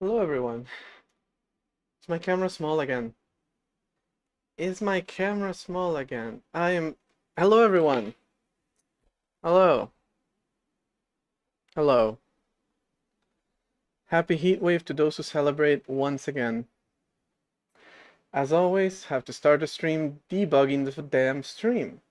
Hello everyone. Is my camera small again? Is my camera small again? Hello everyone. Hello. Hello. Happy heat wave to those who celebrate once again. As always, have to start the stream debugging the damn stream.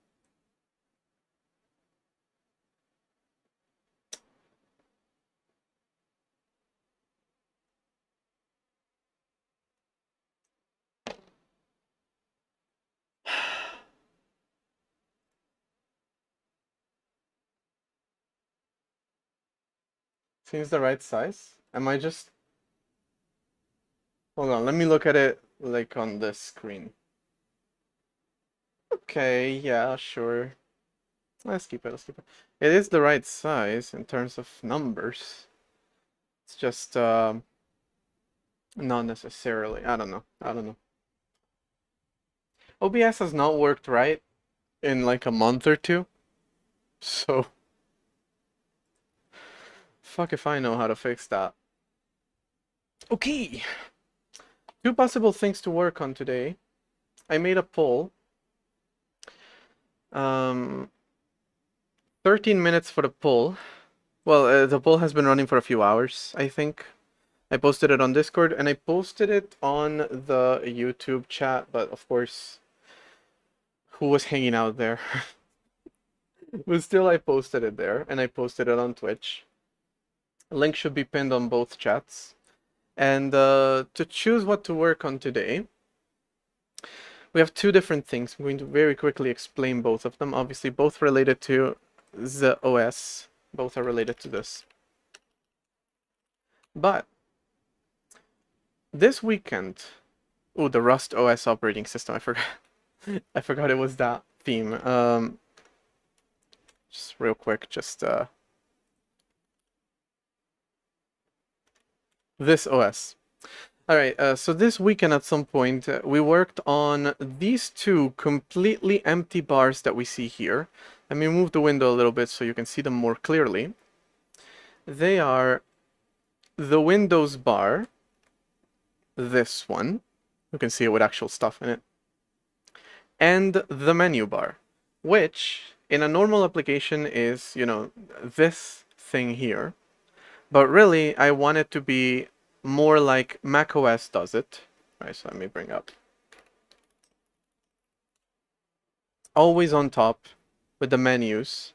Seems the right size. Am I just... Hold on, let me look at it like on this screen. Okay, yeah, sure. Let's keep it, let's keep it. It is the right size in terms of numbers. It's just, not necessarily. I don't know. I don't know. OBS has not worked right in like a month or two. So, fuck if I know how to fix that. Okay. Two possible things to work on today. I made a poll. 13 minutes for the poll. Well, the poll has been running for a few hours, I think. I posted it on Discord and I posted it on the YouTube chat, but of course, who was hanging out there? But still, I posted it there and I posted it on Twitch. Link should be pinned on both chats. And to choose what to work on today, we have two different things. I'm going to very quickly explain both of them. Obviously, both related to the OS. Both are related to this. But this weekend, oh, the Rust OS operating system. I forgot. I forgot it was that theme. Just real quick, just this OS. All right, so this weekend at some point, we worked on these two completely empty bars that we see here. Let me move the window a little bit so you can see them more clearly. They are the Windows bar, this one, you can see it with actual stuff in it, and the menu bar, which in a normal application is, you know, this thing here. But really, I want it to be more like macOS does it. Right, so let me bring up. Always on top with the menus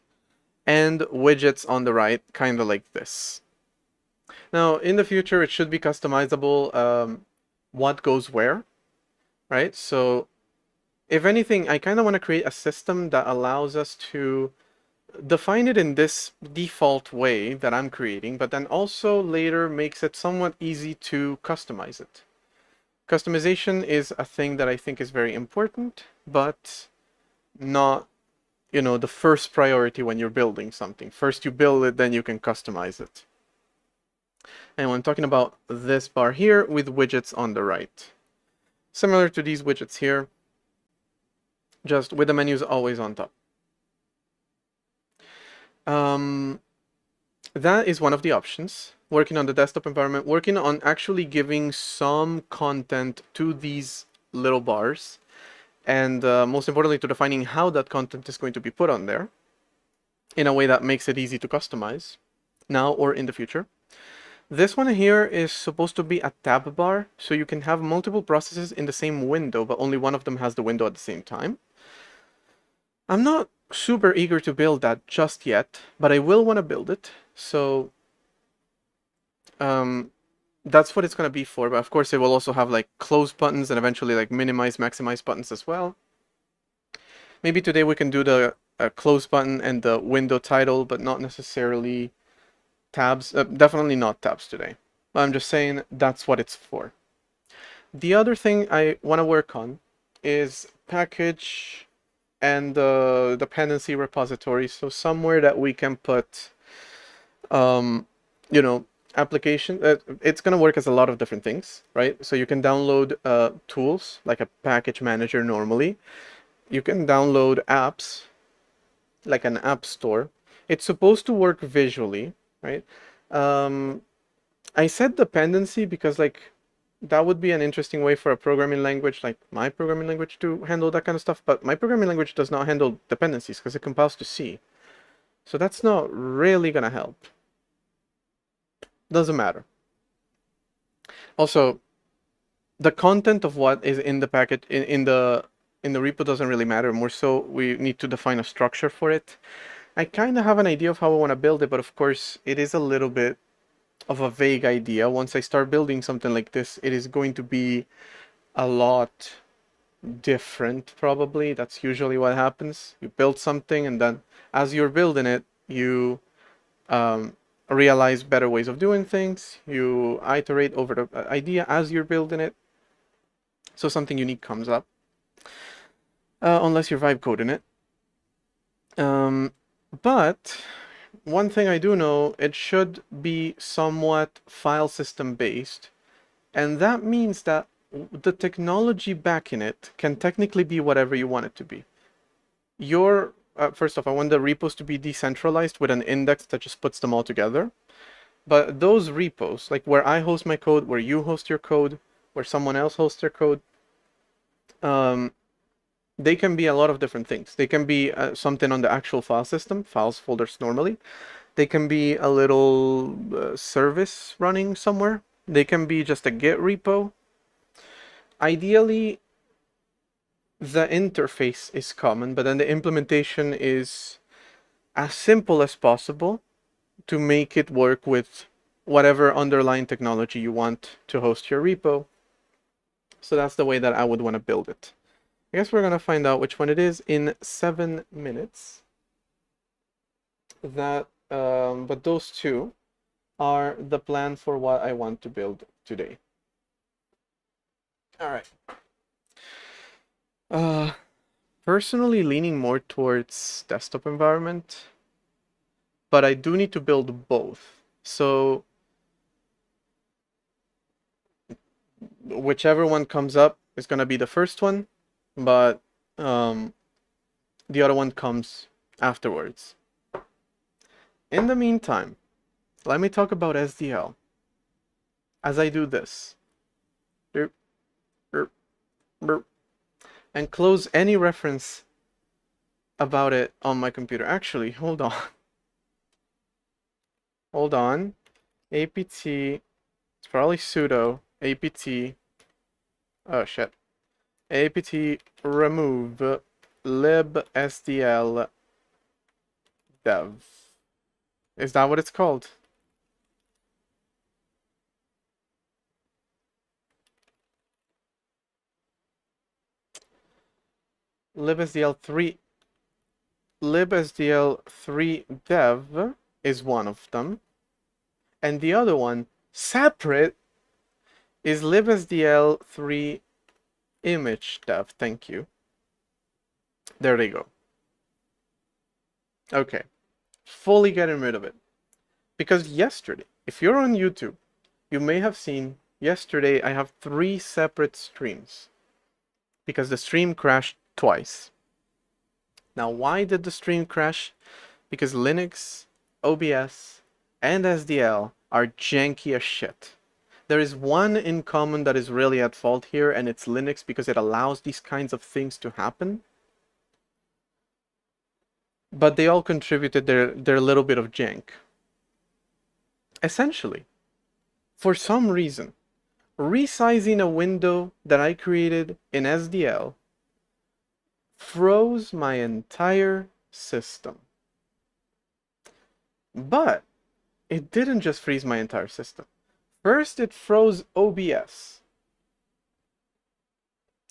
and widgets on the right, kind of like this. Now, in the future, it should be customizable what goes where, right? So if anything, I kind of want to create a system that allows us to define it in this default way that I'm creating, but then also later makes it somewhat easy to customize it. Customization is a thing that I think is very important, but not, you know, the first priority when you're building something. First you build it, then you can customize it. And I'm talking about this bar here with widgets on the right. Similar to these widgets here, just with the menus always on top. That is one of the options. Working on the desktop environment, working on actually giving some content to these little bars, and most importantly, to defining how that content is going to be put on there in a way that makes it easy to customize now or in the future. This one here is supposed to be a tab bar, so you can have multiple processes in the same window, but only one of them has the window at the same time. I'm not super eager to build that just yet, but I will want to build it. So that's what it's going to be for. But of course, it will also have like close buttons and eventually like minimize, maximize buttons as well. Maybe today we can do the close button and the window title, but not necessarily tabs. Definitely not tabs today. But I'm just saying that's what it's for. The other thing I want to work on is package and the dependency repository. So somewhere that we can put, you know, application. It's going to work as a lot of different things, right? So you can download tools like a package manager normally. You can download apps like an app store. It's supposed to work visually, right? I said dependency because like that would be an interesting way for a programming language like my programming language to handle that kind of stuff, but my programming language does not handle dependencies because it compiles to C. So that's not really gonna help. Doesn't matter. Also, the content of what is in the package in the repo doesn't really matter. More so, we need to define a structure for it. I kind of have an idea of how I want to build it, but of course, it is a little bit of a vague idea. Once I start building something like this, it is going to be a lot different, probably. That's usually what happens. You build something, and then as you're building it, you realize better ways of doing things. You iterate over the idea as you're building it. So something unique comes up. Unless you're vibe coding it. But one thing I do know, it should be somewhat file system based. And that means that the technology backing it can technically be whatever you want it to be. First off, I want the repos to be decentralized with an index that just puts them all together. But those repos, like where I host my code, where you host your code, where someone else hosts their code, they can be a lot of different things. They can be something on the actual file system, files folders normally. They can be a little service running somewhere. They can be just a Git repo. Ideally, the interface is common, but then the implementation is as simple as possible to make it work with whatever underlying technology you want to host your repo. So that's the way that I would want to build it. I guess we're going to find out which one it is in 7 minutes. But those two are the plan for what I want to build today. All right. Personally leaning more towards desktop environment, but I do need to build both. So whichever one comes up is going to be the first one, but the other one comes afterwards. In the meantime, let me talk about SDL as I do this. And close any reference about it on my computer. Actually, hold on. Hold on. apt, it's probably sudo apt, oh shit, apt remove libsdl dev. Is that what it's called? libsdl3 dev is one of them, and the other one separate is libsdl3 image dev. Thank you. There they go. Okay, fully getting rid of it, because yesterday, if you're on YouTube, you may have seen yesterday I have 3 separate streams because the stream crashed twice. Now, why did the stream crash? Because Linux, OBS, and SDL are janky as shit. There is one in common that is really at fault here, and it's Linux, because it allows these kinds of things to happen. But they all contributed their little bit of jank. Essentially, for some reason, resizing a window that I created in SDL froze my entire system. But it didn't just freeze my entire system. First, it froze OBS.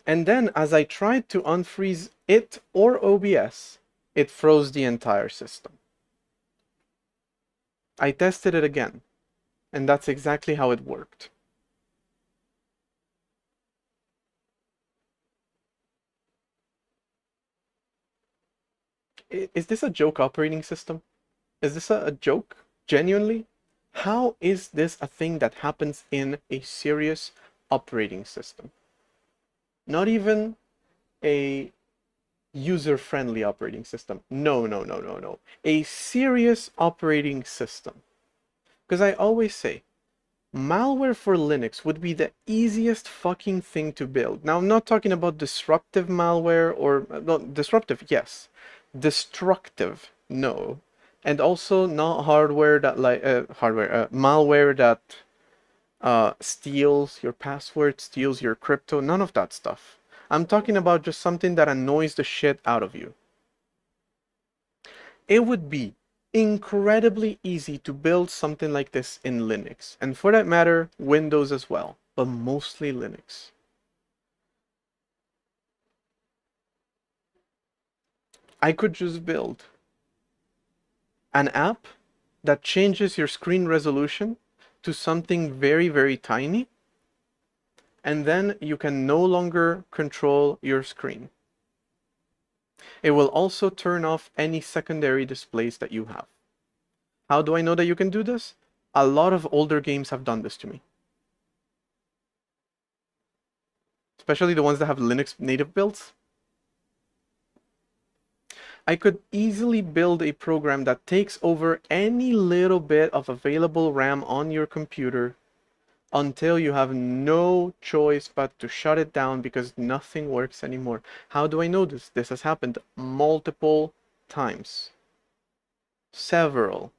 And then, as I tried to unfreeze it or OBS, it froze the entire system. I tested it again, and that's exactly how it worked. Is this a joke operating system? Is this a joke? Genuinely? How is this a thing that happens in a serious operating system? Not even a user-friendly operating system. No. A serious operating system. Because I always say, Malware for Linux would be the easiest fucking thing to build. Now, I'm not talking about disruptive malware or no, disruptive, yes. Destructive, no. And also not hardware that malware that steals your password, steals your crypto, none of that stuff. I'm talking about just something that annoys the shit out of you. It would be incredibly easy to build something like this in Linux, and for that matter, Windows as well, but mostly Linux. I could just build an app that changes your screen resolution to something very, very tiny, and then you can no longer control your screen. It will also turn off any secondary displays that you have. How do I know that you can do this? A lot of older games have done this to me. Especially the ones that have Linux native builds. I could easily build a program that takes over any little bit of available RAM on your computer until you have no choice but to shut it down because nothing works anymore. How do I know this? This has happened multiple times. Several.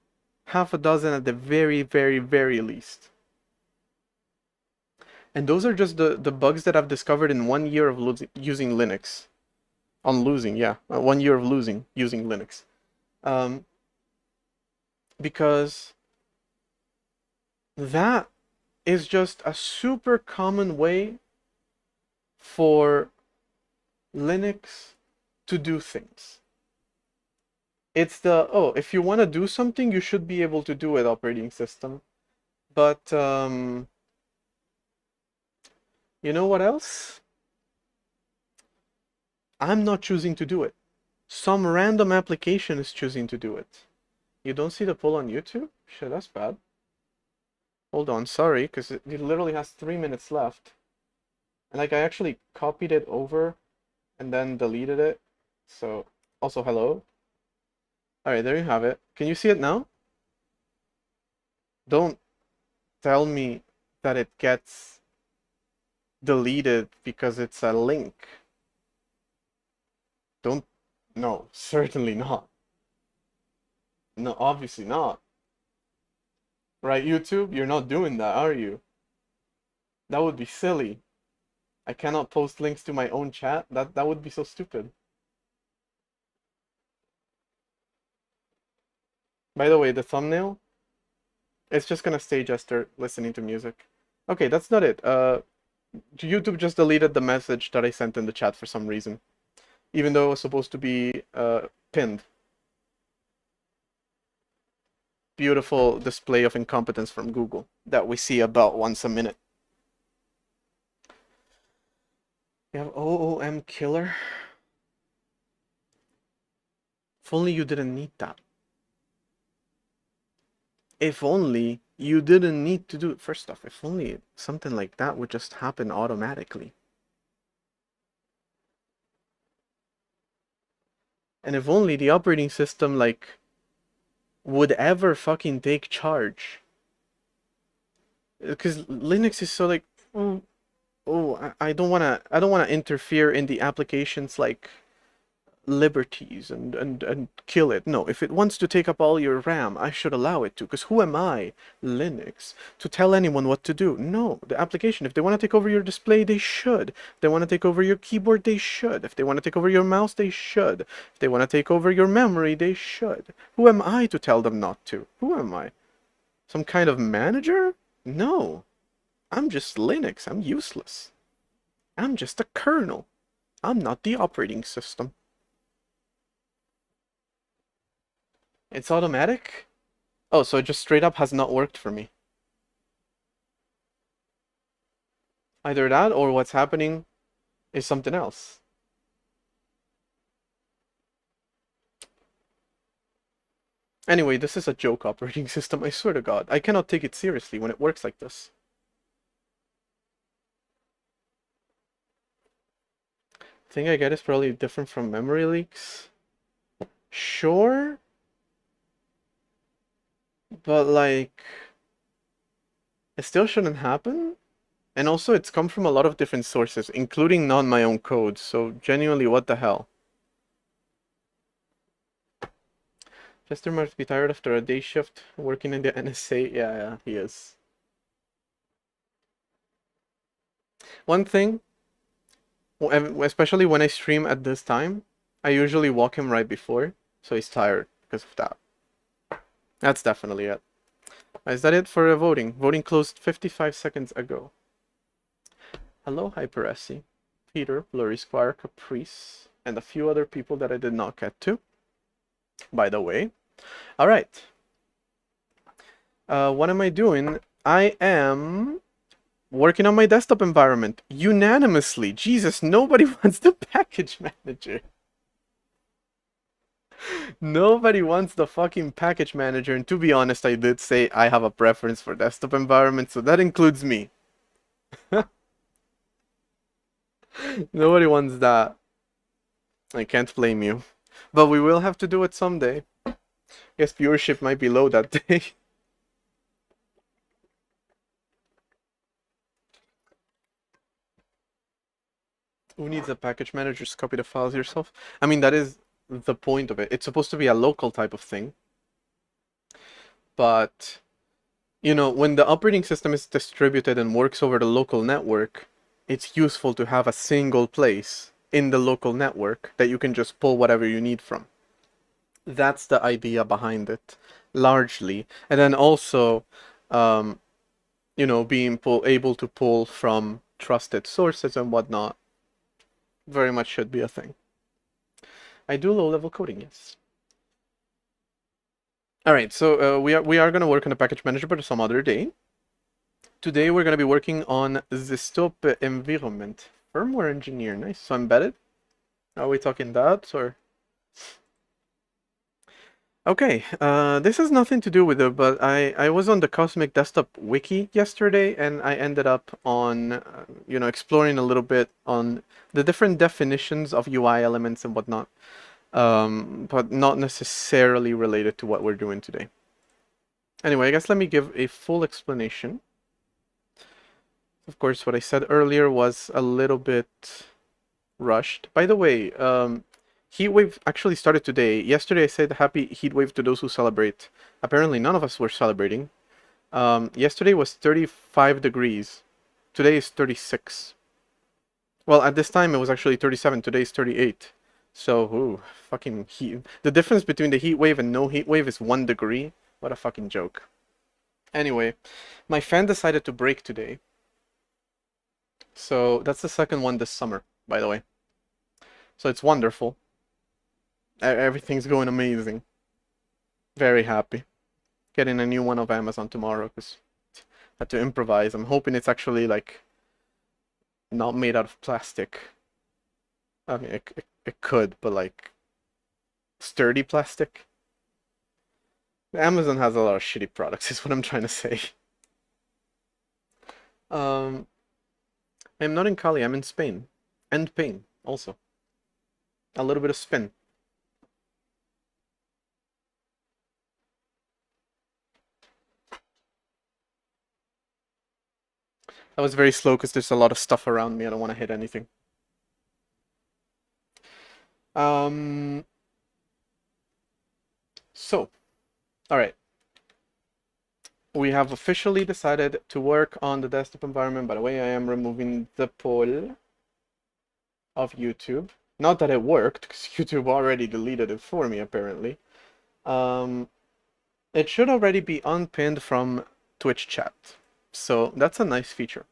Half a dozen at the very, very, very least. And those are just the bugs that I've discovered in 1 year of using Linux. On losing, yeah. 1 year of losing using Linux. Because that is just a super common way for Linux to do things. It's the, oh, if you want to do something, you should be able to do it, operating system. But, you know what else? I'm not choosing to do it. Some random application is choosing to do it. You don't see the poll on YouTube? Shit, that's bad. Hold on, sorry, because it literally has 3 minutes left. And like I actually copied it over and then deleted it. So, also hello. Alright, there you have it. Can you see it now? Don't tell me that it gets deleted because it's a link. Don't, no, certainly not. No, obviously not. Right, YouTube? You're not doing that, are you? That would be silly. I cannot post links to my own chat. That would be so stupid. By the way, the thumbnail, it's just gonna stay Jester listening to music. Okay, that's not it. YouTube just deleted the message that I sent in the chat for some reason, even though it was supposed to be pinned. Beautiful display of incompetence from Google that we see about once a minute. You have OOM killer? If only you didn't need that. If only you didn't need to do it. First off, if only something like that would just happen automatically. And if only the operating system, like, would ever fucking take charge. Because Linux is so like, I don't wanna interfere in the application's like liberties and kill it. No, if it wants to take up all your RAM, I should allow it to. Because who am I, Linux, to tell anyone what to do? No, the application, if they want to take over your display, they should. If they want to take over your keyboard, they should. If they want to take over your mouse, they should. If they want to take over your memory, they should. Who am I to tell them not to? Who am I? Some kind of manager? No. I'm just Linux. I'm useless. I'm just a kernel. I'm not the operating system. It's automatic? Oh, so it just straight up has not worked for me. Either that or what's happening is something else. Anyway, this is a joke operating system, I swear to God. I cannot take it seriously when it works like this. The thing I get is probably different from memory leaks. Sure. But like, It still shouldn't happen. And also, it's come from a lot of different sources, including not my own code. So genuinely, what the hell? Chester must be tired after a day shift working in the NSA. Yeah, he is. One thing, especially when I stream at this time, I usually walk him right before, so he's tired because of that. That's definitely it. Is that it for voting? Voting closed 55 seconds ago. Hello, HyperSC, Peter, Blurry Squire, Caprice, and a few other people that I did not get to, by the way. All right. What am I doing? I am working on my desktop environment unanimously. Jesus, nobody wants the package manager. Nobody wants the fucking package manager. And to be honest, I did say I have a preference for desktop environment, so that includes me. Nobody wants that. I can't blame you. But we will have to do it someday. Guess viewership might be low that day. Who needs a package manager? Just copy the files yourself. I mean, that is the point of it. It's supposed to be a local type of thing. But, you know, when the operating system is distributed and works over the local network, it's useful to have a single place in the local network that you can just pull whatever you need from. That's the idea behind it, largely. And then also, you know, being able to pull from trusted sources and whatnot very much should be a thing. I do low-level coding, yes. All right, so we are going to work on a package manager, but some other day. Today we're going to be working on the stop environment. Firmware engineer, nice. So embedded. Are we talking that or? Okay, this has nothing to do with it, but I was on the Cosmic Desktop wiki yesterday, and I ended up on, you know, exploring a little bit on the different definitions of UI elements and whatnot, but not necessarily related to what we're doing today. Anyway, I guess let me give a full explanation. Of course, what I said earlier was a little bit rushed. By the way, Heatwave actually started today. Yesterday I said happy Heatwave to those who celebrate. Apparently none of us were celebrating. Yesterday was 35 degrees. Today is 36. Well, at this time it was actually 37. Today is 38. So, ooh, fucking heat. The difference between the heat wave and no heat wave is 1 degree. What a fucking joke. Anyway, my fan decided to break today. So that's the second one this summer, by the way. So it's wonderful. Everything's going amazing. Very happy. Getting a new one of Amazon tomorrow because I had to improvise. I'm hoping it's actually like not made out of plastic. I mean, it could, but like sturdy plastic. Amazon has a lot of shitty products, is what I'm trying to say. I'm not in Cali, I'm in Spain. And Spain, also. A little bit of spin. That was very slow because there's a lot of stuff around me. I don't want to hit anything. So, all right. We have officially decided to work on the desktop environment. By the way, I am removing the poll of YouTube. Not that it worked, because YouTube already deleted it for me, apparently. It should already be unpinned from Twitch chat. So that's a nice feature.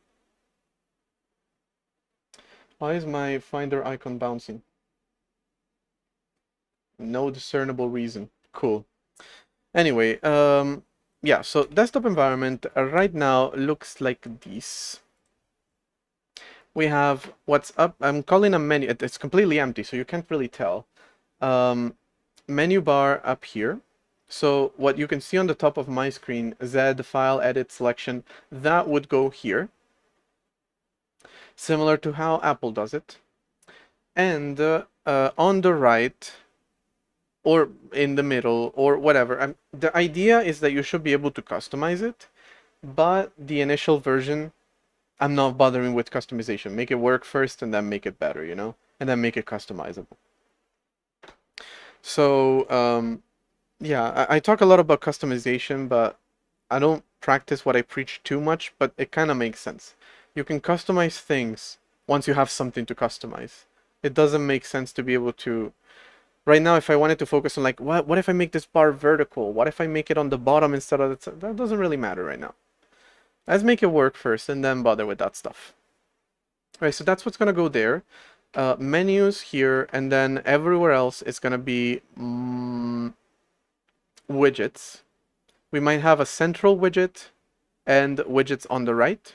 Why is my Finder icon bouncing? No discernible reason. Cool. Anyway, yeah, so desktop environment right now looks like this. We have what's up. I'm calling a menu. It's completely empty, so you can't really tell. Menu bar up here. So what you can see on the top of my screen, Z, file, edit, selection, that would go here. Similar to how Apple does it. And on the right, or in the middle, or whatever. The idea is that you should be able to customize it. but the initial version, I'm not bothering with customization. Make it work first and then make it better, you know? And then make it customizable. So, yeah, I talk a lot about customization, but I don't practice what I preach too much, but it kind of makes sense. You can customize things once you have something to customize. It doesn't make sense to be able to... Right now, if I wanted to focus on like, what if I make this bar vertical? What if I make it on the bottom instead of the... That doesn't really matter right now. Let's make it work first and then bother with that stuff. All right, so that's what's going to go there. Menus here, and then everywhere else is going to be widgets. We might have a central widget and widgets on the right.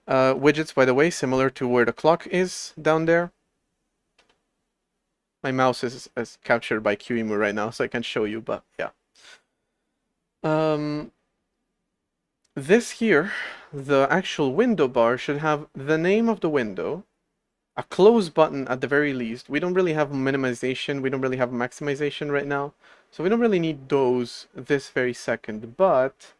Widgets, by the way, similar to where the clock is down there. My mouse is captured by QEMU right now, so I can't show you, but yeah. This here, the actual window bar, should have the name of the window, a close button at the very least. We don't really have minimization, we don't really have maximization right now, so we don't really need those this very second. But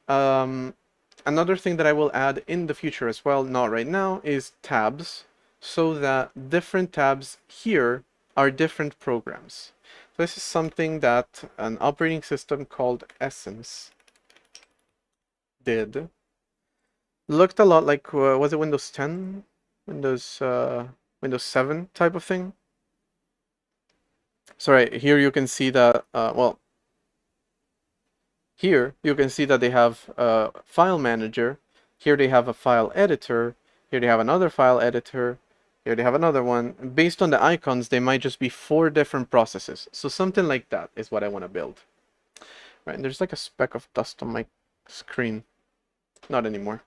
another thing that I will add in the future as well, not right now, is tabs, so that different tabs here are different programs. So this is something that an operating system called Essence did. Looked a lot like, was it Windows 10? Windows 7 type of thing? So right here you can see that, well, here you can see that they have a file manager, here they have a file editor, here they have another file editor, here they have another one. Based on the icons, they might just be 4 different processes. So something like that is what I want to build. Right, and there's like a speck of dust on my screen. Not anymore.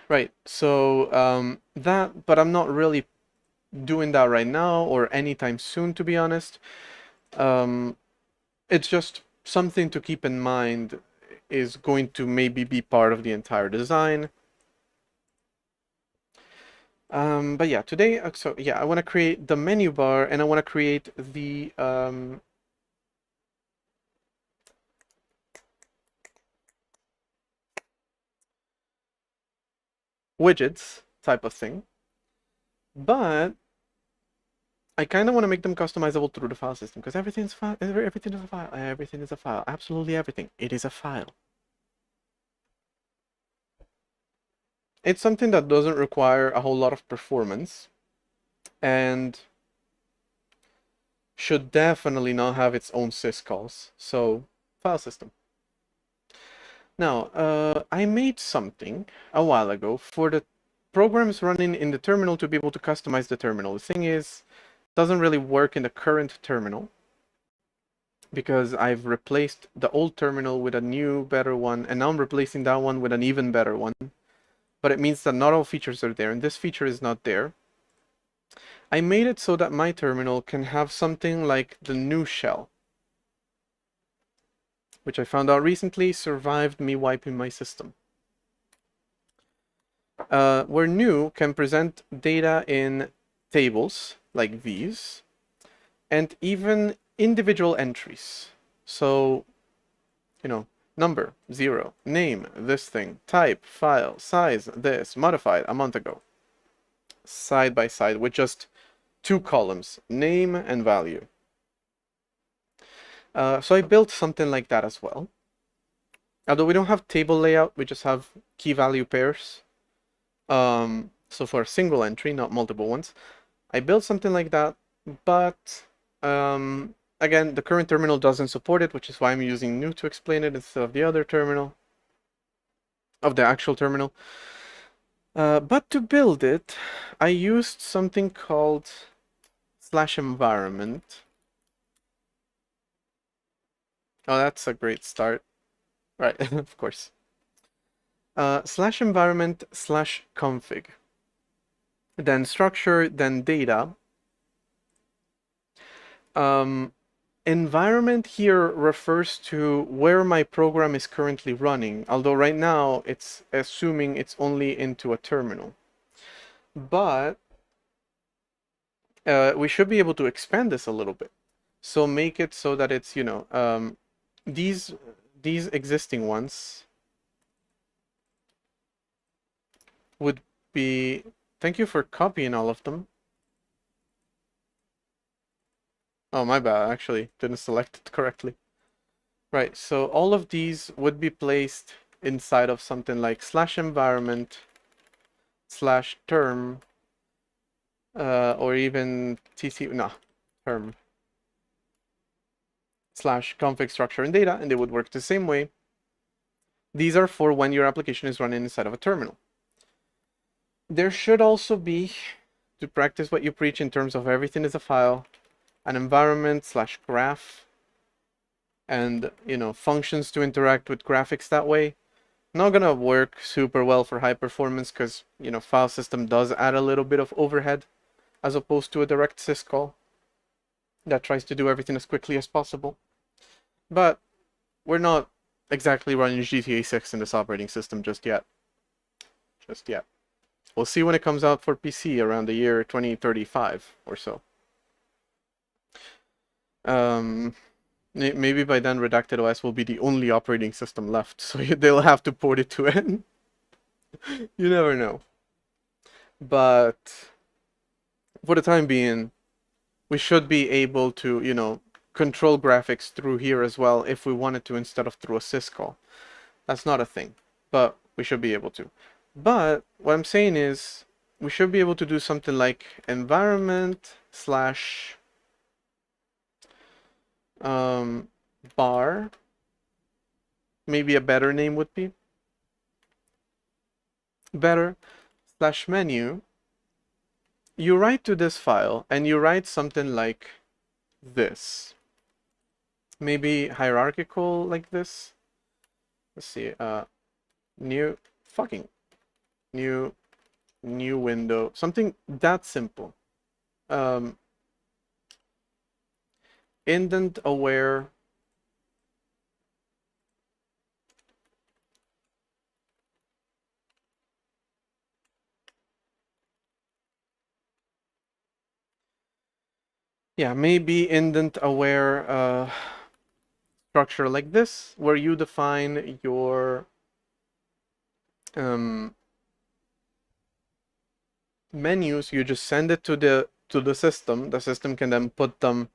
Right, so that, but I'm not really doing that right now or anytime soon, to be honest. It's just something to keep in mind is going to maybe be part of the entire design. But yeah, today, so yeah, I want to create the menu bar and I want to create the widgets type of thing. But I kind of want to make them customizable through the file system because everything is a file. Everything is a file. Absolutely everything. It is a file. It's something that doesn't require a whole lot of performance and should definitely not have its own syscalls. So, file system. Now, I made something a while ago for the programs running in the terminal to be able to customize the terminal. The thing is, it doesn't really work in the current terminal because I've replaced the old terminal with a new, better one, and now I'm replacing that one with an even better one. But it means that not all features are there, and this feature is not there. I made it so that my terminal can have something like the new shell, which I found out recently survived me wiping my system. Where new can present data in tables, like these, and even individual entries. So, you know, number, 0, name, this thing, type, file, size, this, modified a month ago. Side by side with just 2 columns, name and value. So I built something like that as well. Although we don't have table layout, we just have key value pairs. So for a single entry, not multiple ones. I built something like that, but again, the current terminal doesn't support it, which is why I'm using new to explain it instead of the other terminal, of the actual terminal. But to build it, I used something called /environment. Oh, that's a great start. Right, of course. /environment/config. Then structure, then data. Environment here refers to where my program is currently running, although right now it's assuming it's only into a terminal. But we should be able to expand this a little bit. So make it so that it's, you know, these these existing ones would be, thank you for copying all of them. Oh, my bad, actually, didn't select it correctly. Right, so all of these would be placed inside of something like /environment /term, or even term /config structure and data, and they would work the same way. These are for when your application is running inside of a terminal. There should also be, to practice what you preach in terms of everything is a file, an environment /graph, and functions to interact with graphics that way. Not gonna work super well for high performance because file system does add a little bit of overhead as opposed to a direct syscall that tries to do everything as quickly as possible. But we're not exactly running GTA 6 in this operating system just yet. We'll see when it comes out for PC around the year 2035 or so. Maybe by then Redacted OS will be the only operating system left, so they'll have to port it to N. You never know. But for the time being, we should be able to, control graphics through here as well if we wanted to instead of through a syscall. That's not a thing, but we should be able to. But what I'm saying is we should be able to do something like environment / bar. Maybe a better name would be better /menu. You write to this file and you write something like this. Maybe hierarchical like this. Let's see. New window. Something that simple. Indent aware. Yeah, maybe indent aware structure like this, where you define your menus. You just send it to the system. The system can then put them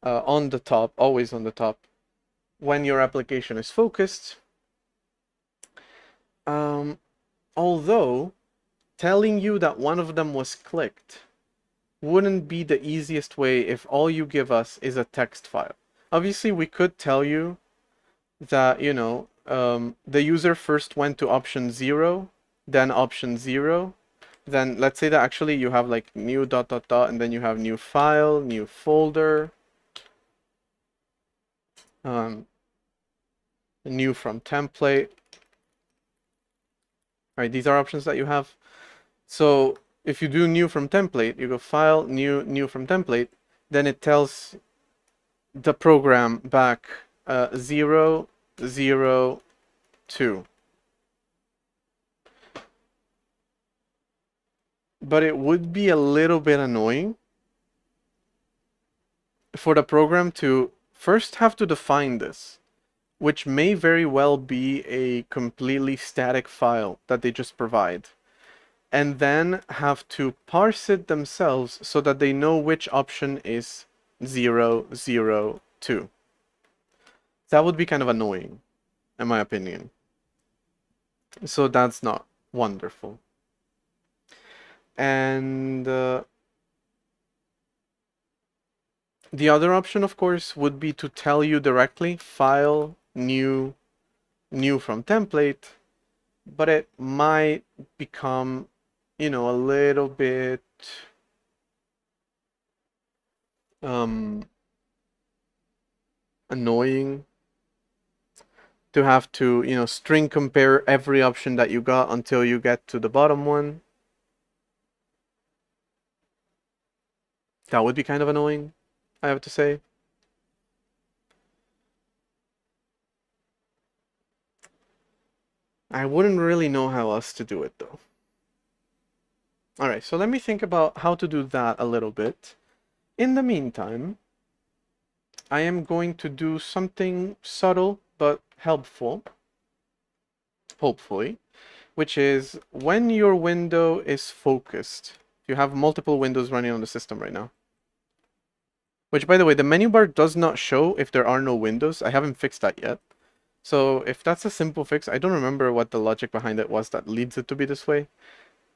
on the top, always on the top, when your application is focused. Although telling you that one of them was clicked wouldn't be the easiest way if all you give us is a text file. Obviously, we could tell you that, the user first went to option 0, then option 0. Then let's say that actually you have like new ... and then you have new file, new folder, new from template. All right, these are options that you have. So if you do new from template, you go file, new from template, then it tells the program back 0, 0, 2. But it would be a little bit annoying for the program to first have to define this, which may very well be a completely static file that they just provide, and then have to parse it themselves so that they know which option is 0, 0, 2. That would be kind of annoying, in my opinion. So that's not wonderful. And the other option, of course, would be to tell you directly, file, new from template, but it might become, a little bit annoying to have to, string compare every option that you got until you get to the bottom one. That would be kind of annoying, I have to say. I wouldn't really know how else to do it, though. Alright, so let me think about how to do that a little bit. In the meantime, I am going to do something subtle but helpful, hopefully, which is when your window is focused. You have multiple windows running on the system right now. Which, by the way, the menu bar does not show if there are no windows. I haven't fixed that yet. So if that's a simple fix, I don't remember what the logic behind it was that leads it to be this way.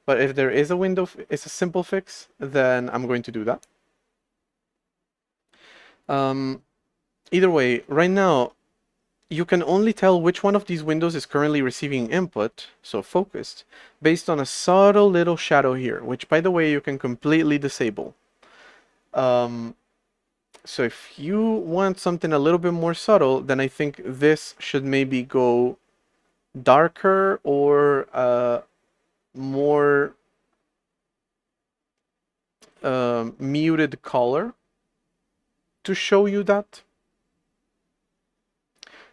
But if there is a window, it's a simple fix, then I'm going to do that. Either way, right now, you can only tell which one of these windows is currently receiving input, so focused, based on a subtle little shadow here, which, by the way, you can completely disable. So if you want something a little bit more subtle, then I think this should maybe go darker or more muted color to show you that.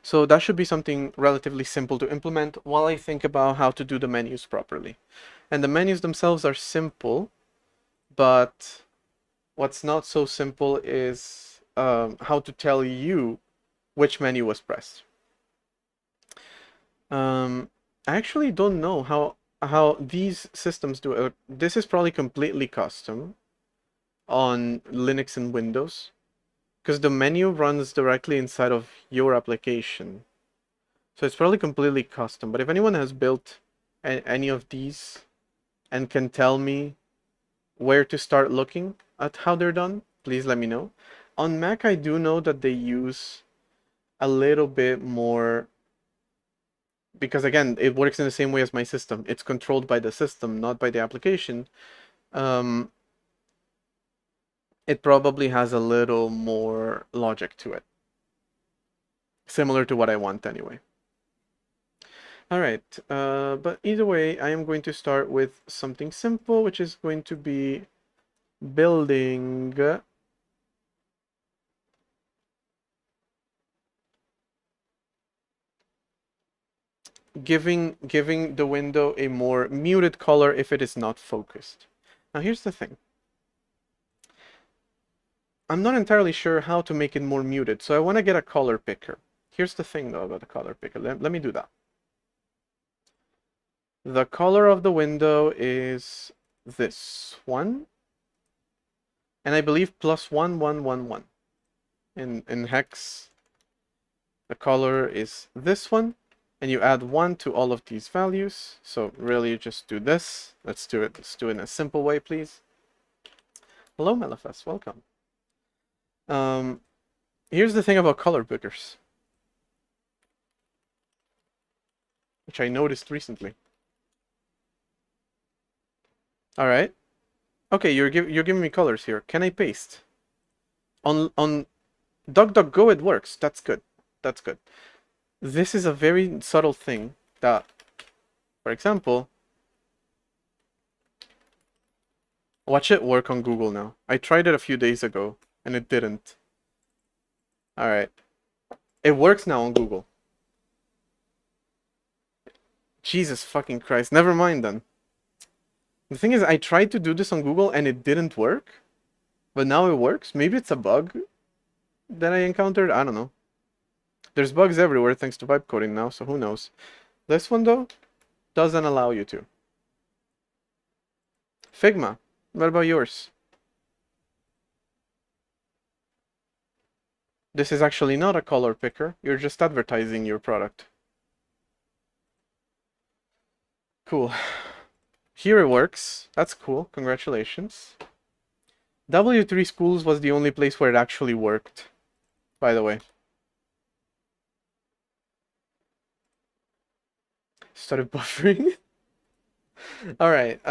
So that should be something relatively simple to implement while I think about how to do the menus properly. And the menus themselves are simple, but what's not so simple is how to tell you which menu was pressed. I actually don't know how these systems do it. This is probably completely custom on Linux and Windows, because the menu runs directly inside of your application. So it's probably completely custom. But if anyone has built any of these and can tell me where to start looking at how they're done, please let me know. On Mac, I do know that they use a little bit more, because again, it works in the same way as my system. It's controlled by the system, not by the application. It probably has a little more logic to it. Similar to what I want anyway. All right, but either way, I am going to start with something simple, which is going to be building giving the window a more muted color if it is not focused. Now here's the thing. I'm not entirely sure how to make it more muted, so I want to get a color picker. Here's the thing though about the color picker. Let me do that. The color of the window is this one, and I believe +1111. In hex, the color is this one, and you add 1 to all of these values. So really, you just do this. Let's do it. Let's do it in a simple way, please. Hello, Melifest. Welcome. Here's the thing about color pickers, which I noticed recently. All right. Okay, you're giving me colors here. Can I paste? On DuckDuckGo it works. That's good. That's good. This is a very subtle thing that, for example, watch it work on Google now. I tried it a few days ago and it didn't. All right. It works now on Google. Jesus fucking Christ. Never mind then. The thing is, I tried to do this on Google and it didn't work. But now it works. Maybe it's a bug that I encountered. I don't know. There's bugs everywhere thanks to vibe coding now, so who knows. This one, though, doesn't allow you to. Figma, what about yours? This is actually not a color picker. You're just advertising your product. Cool. Here it works. That's cool. Congratulations. W3 Schools was the only place where it actually worked, by the way. Started buffering. All right.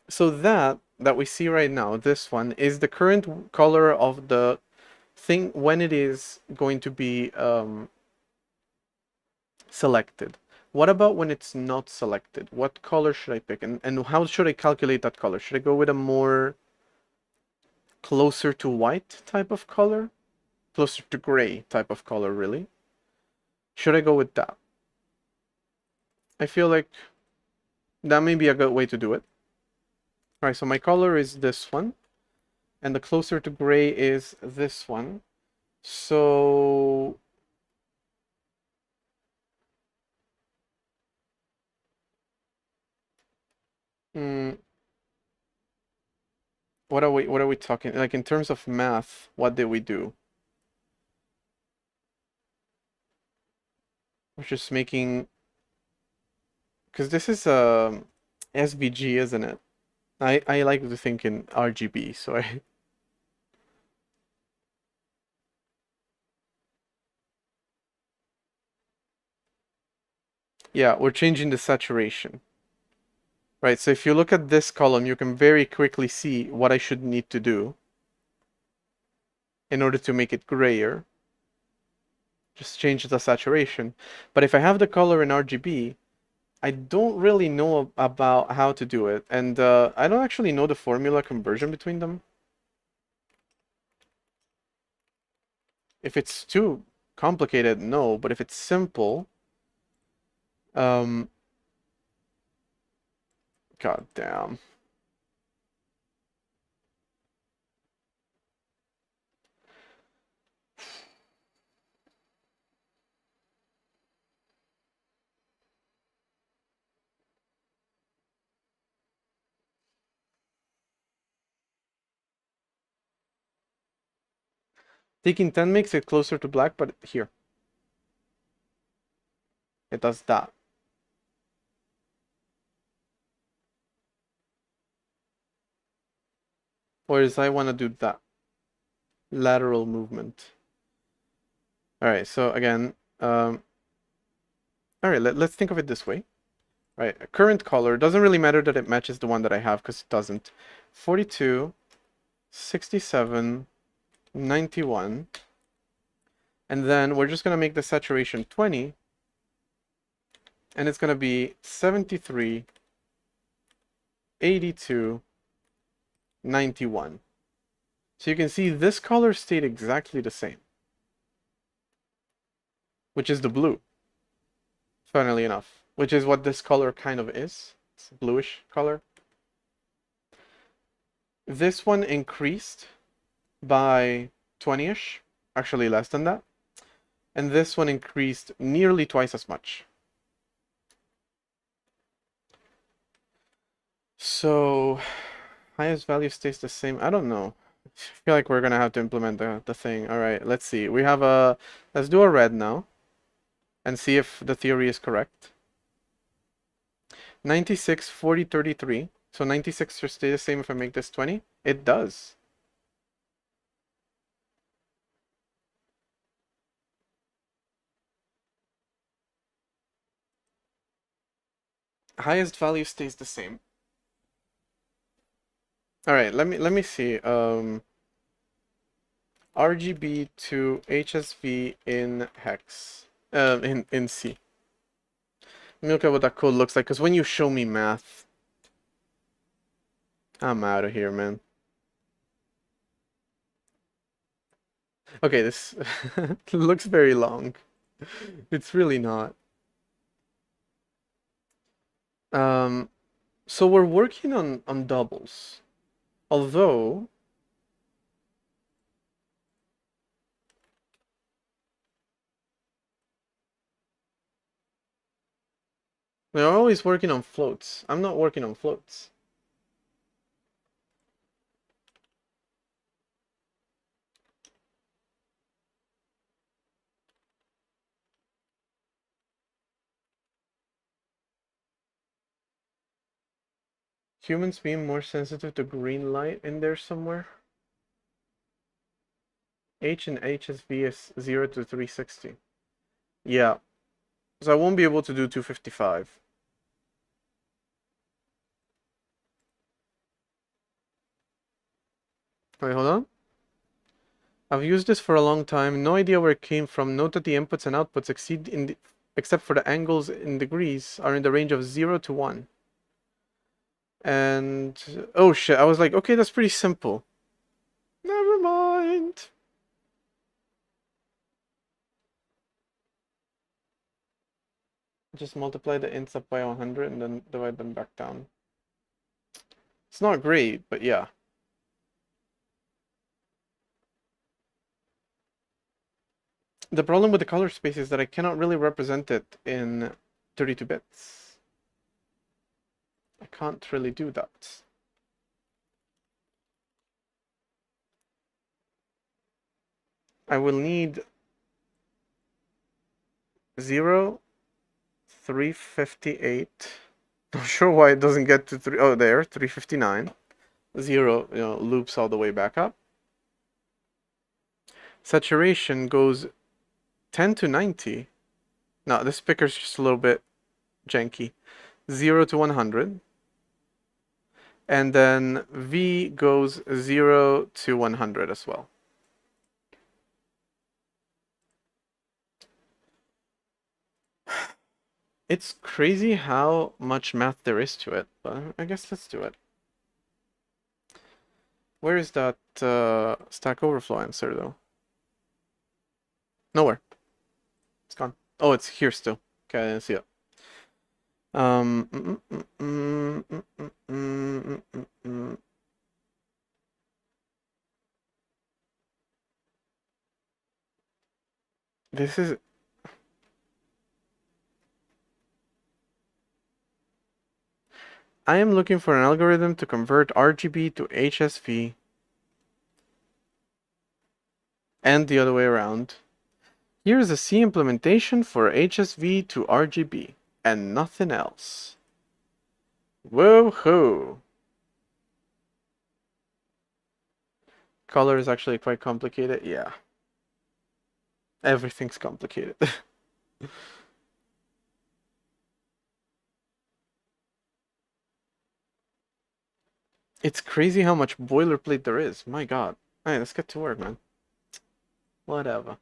So that we see right now, this one is the current color of the thing when it is going to be selected. What about when it's not selected? What color should I pick? And how should I calculate that color? Should I go with a more closer to white type of color? Closer to gray type of color, really? Should I go with that? I feel like that may be a good way to do it. All right, so my color is this one, and the closer to gray is this one. So Hmm. What are we talking? Like in terms of math, what did we do? We're just making, because this is SVG, isn't it? I like to think in RGB, so I yeah, we're changing the saturation. Right, so if you look at this column, you can very quickly see what I should need to do in order to make it grayer. Just change the saturation. But if I have the color in RGB, I don't really know about how to do it. And I don't actually know the formula conversion between them. If it's too complicated, no. But if it's simple, god damn. Taking 10 makes it closer to black, but here. It does that. Whereas I want to do that. Lateral movement. Alright, so again, alright, let's think of it this way. Right, a current color, doesn't really matter that it matches the one that I have, because it doesn't. 42, 67, 91. And then we're just going to make the saturation 20. And it's going to be 73, 82, 91. So you can see this color stayed exactly the same, which is the blue, funnily enough, which is what this color kind of is. It's a bluish color. This one increased by 20-ish, actually less than that. And this one increased nearly twice as much. So highest value stays the same. I don't know. I feel like we're gonna have to implement the thing. All right, let's see. We have let's do a red now and see if the theory is correct. 96, 40, 33. So 96 should stay the same if I make this 20. It does. Highest value stays the same. All right, let me see. RGB to HSV in hex. In C. Let me look at what that code looks like, because when you show me math, I'm out of here, man. Okay, this looks very long. It's really not. So we're working on doubles. Although we're always working on floats. I'm not working on floats. Humans being more sensitive to green light in there somewhere. H and HSV is 0 to 360. Yeah. So I won't be able to do 255. Wait, hold on. I've used this for a long time. No idea where it came from. Note that the inputs and outputs except for the angles in degrees, are in the range of 0 to 1. And oh shit, I was like, okay, that's pretty simple. Never mind. Just multiply the ints up by 100 and then divide them back down. It's not great, but yeah. The problem with the color space is that I cannot really represent it in 32 bits. I can't really do that. I will need 0, 358. Not sure why it doesn't get to 3. Oh, there, 359. 0, loops all the way back up. Saturation goes 10 to 90. No, this picker's just a little bit janky. 0 to 100. And then V goes 0 to 100 as well. It's crazy how much math there is to it, but I guess let's do it. Where is that Stack Overflow answer, though? Nowhere. It's gone. Oh, it's here still. Okay, I didn't see it. This is... I am looking for an algorithm to convert RGB to HSV. And the other way around. Here is a C implementation for HSV to RGB. And nothing else. Whoa-ho! Color is actually quite complicated, yeah. Everything's complicated. It's crazy how much boilerplate there is. My god. Alright, let's get to work, man. Whatever.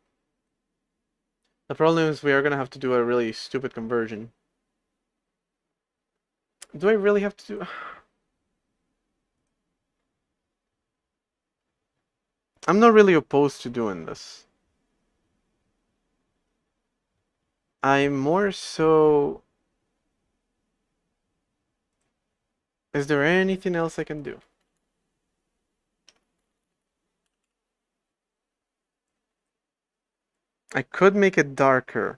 The problem is we are gonna have to do a really stupid conversion. Do I really have to do... I'm not really opposed to doing this. I'm more so... Is there anything else I can do? I could make it darker.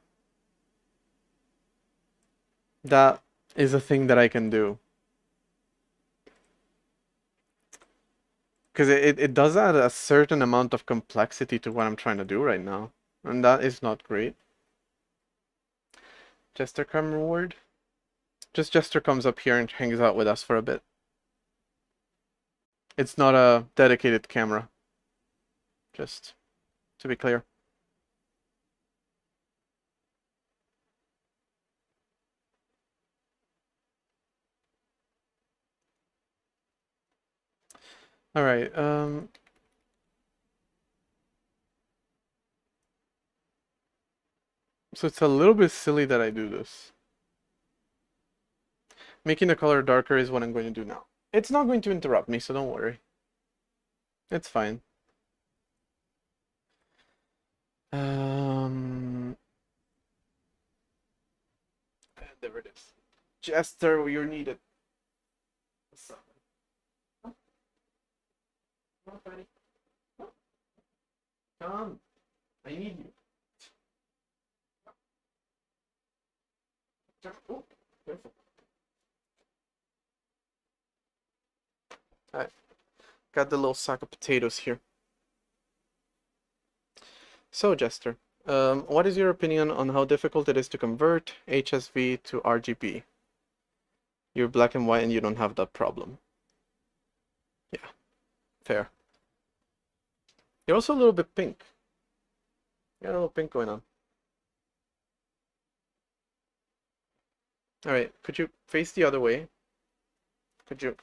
That is a thing that I can do. Because it does add a certain amount of complexity to what I'm trying to do right now. And that is not great. Jester come reward? Just Jester comes up here and hangs out with us for a bit. It's not a dedicated camera. Just to be clear. Alright, so it's a little bit silly that I do this. Making the color darker is what I'm going to do now. It's not going to interrupt me, so don't worry. It's fine. There it is. Jester, you're needed. What's up? Come on, buddy. Come. I need you. Oh, careful. Alright. Got the little sack of potatoes here. So, Jester, what is your opinion on how difficult it is to convert HSV to RGB? You're black and white and you don't have that problem. Yeah, fair. You're also a little bit pink. You got a little pink going on. Alright, could you face the other way? Could you...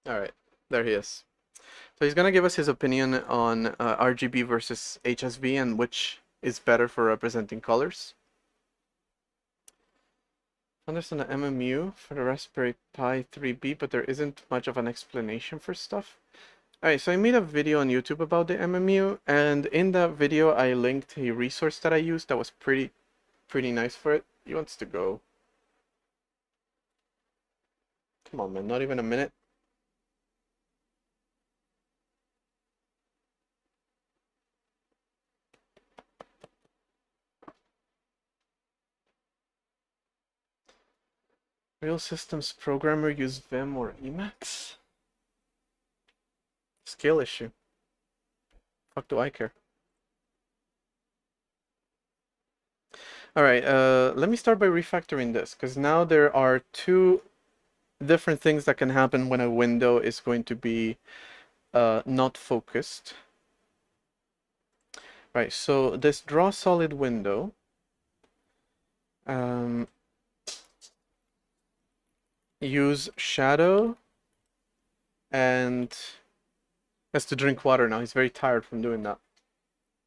Alright, there he is. So he's gonna give us his opinion on RGB versus HSV and which is better for representing colors. Understand the MMU for the Raspberry Pi 3B, but there isn't much of an explanation for stuff. Alright, so I made a video on YouTube about the MMU, and in that video I linked a resource that I used that was pretty nice for it. He wants to go. Come on, man. Not even a minute. Real systems programmer use Vim or Emacs? Scale issue. Fuck do I care? Alright, let me start by refactoring this, because now there are two different things that can happen when a window is going to be not focused. Right, so this draw solid window, use shadow, and has to drink water now. He's very tired from doing that.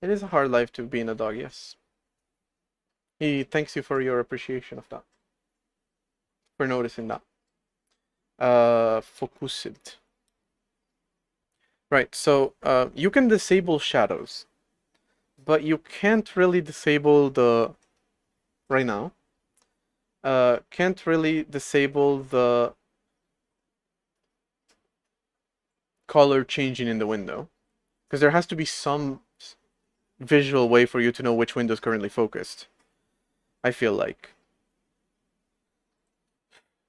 It is a hard life to being a dog, yes. He thanks you for your appreciation of that. For noticing that. Focused. Right, so you can disable shadows, but you can't really disable the... right now. Can't really disable the color changing in the window, because there has to be some visual way for you to know which window is currently focused, I feel like.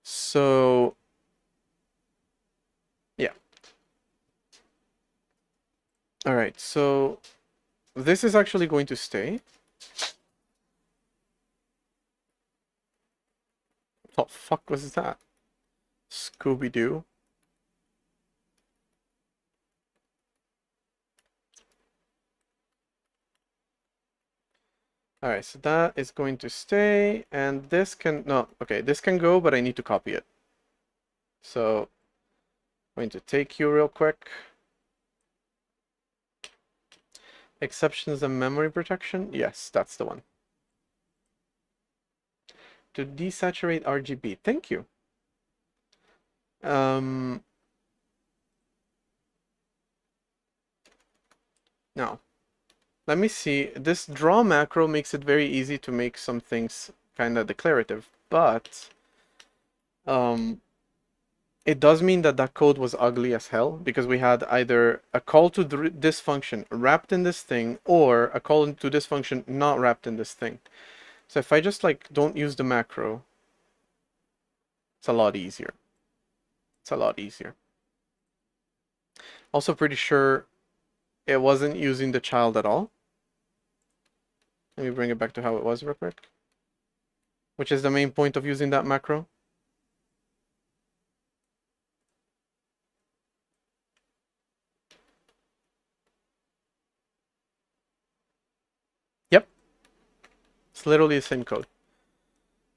So yeah. Alright, so this is actually going to stay. What the fuck was that? Scooby-Doo. Alright, so that is going to stay, and this can... no, okay, this can go, but I need to copy it. So, I'm going to take you real quick. Exceptions and memory protection? Yes, that's the one. To desaturate RGB. Thank you. Now, let me see. This draw macro makes it very easy to make some things kind of declarative, but it does mean that that code was ugly as hell, because we had either a call to this function wrapped in this thing, or a call to this function not wrapped in this thing. So if I just like don't use the macro, it's a lot easier. It's a lot easier. Also pretty sure it wasn't using the child at all. Let me bring it back to how it was real quick. Which is the main point of using that macro. Yep. It's literally the same code.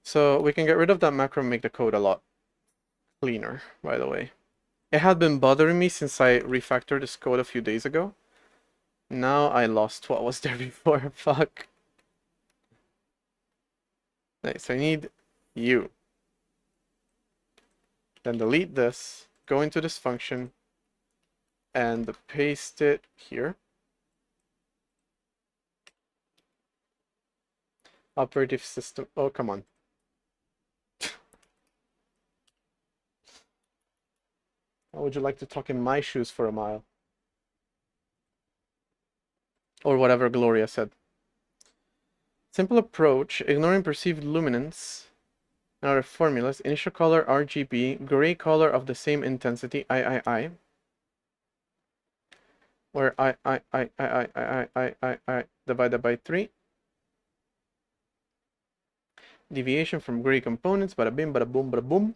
So we can get rid of that macro and make the code a lot cleaner, by the way. It had been bothering me since I refactored this code a few days ago. Now I lost what was there before. Fuck. Nice, I need you. Then delete this, go into this function, and paste it here. Operative system. Oh, come on. How would you like to talk in my shoes for a mile? Or whatever Gloria said. Simple approach, ignoring perceived luminance. And other formulas. Initial color RGB, gray color of the same intensity I. Where I divided by 3. Deviation from gray components, bada bim, bada boom, bada boom.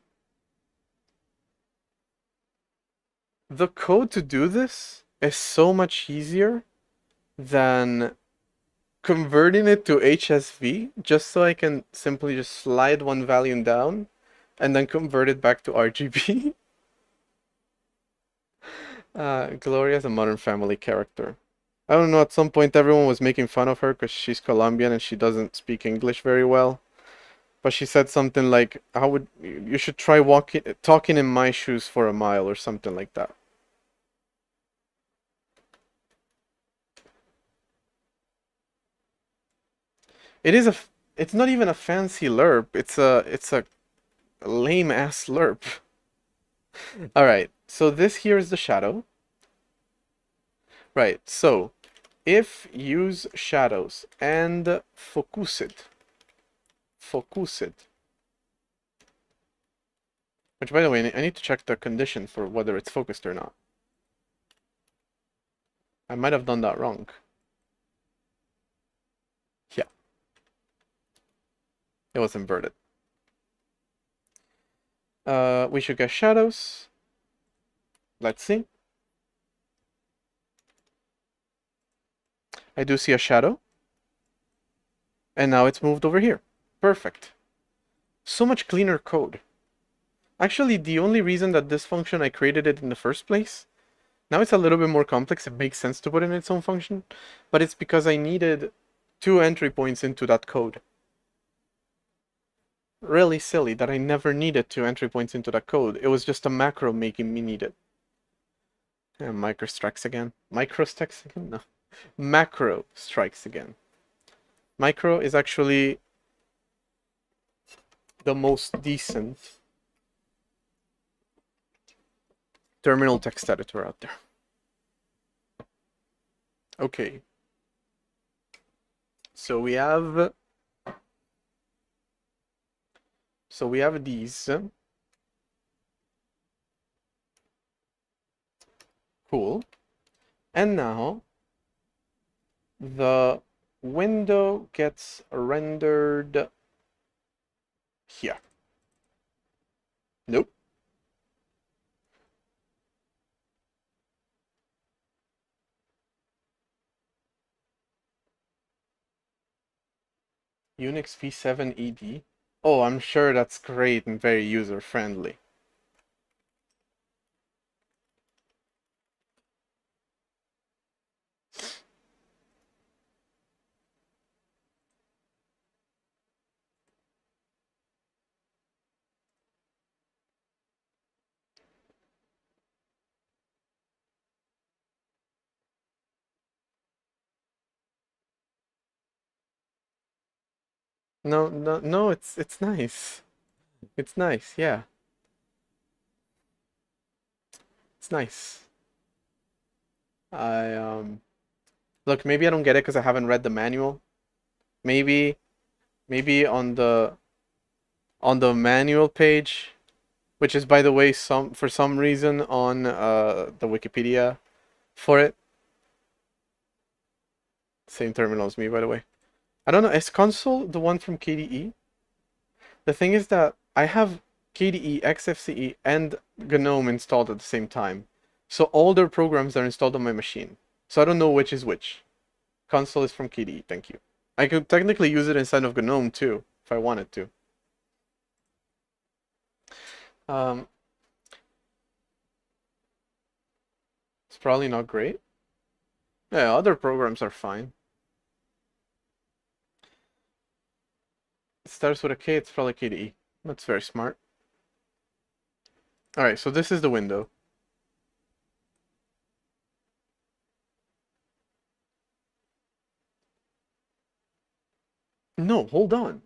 The code to do this is so much easier than converting it to HSV, just so I can simply just slide one value down and then convert it back to RGB. Gloria is a Modern Family character. I don't know, at some point everyone was making fun of her because she's Colombian and she doesn't speak English very well. But she said something like, "How would you should try talking in my shoes for a mile," or something like that. It's not even a fancy lerp. It's a lame ass lerp. All right. So this here is the shadow. Right. So if use shadows and focus it. Which, by the way, I need to check the condition for whether it's focused or not. I might have done that wrong. Yeah, it was inverted. We should get shadows. Let's see. I do see a shadow. And now it's moved over here. Perfect. So much cleaner code. Actually, the only reason that this function I created it in the first place, now it's a little bit more complex. It makes sense to put in its own function, but it's because I needed 2 entry points into that code. Really silly that I never needed 2 entry points into that code. It was just a macro making me need it. Yeah, micro strikes again. Micro strikes again? No. Macro strikes again. Micro is actually the most decent terminal text editor out there. Okay. So we have these. Cool. And now the window gets rendered here. Nope. Unix v7 ed. Oh, I'm sure that's great and very user-friendly. No, no, no, it's nice. It's nice, yeah. It's nice. Look, maybe I don't get it because I haven't read the manual. Maybe on the manual page, which is, by the way, for some reason on the Wikipedia for it. Same terminal as me, by the way. I don't know, is console the one from KDE? The thing is that I have KDE, XFCE, and GNOME installed at the same time. So all their programs are installed on my machine. So I don't know which is which. Console is from KDE, thank you. I could technically use it inside of GNOME too, if I wanted to. It's probably not great. Yeah, other programs are fine. It starts with a K, it's probably KDE. That's very smart. Alright, so this is the window. No, hold on.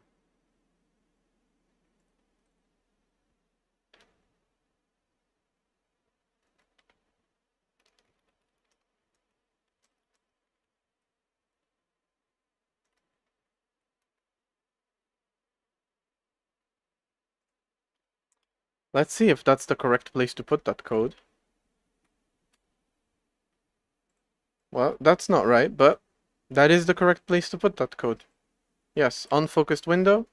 Let's see if that's the correct place to put that code. Well, that's not right, but that is the correct place to put that code. Yes, unfocused window.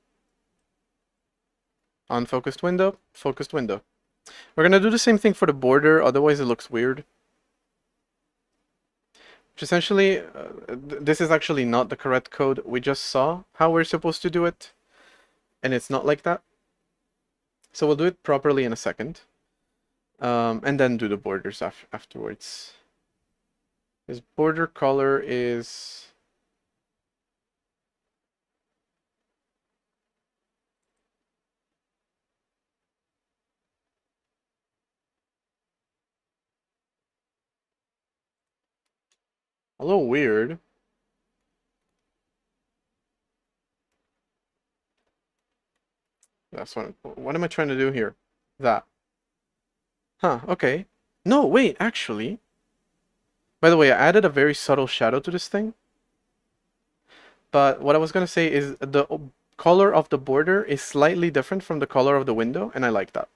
Unfocused window, focused window. We're gonna do the same thing for the border, otherwise it looks weird. Which essentially, this is actually not the correct code. We just saw how we're supposed to do it, and it's not like that. So we'll do it properly in a second. And then do the borders afterwards. His border color is... a little weird. That's what am I trying to do here? That. Huh, okay. No, wait, actually. By the way, I added a very subtle shadow to this thing. But what I was going to say is the color of the border is slightly different from the color of the window, and I like that.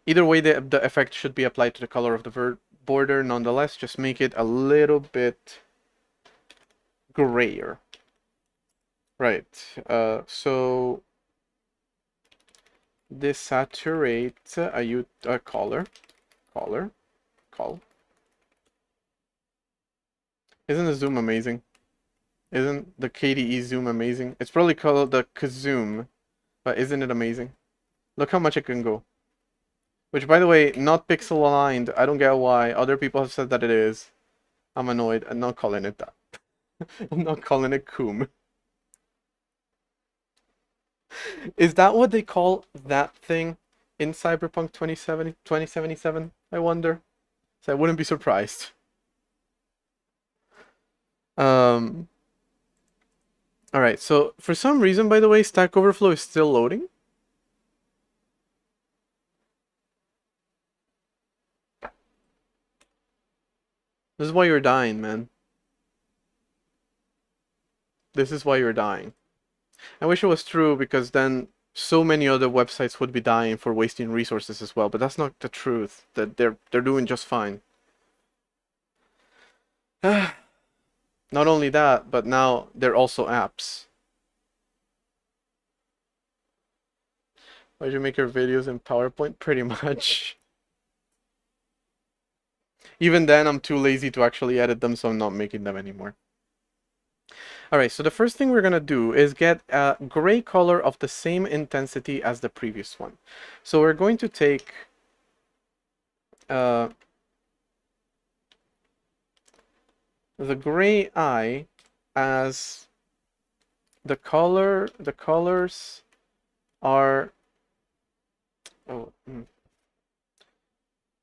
Either way, the effect should be applied to the color of the border nonetheless. Just make it a little bit grayer. Right. So desaturate a color. Call. Isn't the zoom amazing? Isn't the KDE zoom amazing? It's probably called the Kzoom, but isn't it amazing? Look how much it can go. Which, by the way, not pixel aligned. I don't get why. Other people have said that it is. I'm annoyed. I'm not calling it that. I'm not calling it Coom. Is that what they call that thing in Cyberpunk 2077? I wonder. So I wouldn't be surprised. Alright, so for some reason, by the way, Stack Overflow is still loading. This is why you're dying, man. This is why you're dying. I wish it was true, because then so many other websites would be dying for wasting resources as well, but that's not the truth. That they're doing just fine. Not only that, but now they're also apps. Why'd you make your videos in PowerPoint? Pretty much. Even then, I'm too lazy to actually edit them, so I'm not making them anymore. Alright, so the first thing we're going to do is get a gray color of the same intensity as the previous one. So we're going to take the gray eye as the colors are... Oh,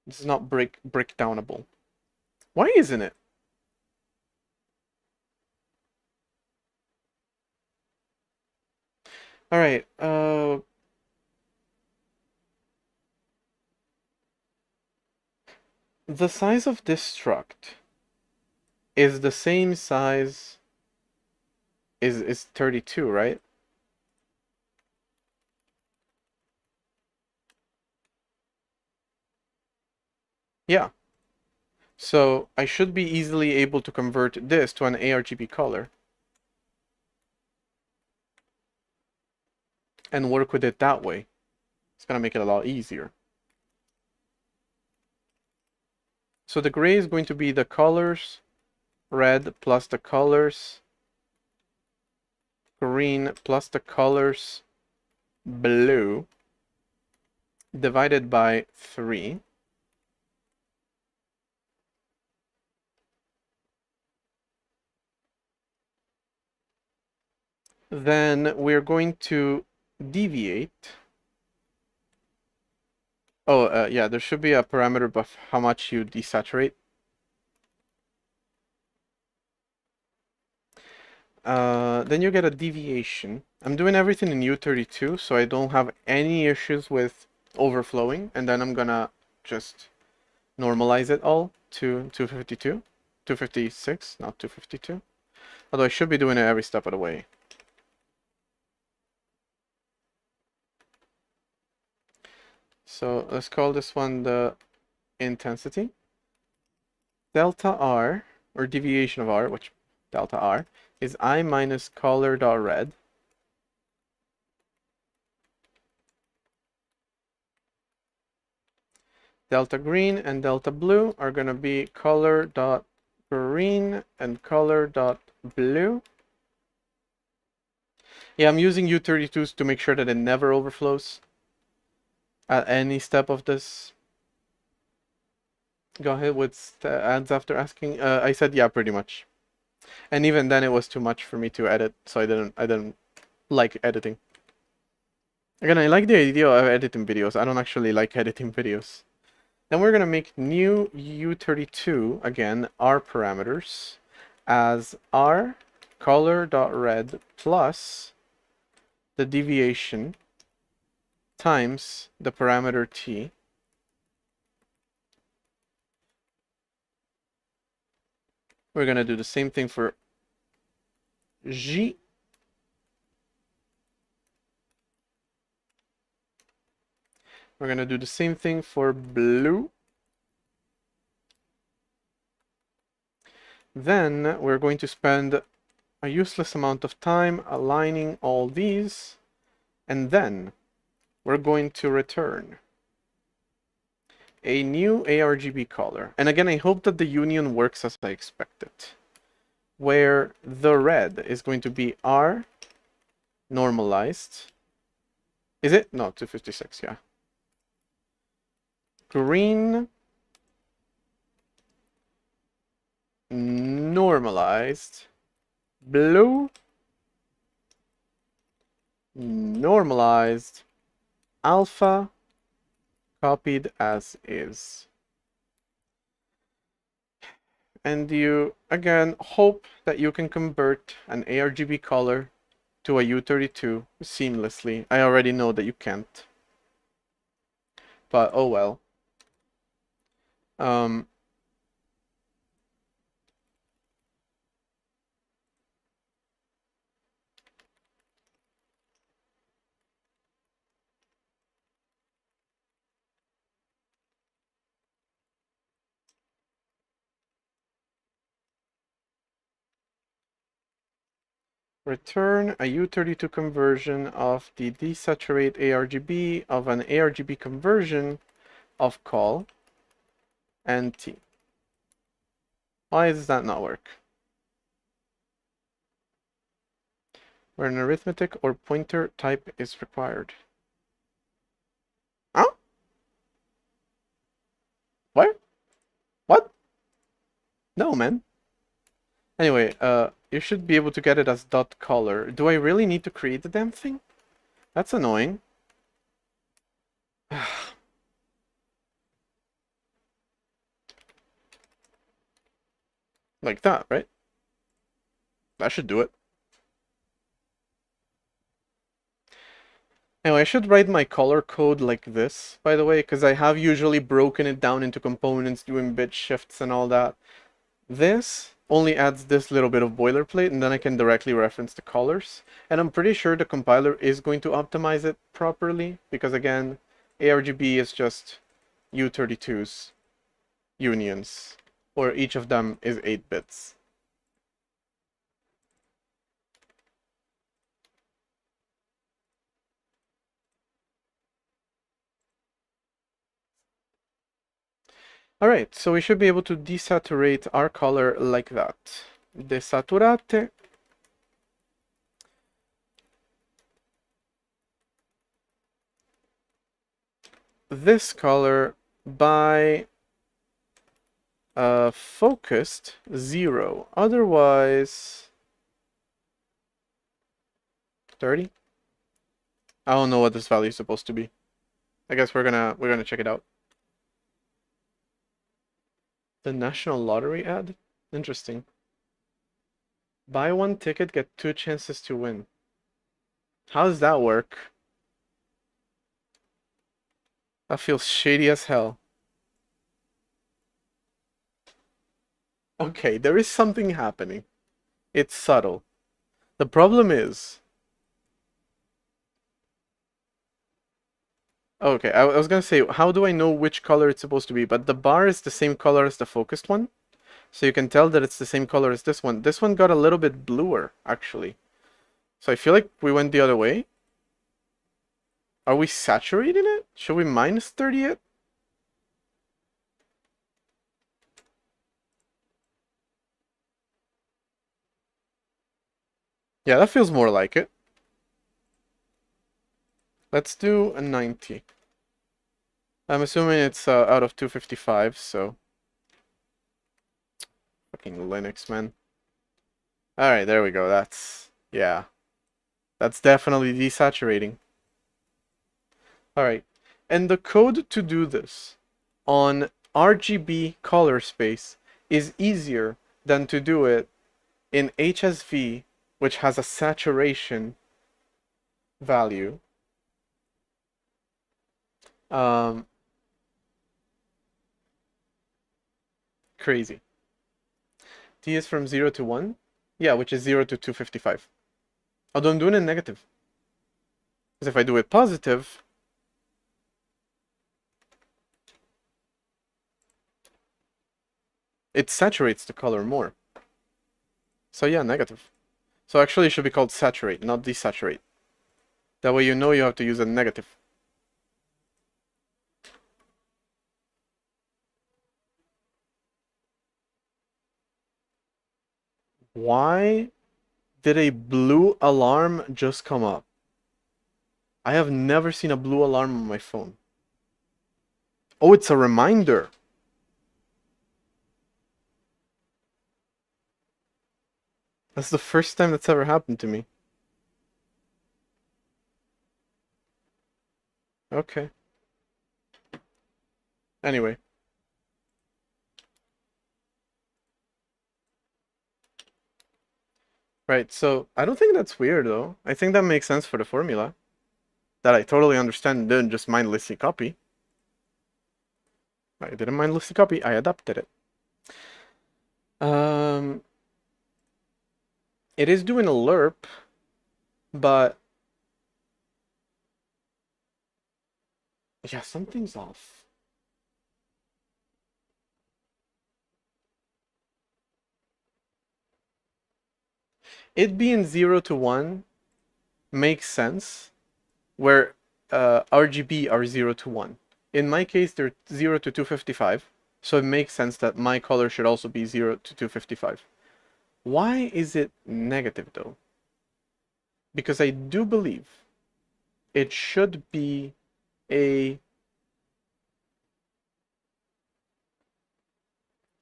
this is not breakdownable. Why isn't it? Alright, the size of this struct is the same size, is 32, right? Yeah. So I should be easily able to convert this to an ARGB color and work with it that way. It's gonna make it a lot easier. So the gray is going to be the colors red plus the colors green plus the colors blue divided by 3. Then we're going to deviate. Oh, yeah, there should be a parameter of how much you desaturate. Then you get a deviation. I'm doing everything in U32, so I don't have any issues with overflowing. And then I'm gonna just normalize it all to 252, 256, not 252. Although I should be doing it every step of the way. So let's call this one the intensity. Delta R, or deviation of R, which delta R, is I minus color.red. Delta green and delta blue are going to be color.green and color.blue. Yeah, I'm using U32s to make sure that it never overflows at any step of this. Go ahead with ads after asking. I said yeah, pretty much. And even then, it was too much for me to edit, so I didn't like editing. Again, I like the idea of editing videos. I don't actually like editing videos. Then we're gonna make new U32 again, R parameters as R color.red plus the deviation times the parameter t. We're going to do the same thing for G. We're going to do the same thing for blue. Then we're going to spend a useless amount of time aligning all these, and then we're going to return a new ARGB color. And again, I hope that the union works as I expected, where the red is going to be R normalized. Is it? No, 256, yeah. Green normalized. Blue normalized. Alpha copied as is. And you, again, hope that you can convert an ARGB color to a U32 seamlessly. I already know that you can't. But oh well. Return a U32 conversion of the desaturate ARGB of an ARGB conversion of col and t. Why does that not work? Where an arithmetic or pointer type is required. Huh? What? What? No, man. Anyway, you should be able to get it as dot color. Do I really need to create the damn thing? That's annoying. Like that, right? That should do it. Anyway, I should write my color code like this, by the way, because I have usually broken it down into components, doing bit shifts and all that. This only adds this little bit of boilerplate, and then I can directly reference the colors. And I'm pretty sure the compiler is going to optimize it properly, because again, ARGB is just U32's unions, or each of them is 8 bits. Alright, so we should be able to desaturate our color like that. Desaturate. This color by focused 0. Otherwise 30. I don't know what this value is supposed to be. I guess we're gonna check it out. The National Lottery ad? Interesting. Buy one ticket, get 2 chances to win. How does that work? That feels shady as hell. Okay, there is something happening. It's subtle. The problem is... Okay, I was gonna say, how do I know which color it's supposed to be? But the bar is the same color as the focused one. So you can tell that it's the same color as this one. This one got a little bit bluer, actually. So I feel like we went the other way. Are we saturating it? Should we minus 30 it? Yeah, that feels more like it. Let's do a 90. I'm assuming it's out of 255, so... Fucking Linux, man. Alright, there we go. That's... yeah. That's definitely desaturating. Alright. And the code to do this on RGB color space is easier than to do it in HSV, which has a saturation value. Crazy. T is from 0 to 1. Yeah, which is 0 to 255. Although I'm doing it negative. Because if I do it positive, it saturates the color more. So yeah, negative. So actually it should be called saturate, not desaturate. That way you know you have to use a negative. Why did a blue alarm just come up? I have never seen a blue alarm on my phone. Oh, it's a reminder. That's the first time that's ever happened to me. Okay. Anyway. Right, so I don't think that's weird though. I think that makes sense for the formula. That I totally understand and didn't just mindlessly copy. I didn't mindlessly copy, I adapted it. It is doing a lerp, but yeah, something's off. It being 0 to 1 makes sense, where RGB are 0 to 1. In my case, they're 0 to 255, so it makes sense that my color should also be 0 to 255. Why is it negative though? Because I do believe it should be a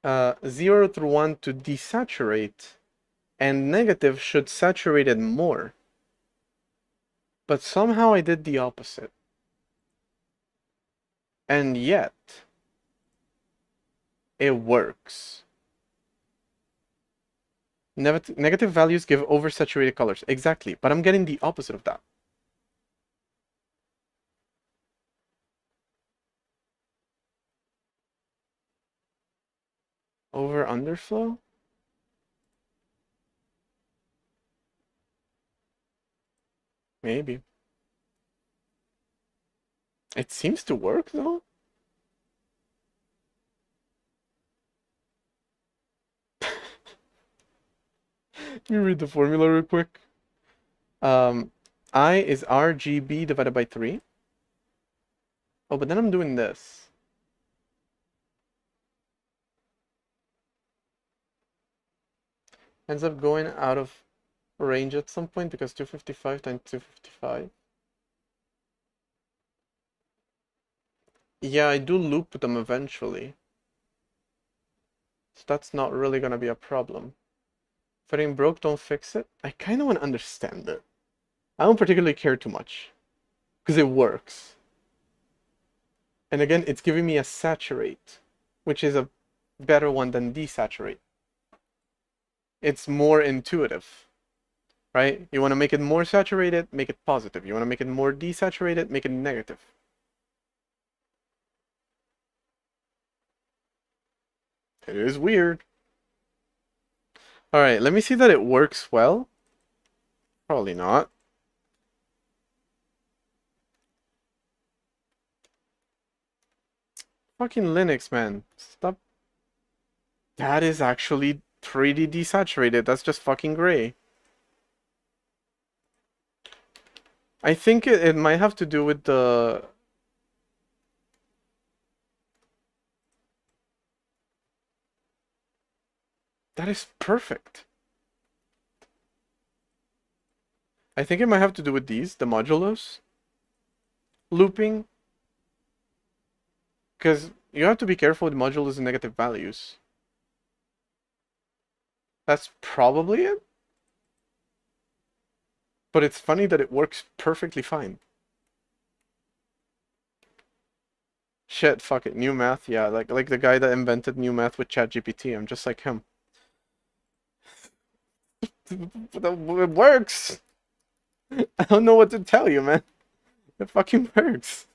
0 through 1 to desaturate, and negative should saturate it more. But somehow I did the opposite. And yet, it works. Negative values give oversaturated colors. Exactly, but I'm getting the opposite of that. Over underflow? Maybe. It seems to work though. Let me read the formula real quick. I is RGB divided by 3. Oh, but then I'm doing this. Ends up going out of range at some point because 255 times 255. Yeah, I do loop them eventually. So that's not really gonna be a problem. If anything broke, don't fix it. I kind of want to understand it. I don't particularly care too much. Because it works. And again, it's giving me a saturate, which is a better one than desaturate. It's more intuitive, right? You want to make it more saturated, make it positive. You want to make it more desaturated, make it negative. It is weird. Alright, let me see that it works well. Probably not. Fucking Linux, man. Stop. That is actually 3D desaturated. That's just fucking gray. I think it might have to do with the... That is perfect. I think it might have to do with these, the modulos. Looping. Because you have to be careful with modulos and negative values. That's probably it. But it's funny that it works perfectly fine. Shit, fuck it. New math, yeah. Like the guy that invented new math with ChatGPT. I'm just like him. It works! I don't know what to tell you, man. It fucking works.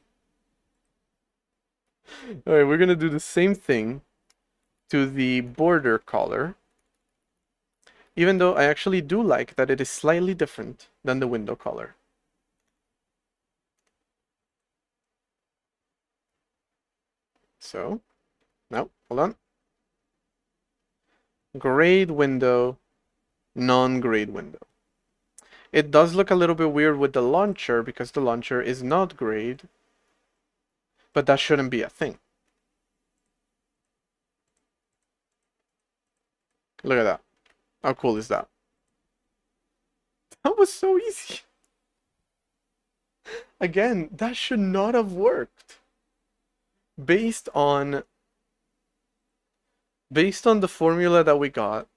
Alright, we're gonna do the same thing to the border color. Even though I actually do like that it is slightly different than the window color. So, no, hold on. Grade window, non-grade window. It does look a little bit weird with the launcher because the launcher is not grade, but that shouldn't be a thing. Look at that. How cool is that? That was so easy. Again, that should not have worked. Based on the formula that we got,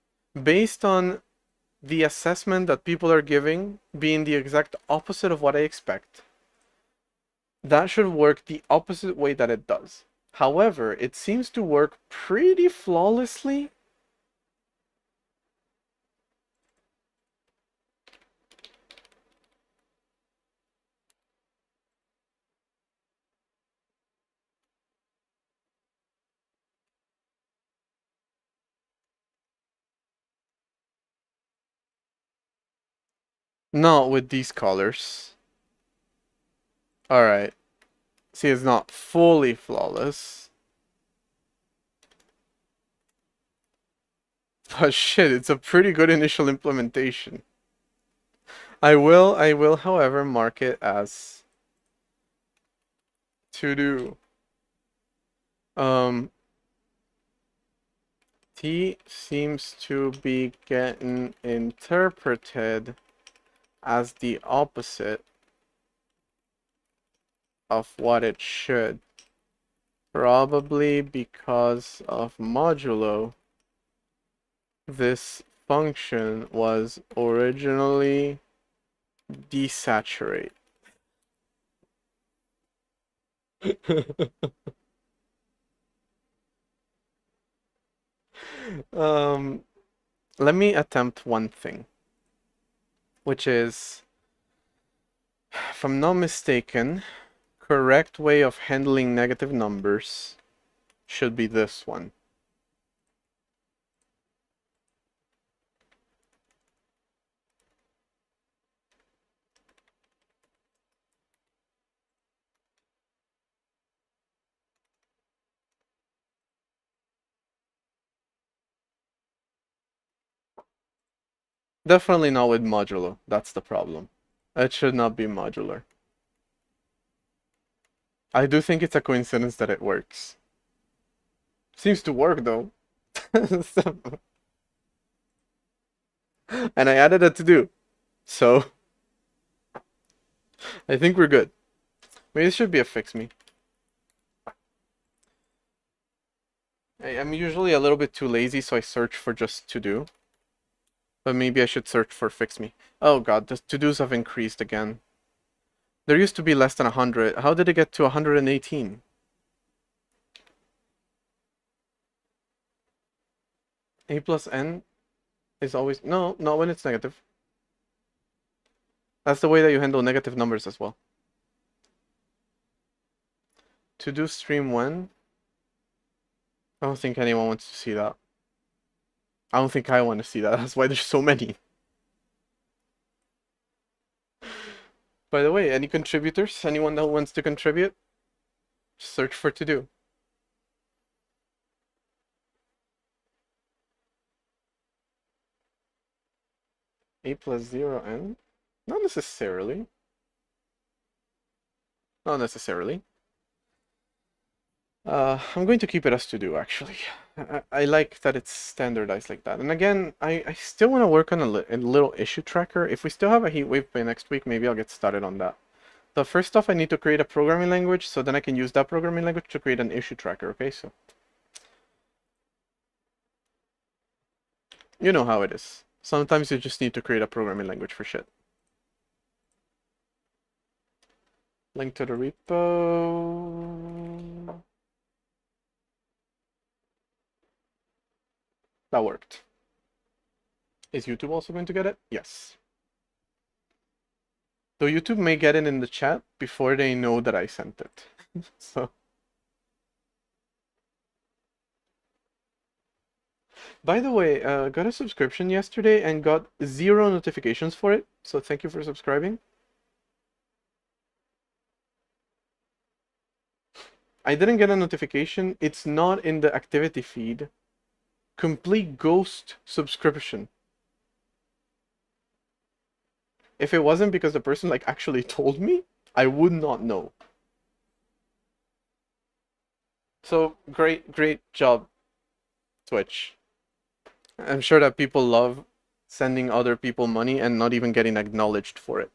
based on the assessment that people are giving being the exact opposite of what I expect, that should work the opposite way that it does. However, it seems to work pretty flawlessly. Not with these colors. Alright. See, it's not fully flawless. But shit, it's a pretty good initial implementation. I will, however, mark it as to do. T seems to be getting interpreted as the opposite of what it should. Probably because of modulo, this function was originally desaturate. Let me attempt one thing, which is, if I'm not mistaken, correct way of handling negative numbers should be this one. Definitely not with modulo. That's the problem. It should not be modular. I do think it's a coincidence that it works. Seems to work though. And I added a to do. So I think we're good. Maybe this should be a fix me. I'm usually a little bit too lazy, so I search for just to do. But maybe I should search for fix me. Oh god, the to-dos have increased again. There used to be less than 100. How did it get to 118? A plus n is always... No, not when it's negative. That's the way that you handle negative numbers as well. To-do stream when? I don't think anyone wants to see that. I don't think I want to see that. That's why there's so many. By the way, any contributors? Anyone that wants to contribute? Search for to do. A plus 0 n? Not necessarily. Not necessarily. I'm going to keep it as to do, actually. I like that it's standardized like that. And again, I still want to work on a little issue tracker. If we still have a heatwave by next week, maybe I'll get started on that. So first off, I need to create a programming language, so then I can use that programming language to create an issue tracker, okay? So you know how it is. Sometimes you just need to create a programming language for shit. Link to the repo. That worked. Is YouTube also going to get it? Yes. Though YouTube may get it in the chat before they know that I sent it. So, by the way, got a subscription yesterday and got 0 notifications for it. So thank you for subscribing. I didn't get a notification. It's not in the activity feed. Complete ghost subscription. If it wasn't because the person like actually told me, I would not know. So great job, Twitch. I'm sure that people love sending other people money and not even getting acknowledged for it.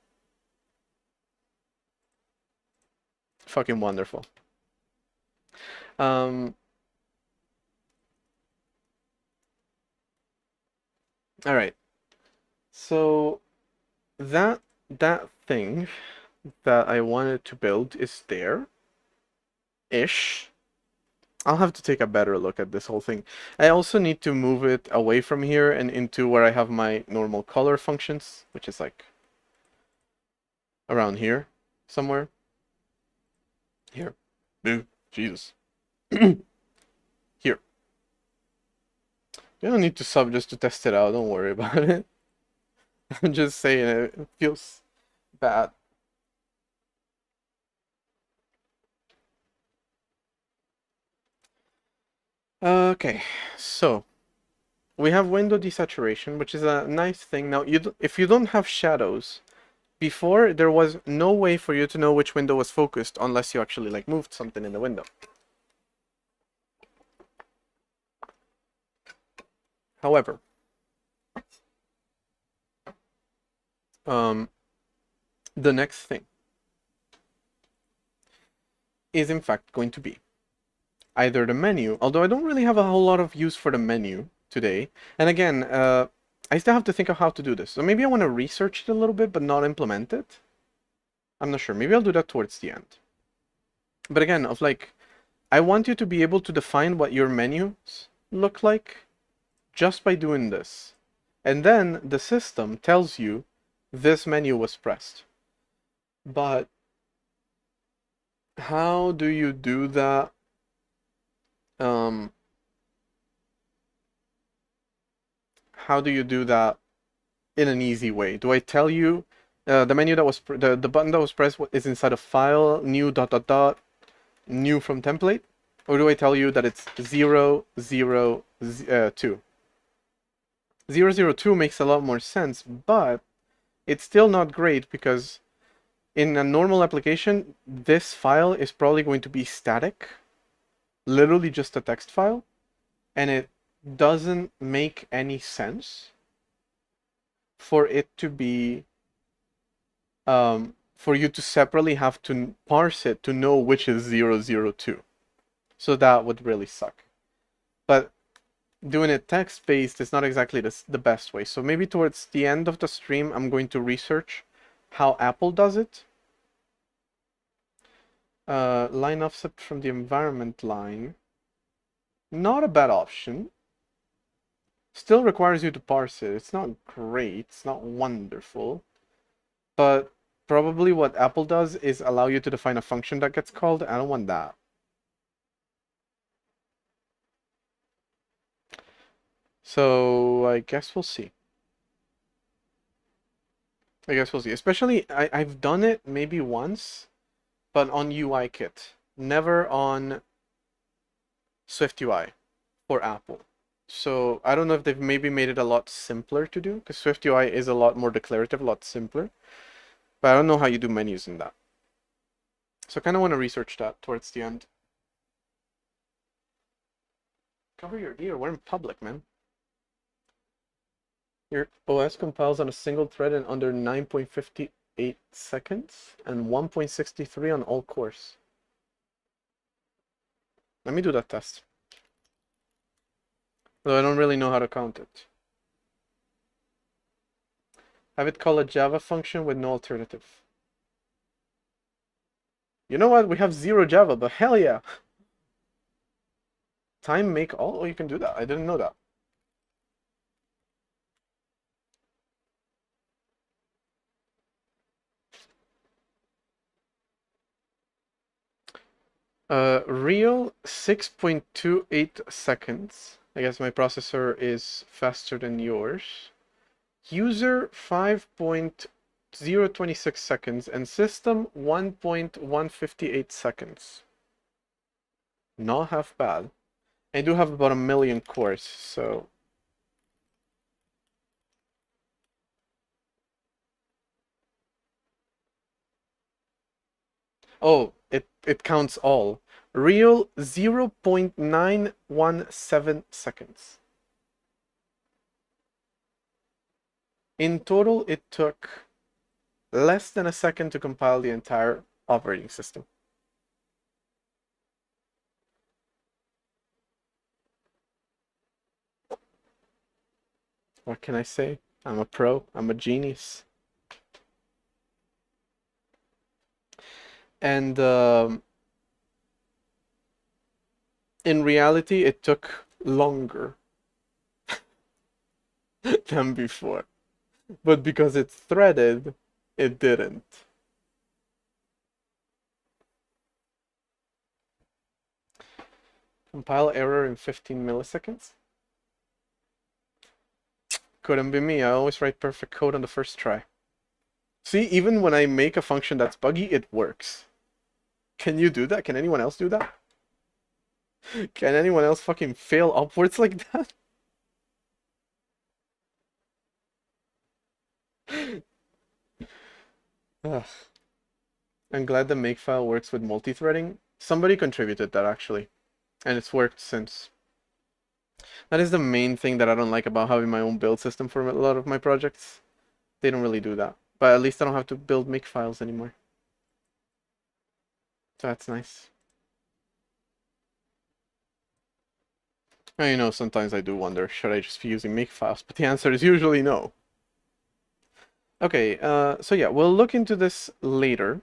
Fucking wonderful. All right. So that thing that I wanted to build is there-ish. I'll have to take a better look at this whole thing. I also need to move it away from here and into where I have my normal color functions, which is like around here somewhere. Here. Ooh, Jesus. Here. You don't need to sub just to test it out. Don't worry about it. I'm just saying it feels bad. Okay, so we have window desaturation, which is a nice thing. Now, if you don't have shadows, before there was no way for you to know which window was focused unless you actually like moved something in the window. However, the next thing is in fact going to be either the menu, although I don't really have a whole lot of use for the menu today. And again, I still have to think of how to do this. So maybe I want to research it a little bit, but not implement it. I'm not sure. Maybe I'll do that towards the end. But again, of like, I want you to be able to define what your menus look like just by doing this. And then the system tells you this menu was pressed. But how do you do that? How do you do that in an easy way? Do I tell you the menu that was the button that was pressed is inside of file new ... new from template, or do I tell you that it's 0, 0, 2? 0, 0, 2 makes a lot more sense, but it's still not great because in a normal application, this file is probably going to be static, literally just a text file, and it doesn't make any sense for it to be for you to separately have to parse it to know which is 0, 0, 2. So that would really suck. But doing it text-based is not exactly the best way. So maybe towards the end of the stream, I'm going to research how Apple does it. Line offset from the environment line. Not a bad option. Still requires you to parse it. It's not great. It's not wonderful. But probably what Apple does is allow you to define a function that gets called. I don't want that. So I guess we'll see. Especially, I've done it maybe once, but on UIKit. Never on SwiftUI for Apple. So I don't know if they've maybe made it a lot simpler to do, because SwiftUI is a lot more declarative, a lot simpler. But I don't know how you do menus in that. So I kind of want to research that towards the end. Cover your ear. We're in public, man. Your OS compiles on a single thread in under 9.58 seconds and 1.63 on all cores. Let me do that test. Though I don't really know how to count it. Have it call a Java function with no alternative. You know what? We have 0 Java, but hell yeah. Time make all? Oh, you can do that. I didn't know that. Real 6.28 seconds. I guess my processor is faster than yours. User 5.026 seconds and system 1.158 seconds. Not half bad. I do have about 1,000,000 cores, so... Oh, it counts all. Real 0.917 seconds. In total, it took less than a second to compile the entire operating system. What can I say? I'm a pro. I'm a genius. And in reality, it took longer than before. But because it's threaded, it didn't. Compile error in 15 milliseconds? Couldn't be me. I always write perfect code on the first try. See, even when I make a function that's buggy, it works. Can you do that? Can anyone else do that? Can anyone else fucking fail upwards like that? Ugh. I'm glad the makefile works with multi-threading. Somebody contributed that actually, and it's worked since. That is the main thing that I don't like about having my own build system for a lot of my projects. They don't really do that. But at least I don't have to build makefiles anymore. So that's nice. I know sometimes I do wonder, should I just be using makefiles? But the answer is usually no. Okay, so yeah, we'll look into this later.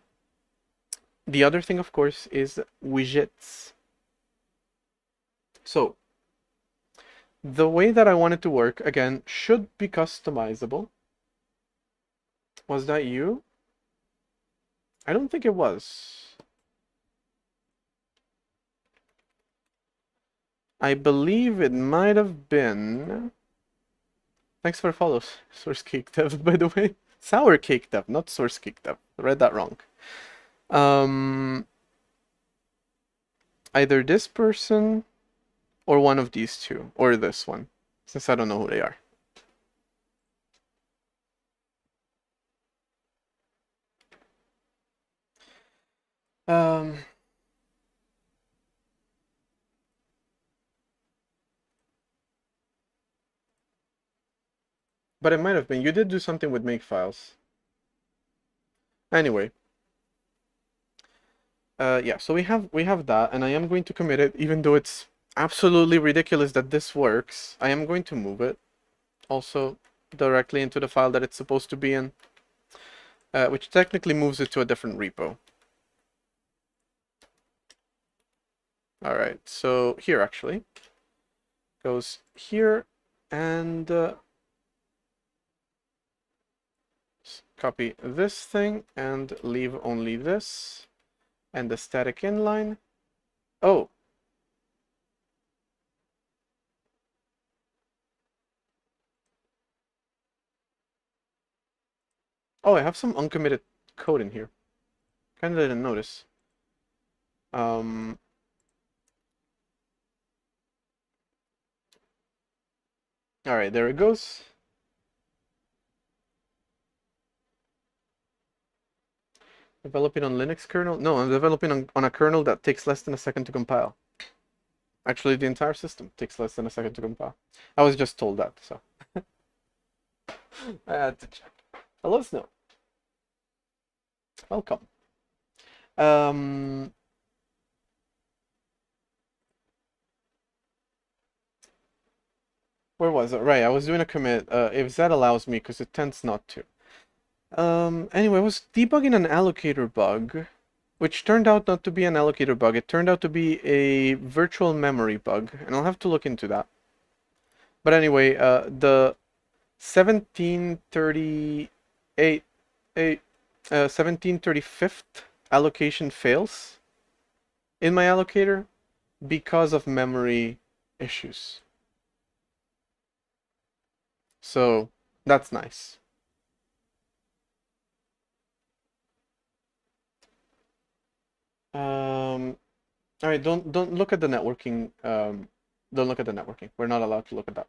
The other thing, of course, is widgets. So, the way that I want it to work, again, should be customizable. Was that you? I don't think it was. I believe it might have been... Thanks for follows, Source Cake Dev, by the way. Sour Cake Dev, not Source Cake Dev. I read that wrong. Either this person or one of these two, or this one, since I don't know who they are. But it might have been. You did do something with makefiles. Anyway. Yeah, so we have that, and I am going to commit it, even though it's absolutely ridiculous that this works. I am going to move it also directly into the file that it's supposed to be in, which technically moves it to a different repo. All right, so here actually goes here, and copy this thing and leave only this and the static inline. Oh. Oh, I have some uncommitted code in here. Kind of didn't notice. All right, there it goes. Developing on Linux kernel? No, I'm developing on a kernel that takes less than a second to compile. Actually, the entire system takes less than a second to compile. I was just told that, so. I had to check. Hello, Snow. Welcome. Where was it? Right, I was doing a commit. If that allows me, because it tends not to. Anyway, I was debugging an allocator bug, which turned out not to be an allocator bug. It turned out to be a virtual memory bug, and I'll have to look into that. But anyway, the 1735th allocation fails. in my allocator because of memory issues. So that's nice. All right, don't look at the networking. Don't look at the networking. We're not allowed to look at that.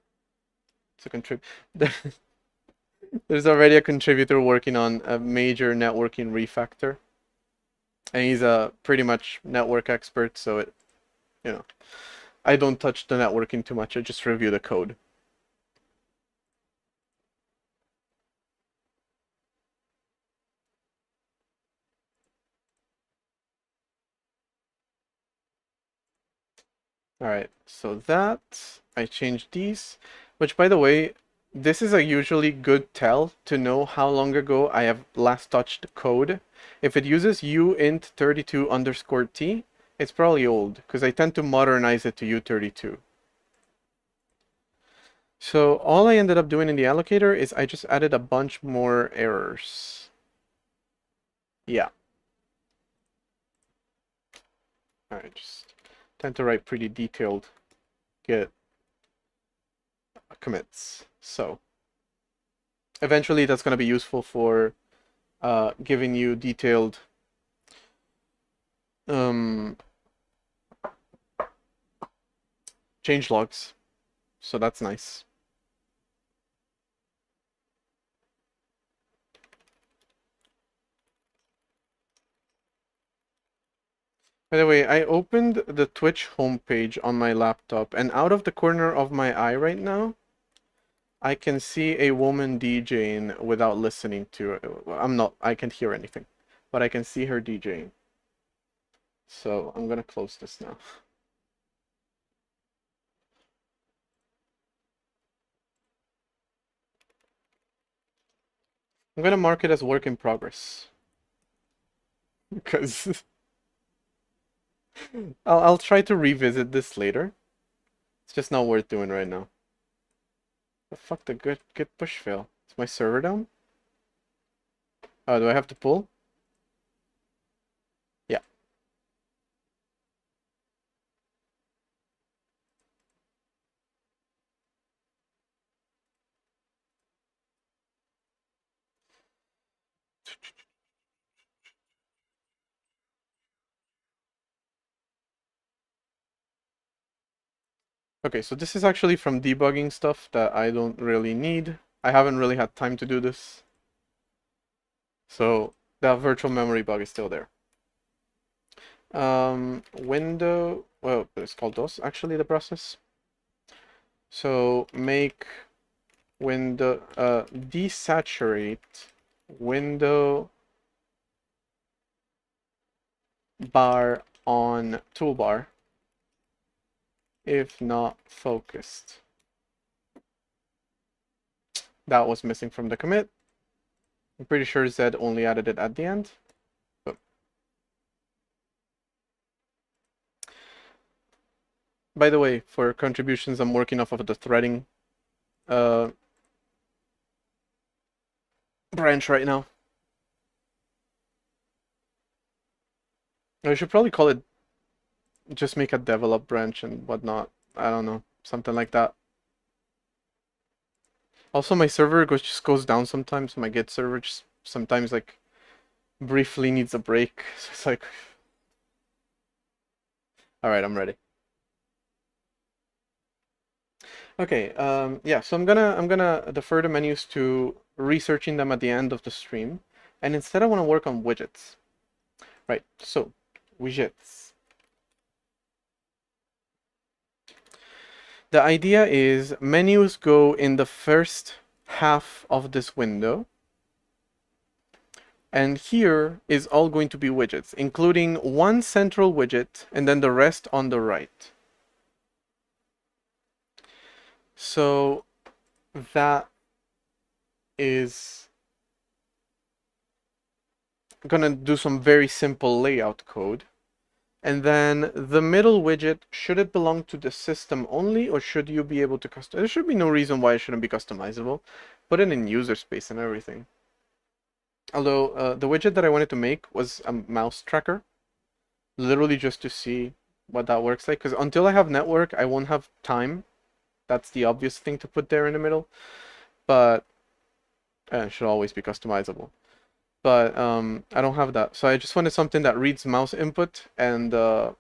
It's a contrib. There's already a contributor working on a major networking refactor, and he's a pretty much network expert. So it, you know, I don't touch the networking too much. I just review the code. All right, so that I changed these, which by the way, this is a usually good tell to know how long ago I have last touched code. If it uses uint32_t, it's probably old because I tend to modernize it to u32. So all I ended up doing in the allocator is I just added a bunch more errors. Yeah. All right, just tend to write pretty detailed Git commits. So eventually that's going to be useful for giving you detailed change logs. So that's nice. By the way, I opened the Twitch homepage on my laptop, and out of the corner of my eye right now, I can see a woman DJing without listening to it. I can't hear anything, but I can see her DJing. So I'm gonna close this now. I'm gonna mark it as work in progress. Because I'll try to revisit this later. It's just not worth doing right now. The fuck the git push fail? Is my server down? Oh, do I have to pull? Yeah. Okay, so this is actually from debugging stuff that I don't really need. I haven't really had time to do this. So that virtual memory bug is still there. Window, well, it's called DOS actually, the process. So make window, desaturate window bar on toolbar if not focused. That was missing from the commit. I'm pretty sure Zed only added it at the end. But by the way, for contributions, I'm working off of the threading branch right now. I should probably call it, just make a develop branch and whatnot. I don't know, something like that. Also, my server just goes down sometimes. My Git server just sometimes like briefly needs a break. So it's like, all right, I'm ready. Okay, yeah, so I'm gonna defer the menus to researching them at the end of the stream, and instead I want to work on widgets. Right, so widgets. The idea is menus go in the first half of this window, and here is all going to be widgets, including one central widget and then the rest on the right. So that is gonna do some very simple layout code. And then the middle widget, should it belong to the system only, or should you be able to custom? There should be no reason why it shouldn't be customizable. Put it in user space and everything. Although the widget that I wanted to make was a mouse tracker. literally just to see what that works like. Because until I have network, I won't have time. That's the obvious thing to put there in the middle. But it should always be customizable. But I don't have that. So I just wanted something that reads mouse input and I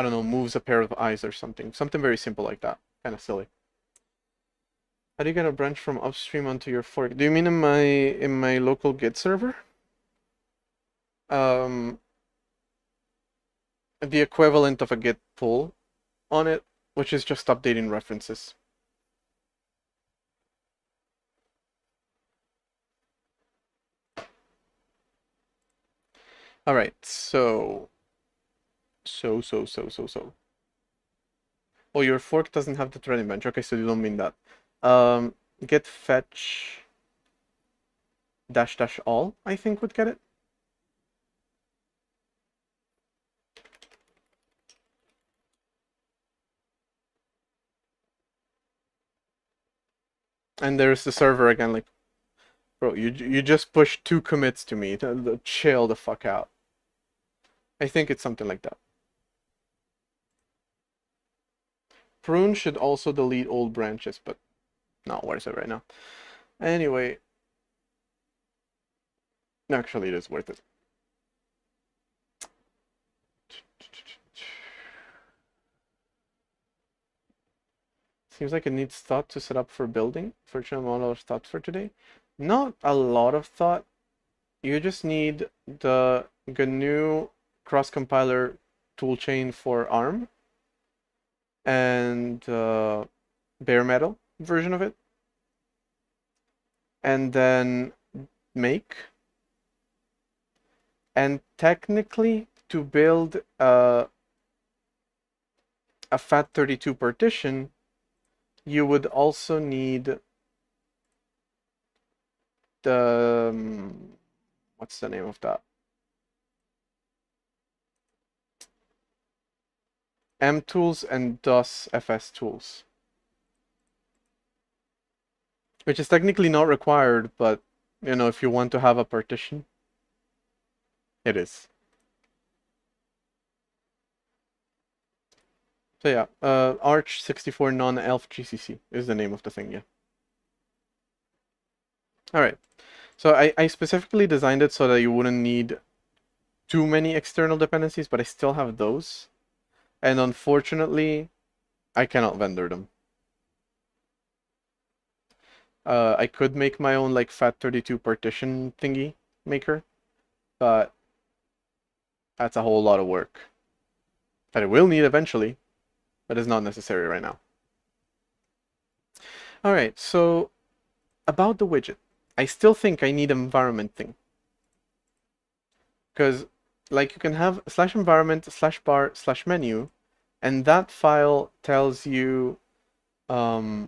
don't know, moves a pair of eyes or something. Something very simple like that. Kind of silly. How do you get a branch from upstream onto your fork? Do you mean in my local Git server? Um, the equivalent of a Git pull on it, which is just updating references. All right, so. Oh, your fork doesn't have the threading bench. Okay, so you don't mean that. Git fetch dash dash all, I think would get it. And there's the server again, like, bro, you just pushed 2 commits to me. Chill the fuck out. I think it's something like that. Prune should also delete old branches, but not worth it right now. Anyway, actually, it is worth it. Seems like it needs thought to set up for building. Virtual model thought for today. Not a lot of thought. You just need the GNU cross-compiler toolchain for ARM and bare metal version of it. And then make. And technically, to build a FAT32 partition, you would also need the what's the name of that? mtools and DOS FS tools, which is technically not required, but you know, if you want to have a partition, it is. So yeah, Arch64 non-elf GCC is the name of the thing, yeah. All right. So I specifically designed it so that you wouldn't need too many external dependencies, but I still have those. And unfortunately, I cannot vendor them. I could make my own like FAT32 partition thingy maker, but that's a whole lot of work that I will need eventually, but is not necessary right now. All right, so about the widget, I still think I need an environment thing. Because like you can have /environment /bar/menu, and that file tells you or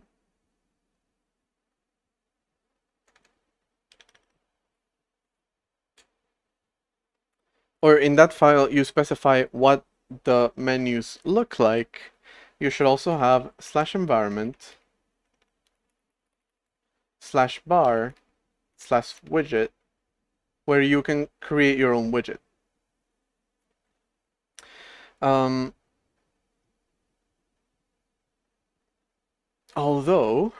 in that file you specify what the menus look like. You should also have /environment /bar/widget, where you can create your own widget. Although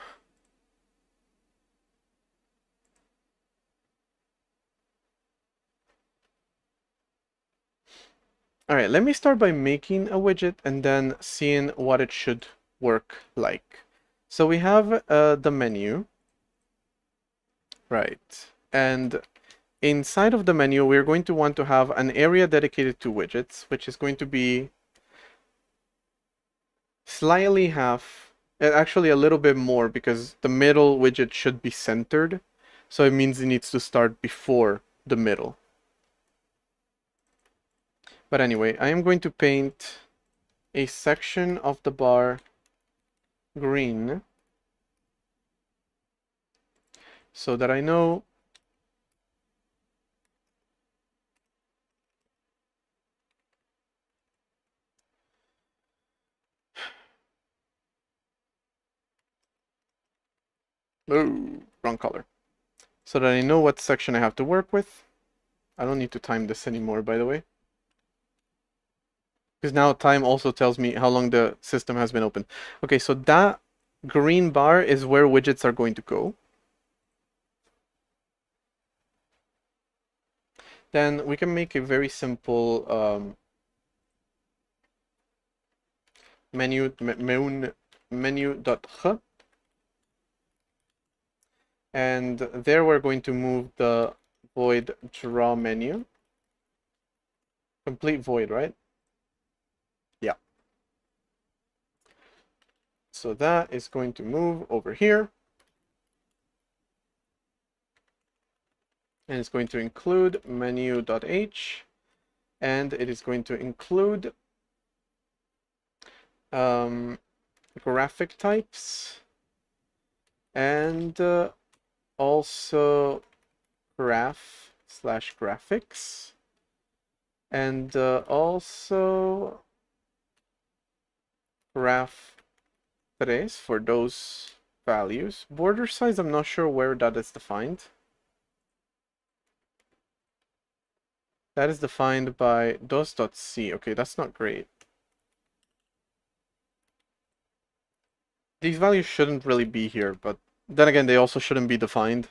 all right, let me start by making a widget and then seeing what it should work like. So we have the menu, right? And inside of the menu, we're going to want to have an area dedicated to widgets, which is going to be slightly half, and actually a little bit more, because the middle widget should be centered. So it means it needs to start before the middle. But anyway, I am going to paint a section of the bar green so that I know wrong color. So that I know what section I have to work with. I don't need to time this anymore, by the way. Because now time also tells me how long the system has been open. Okay, so that green bar is where widgets are going to go. Then we can make a very simple menu.h, and there we're going to move the void draw menu. Complete void, right? Yeah. So that is going to move over here. And it's going to include menu.h, and it is going to include graphic types, and also graph/graphics, and also graph tres for those values. Border size, I'm not sure where that is defined. That is defined by dos.c. Okay, that's not great. These values shouldn't really be here, but then again, they also shouldn't be defined.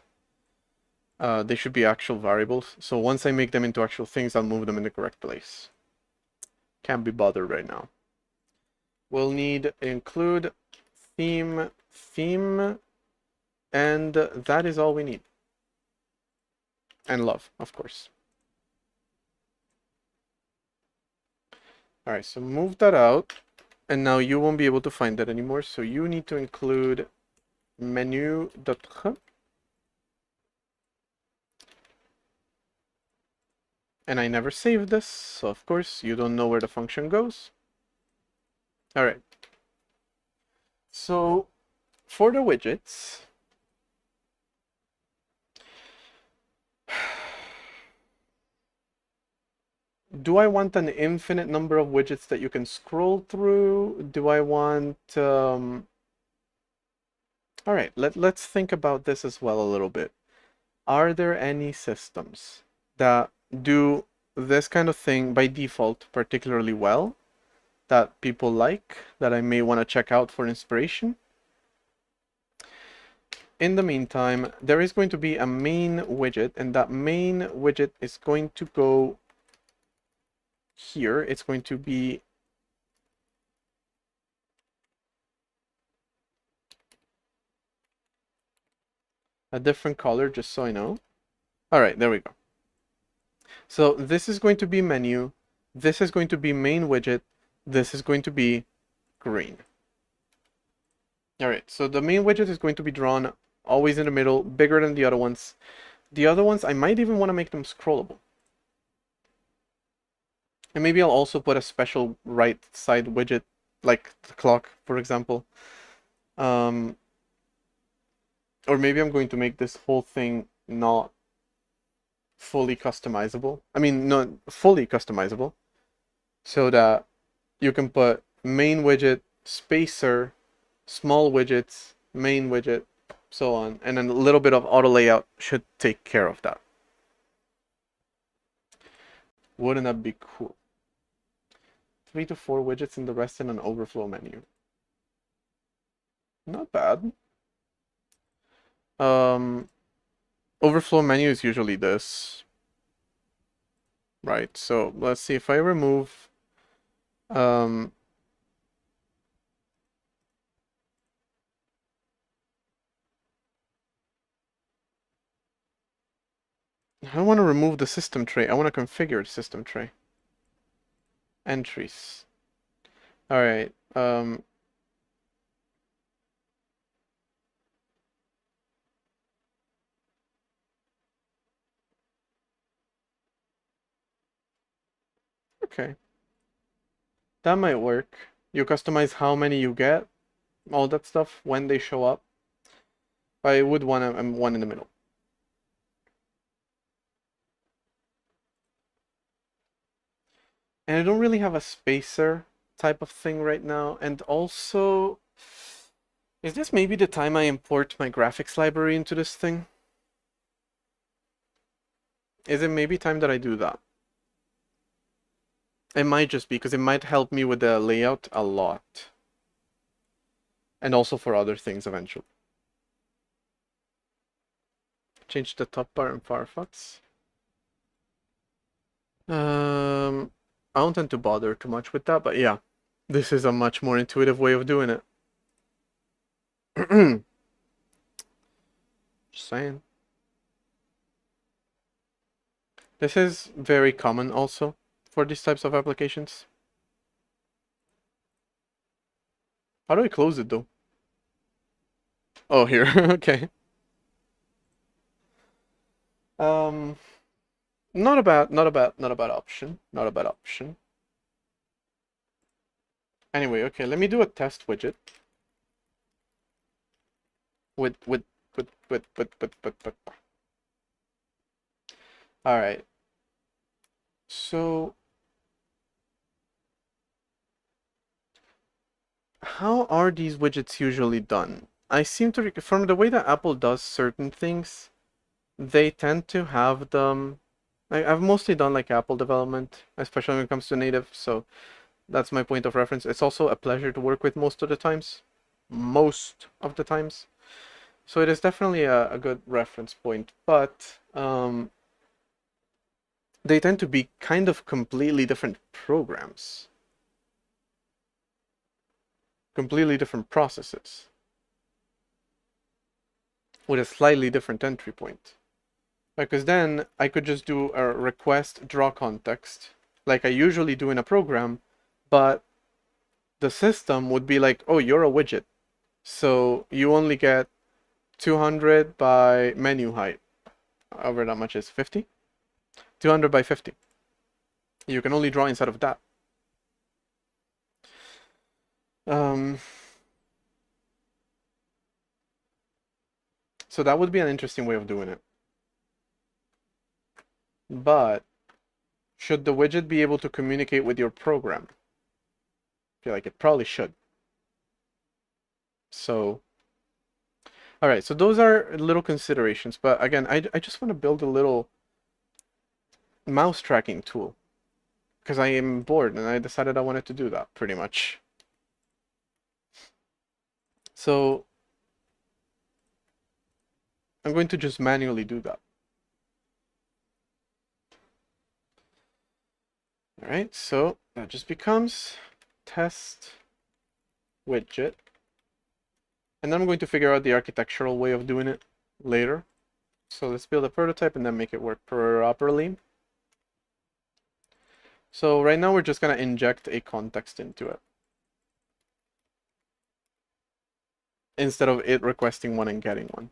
They should be actual variables. So once I make them into actual things, I'll move them in the correct place. Can't be bothered right now. We'll need include theme, and that is all we need. And love, of course. All right, so move that out, and now you won't be able to find that anymore. So you need to include menu.h. And I never saved this, so of course you don't know where the function goes. All right. So for the widgets, do I want an infinite number of widgets that you can scroll through? Do I want... All right, let's think about this as well a little bit. Are there any systems that do this kind of thing by default particularly well, that people like, that I may want to check out for inspiration? In the meantime, there is going to be a main widget, and that main widget is going to go here. It's going to be a different color, just so I know. All right, there we go. So this is going to be menu. This is going to be main widget. This is going to be green. All right, so the main widget is going to be drawn always in the middle, bigger than the other ones. The other ones, I might even want to make them scrollable. And maybe I'll also put a special right side widget, like the clock, for example. Or maybe I'm going to make this whole thing not fully customizable. I mean, not fully customizable. So that you can put main widget, spacer, small widgets, main widget, so on. And then a little bit of auto layout should take care of that. Wouldn't that be cool? 3 to 4 widgets and the rest in an overflow menu. Not bad. Overflow menu is usually this. Right, so let's see if I remove I don't want to remove the system tray. I want to configure the system tray. Entries. All right. Okay. That might work. You customize how many you get, all that stuff, when they show up. I would want one in the middle. And I don't really have a spacer type of thing right now. And also, is this maybe the time I import my graphics library into this thing? Is it maybe time that I do that? It might just be because it might help me with the layout a lot. And also for other things eventually. Change the top bar in Firefox. I don't tend to bother too much with that, but yeah, this is a much more intuitive way of doing it. Just saying. This is very common also for these types of applications. How do I close it though? Oh, here. Okay. Um, not a bad option. Not a bad option. Anyway, okay, let me do a test widget. With. All right. So, how are these widgets usually done? I seem to, from the way that Apple does certain things, they tend to have them. I've mostly done like Apple development, especially when it comes to native, so that's my point of reference. It's also a pleasure to work with most of the times. Most of the times. So it is definitely a good reference point, but they tend to be kind of completely different programs. Completely different processes. With a slightly different entry point. Because then I could just do a request draw context like I usually do in a program, but the system would be like, oh, you're a widget. So you only get 200 by menu height. However that much is 50? 200 by 50. You can only draw inside of that. So that would be an interesting way of doing it. But should the widget be able to communicate with your program? I feel like it probably should. So, all right, so those are little considerations. But again, I just want to build a little mouse tracking tool because I am bored and I decided I wanted to do that pretty much. So I'm going to just manually do that. All right, so that just becomes test widget. And then I'm going to figure out the architectural way of doing it later. So let's build a prototype and then make it work properly. So right now we're just going to inject a context into it, instead of it requesting one and getting one.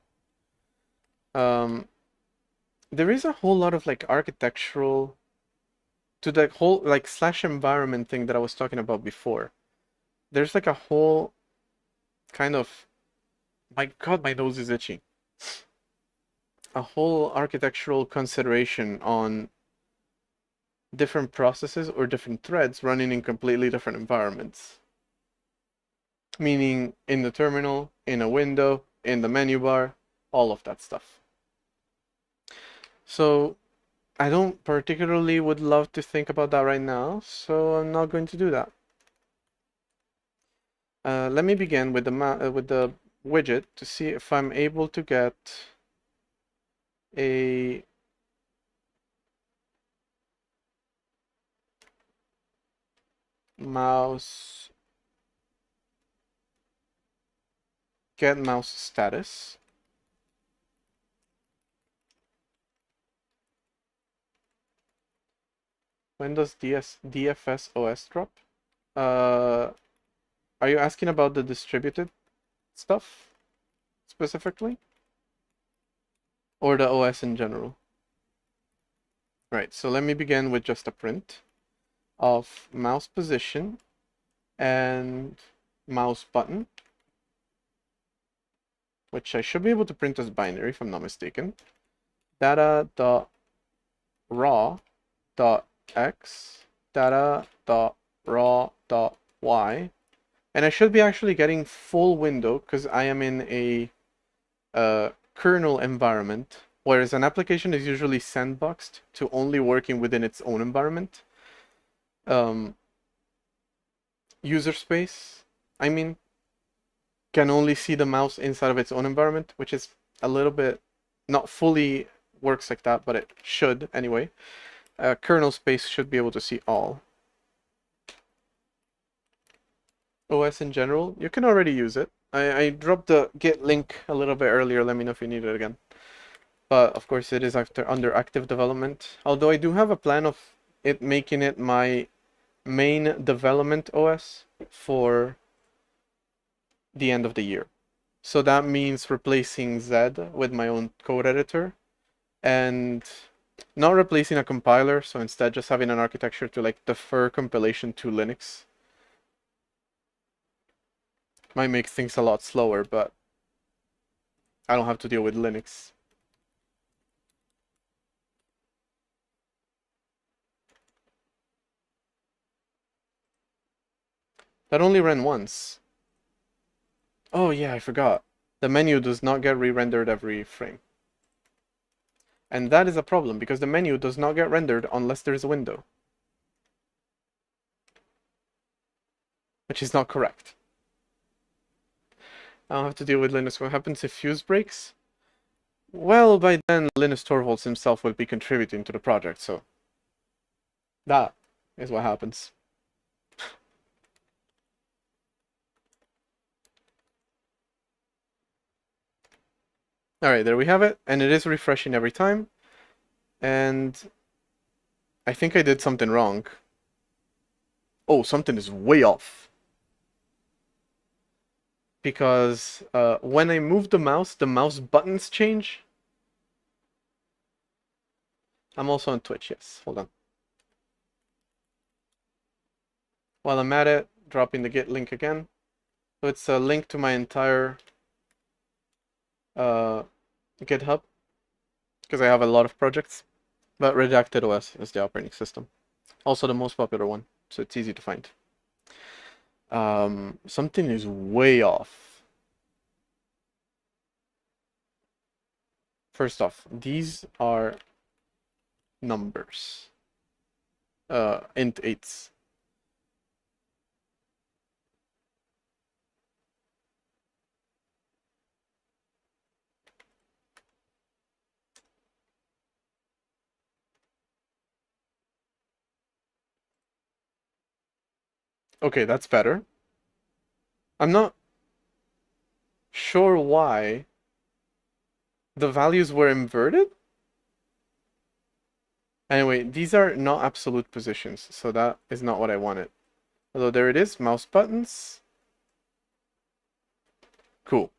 There is a whole lot of like architectural to the whole like slash environment thing that I was talking about before. There's like a whole kind of, my God, my nose is itchy. A whole architectural consideration on different processes or different threads running in completely different environments. Meaning in the terminal, in a window, in the menu bar, all of that stuff. So I don't particularly would love to think about that right now, so I'm not going to do that. Let me begin with the widget to see if I'm able to get a mouse get mouse status. When does DFS OS drop? Are you asking about the distributed stuff specifically? Or the OS in general? Right, so let me begin with just a print of mouse position and mouse button, which I should be able to print as binary if I'm not mistaken. Data.raw.x, data.raw.y, and I should be actually getting full window because I am in a kernel environment Whereas an application is usually sandboxed to only working within its own environment. Um, User space, I mean, can only see the mouse inside of its own environment, which is a little bit not fully works like that, but it should anyway. Kernel space should be able to see all. OS in general, you can already use it. I dropped the Git link a little bit earlier. Let me know if you need it again. But of course, it is under active development. Although I do have a plan of it making it my main development OS for the end of the year. So that means replacing Z with my own code editor and not replacing a compiler. So instead just having an architecture to like defer compilation to Linux. Might make things a lot slower, but I don't have to deal with Linux. That only ran once. Oh yeah, I forgot. The menu does not get re-rendered every frame. And that is a problem because the menu does not get rendered unless there is a window. Which is not correct. I don't have to deal with Linus. What happens if fuse breaks? Well, by then Linus Torvalds himself will be contributing to the project, so that is what happens. Alright, there we have it, and it is refreshing every time. And I think I did something wrong. Oh, something is way off. Because when I move the mouse buttons change. I'm also on Twitch, yes. Hold on. While I'm at it, dropping the Git link again. So it's a link to my entire GitHub, because I have a lot of projects. But Redacted OS is the operating system. Also the most popular one, so it's easy to find. Something is way off. First off, these are numbers. Int 8s. Okay, that's better. I'm not sure why the values were inverted. Anyway, these are not absolute positions, so that is not what I wanted. Although there it is, mouse buttons. Cool.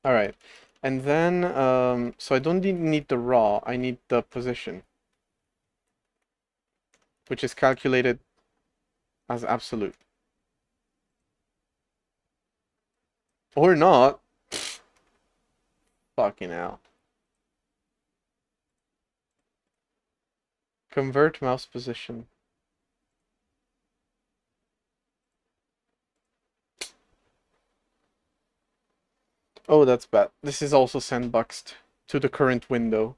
All right. And then, so I don't need the raw, I need the position, which is calculated as absolute. Or not. Fucking hell. Convert mouse position. Oh, that's bad. This is also sandboxed to the current window.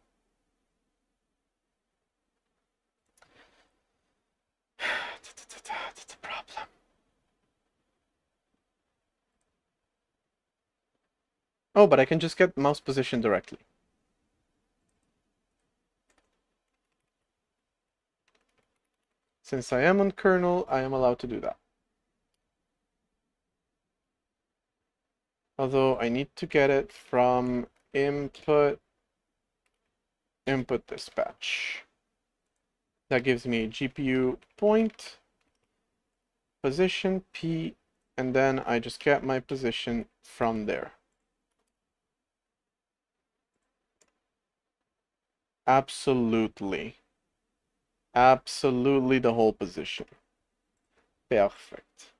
That's a problem. Oh, but I can just get mouse position directly. Since I am on kernel, I am allowed to do that. Although I need to get it from input dispatch. That gives me GPU point, position, P, and then I just get my position from there. Absolutely. Absolutely the whole position. Perfect.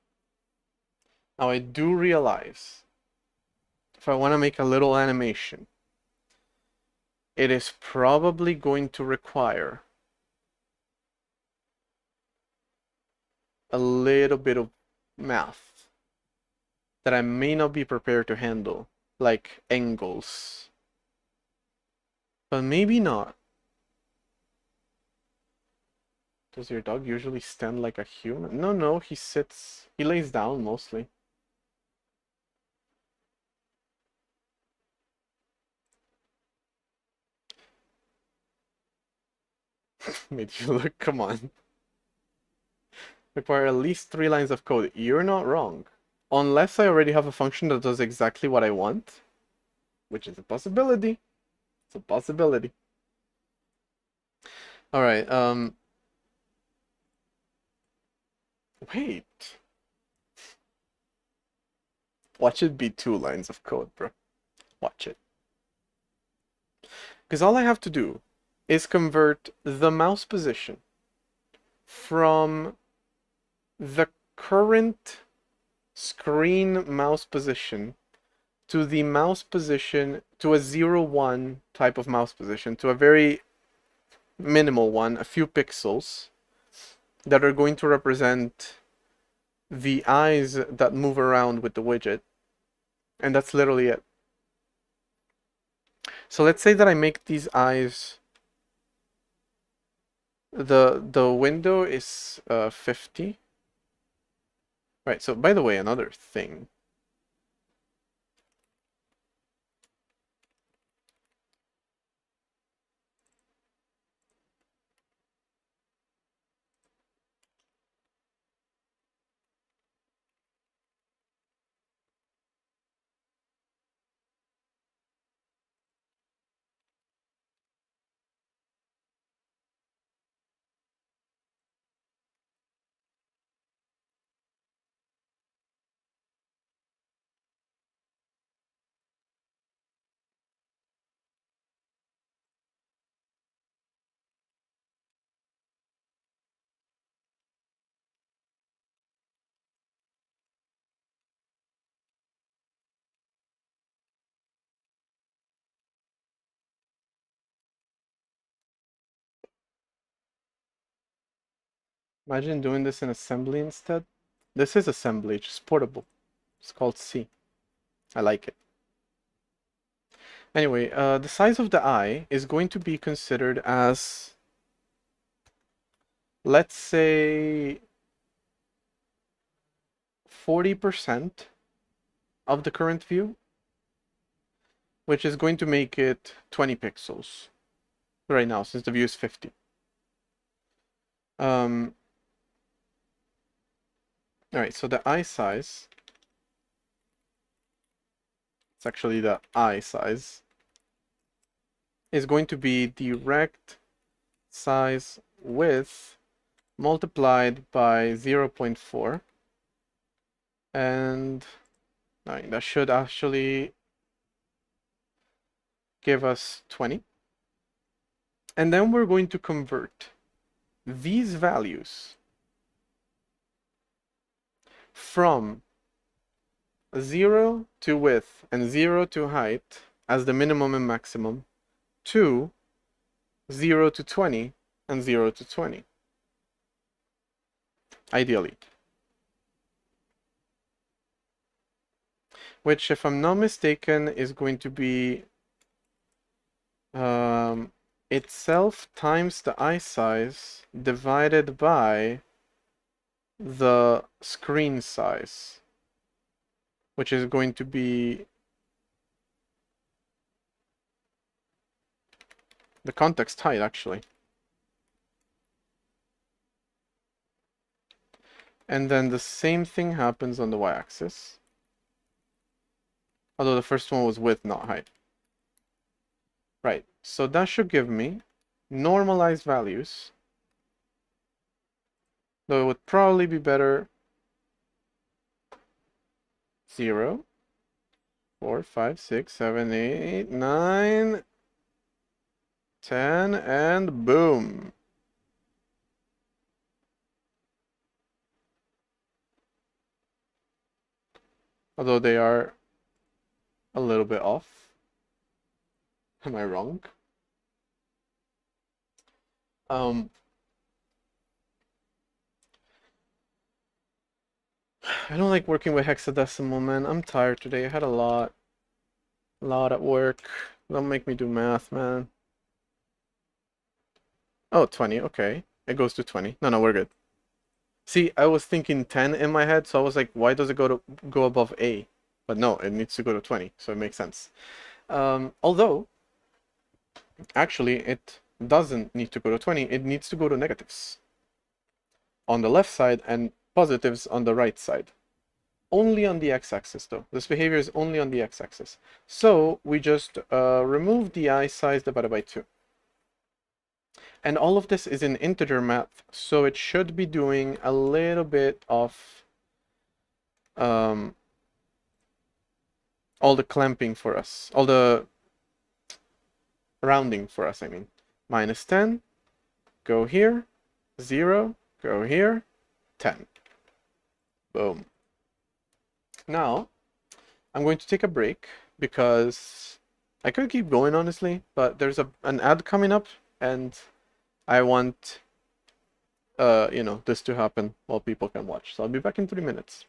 Now I do realize if I want to make a little animation, it is probably going to require a little bit of math that I may not be prepared to handle, like angles But maybe not. Does your dog usually stand like a human? No, he sits. He lays down mostly. Made you look, come on. Require at least 3 lines of code. You're not wrong. Unless I already have a function that does exactly what I want, which is a possibility. It's a possibility. All right, wait. Watch it be 2 lines of code, bro. Watch it. Because all I have to do is convert the mouse position from the current screen mouse position to the mouse position, to a 0, 1 type of mouse position, to a very minimal one, a few pixels that are going to represent the eyes that move around with the widget. And that's literally it. So let's say that I make these eyes, the window is 50. Right, so by the way, another thing. Imagine doing this in assembly instead. This is assembly, it's just portable. It's called C. I like it. Anyway, the size of the eye is going to be considered as, let's say, 40% of the current view, which is going to make it 20 pixels right now, since the view is 50. All right, so the eye size, it's actually the eye size, is going to be the rect size width multiplied by 0.4. And that should actually give us 20. And then we're going to convert these values from 0 to width and 0 to height as the minimum and maximum to 0 to 20 and 0 to 20, ideally. Which, if I'm not mistaken, is going to be itself times the eye size divided by the screen size, which is going to be the context height, actually. And then the same thing happens on the y-axis. Although the first one was width, not height. Right, so that should give me normalized values. Though it would probably be better 0, 4, 5, 6, 7, 8, 9, 10, and boom. Although they are a little bit off. Am I wrong? I don't like working with hexadecimal, man. I'm tired today. I had a lot at work. Don't make me do math, man. Oh, 20, okay. It goes to 20. No, we're good. See, I was thinking 10 in my head, so I was like, why does it go above A? But no, it needs to go to 20, so it makes sense. Although, actually, it doesn't need to go to 20, it needs to go to negatives on the left side and positives on the right side. Only on the x-axis, though. This behavior is only on the x-axis. So we just remove the I size divided by 2. And all of this is in integer math, so it should be doing a little bit of all the clamping for us, all the rounding for us, I mean. Minus 10, go here, 0, go here, 10. Boom. Now, I'm going to take a break because I could keep going, honestly, but there's an ad coming up, and I want, this to happen while people can watch. So I'll be back in 3 minutes.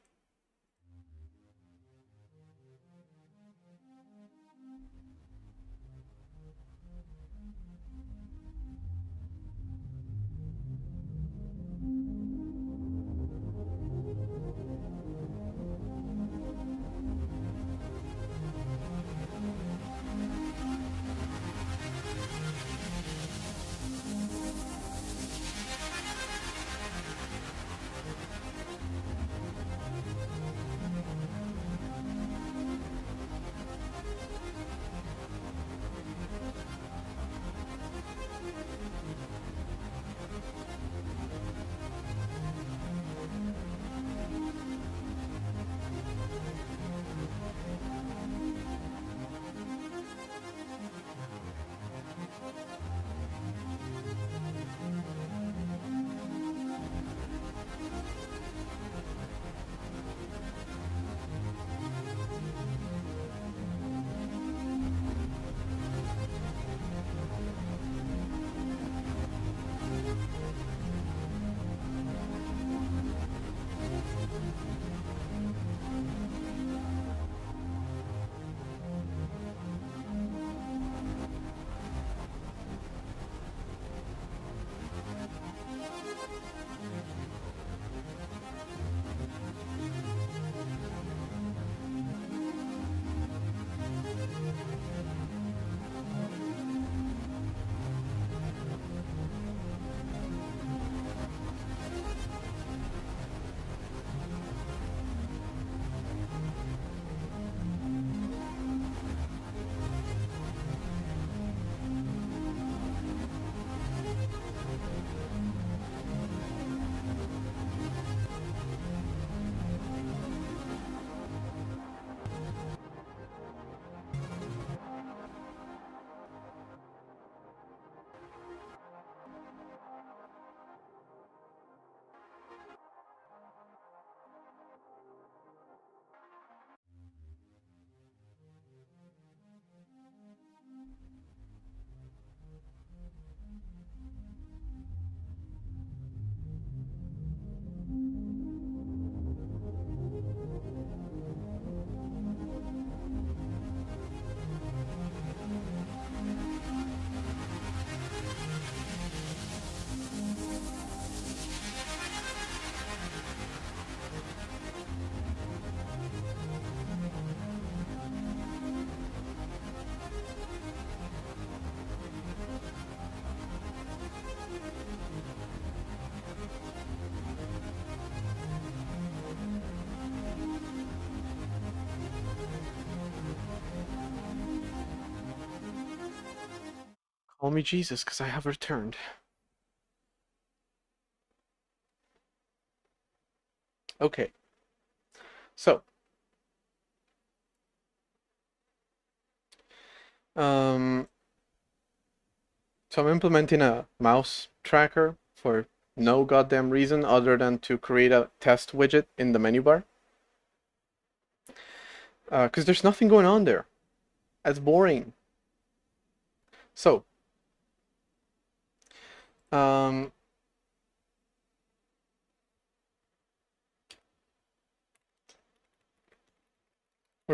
Call me Jesus, because I have returned. Okay. So, I'm implementing a mouse tracker for no goddamn reason other than to create a test widget in the menu bar. Because there's nothing going on there. That's boring. So, we're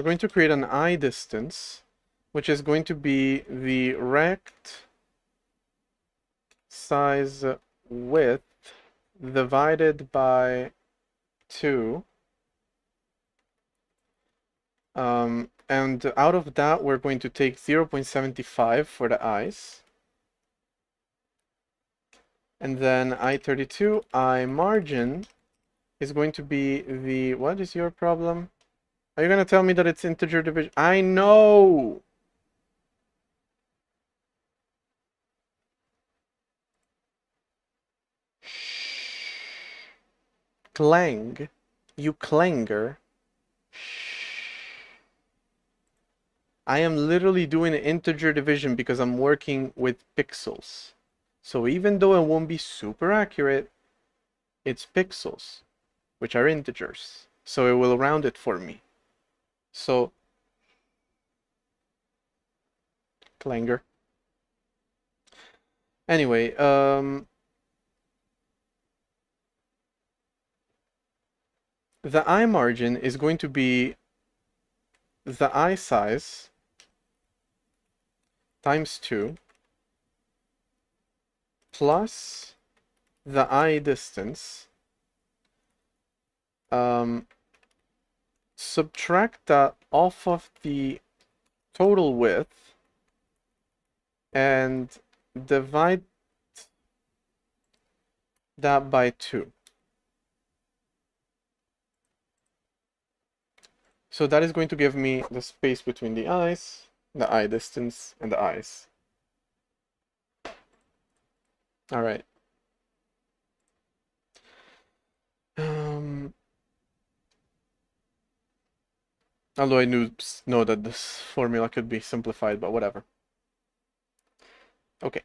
going to create an I distance, which is going to be the rect size width divided by 2. And out of that, we're going to take 0.75 for the eyes. And then I32, I margin is going to be the... What is your problem? Are you going to tell me that it's integer division? I know! Clang. You clanger. I am literally doing an integer division because I'm working with pixels. So even though it won't be super accurate, it's pixels, which are integers. So it will round it for me. So, clanger. Anyway, the eye margin is going to be the eye size times 2 plus the eye distance. Subtract that off of the total width and divide that by 2. So that is going to give me the space between the eyes, the eye distance, and the eyes. All right. Although I know that this formula could be simplified, but whatever. Okay.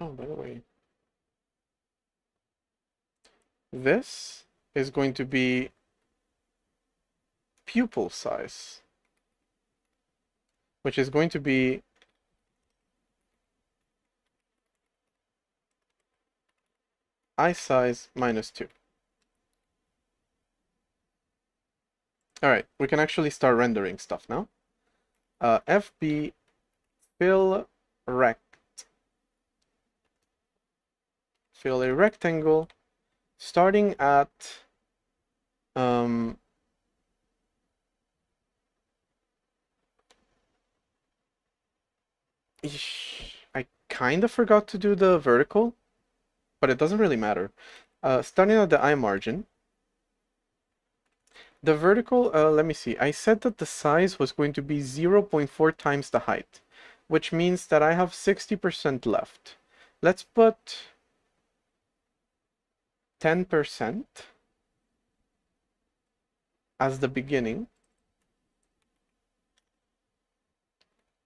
Oh, by the way, this is going to be pupil size, which is going to be eye size minus 2. All right, we can actually start rendering stuff now. FB fill rect. Fill a rectangle starting at I kind of forgot to do the vertical, but it doesn't really matter. Starting at the eye margin. The vertical, let me see. I said that the size was going to be 0.4 times the height, which means that I have 60% left. Let's put 10% as the beginning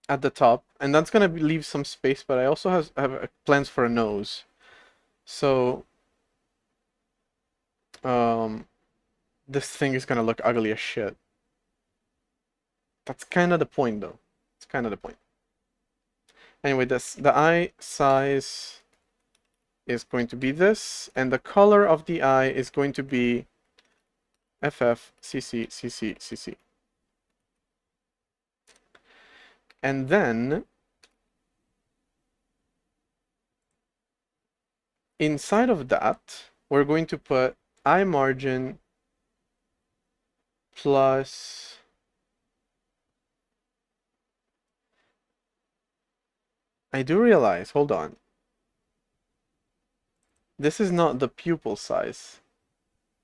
at the top, and that's going to leave some space, but I also have plans for a nose. So this thing is going to look ugly as shit. That's kind of the point, though. It's kind of the point. Anyway, the eye size is going to be this, and the color of the eye is going to be FF CC CC CC. And then inside of that, we're going to put eye margin plus I do realize, hold on. This is not the pupil size.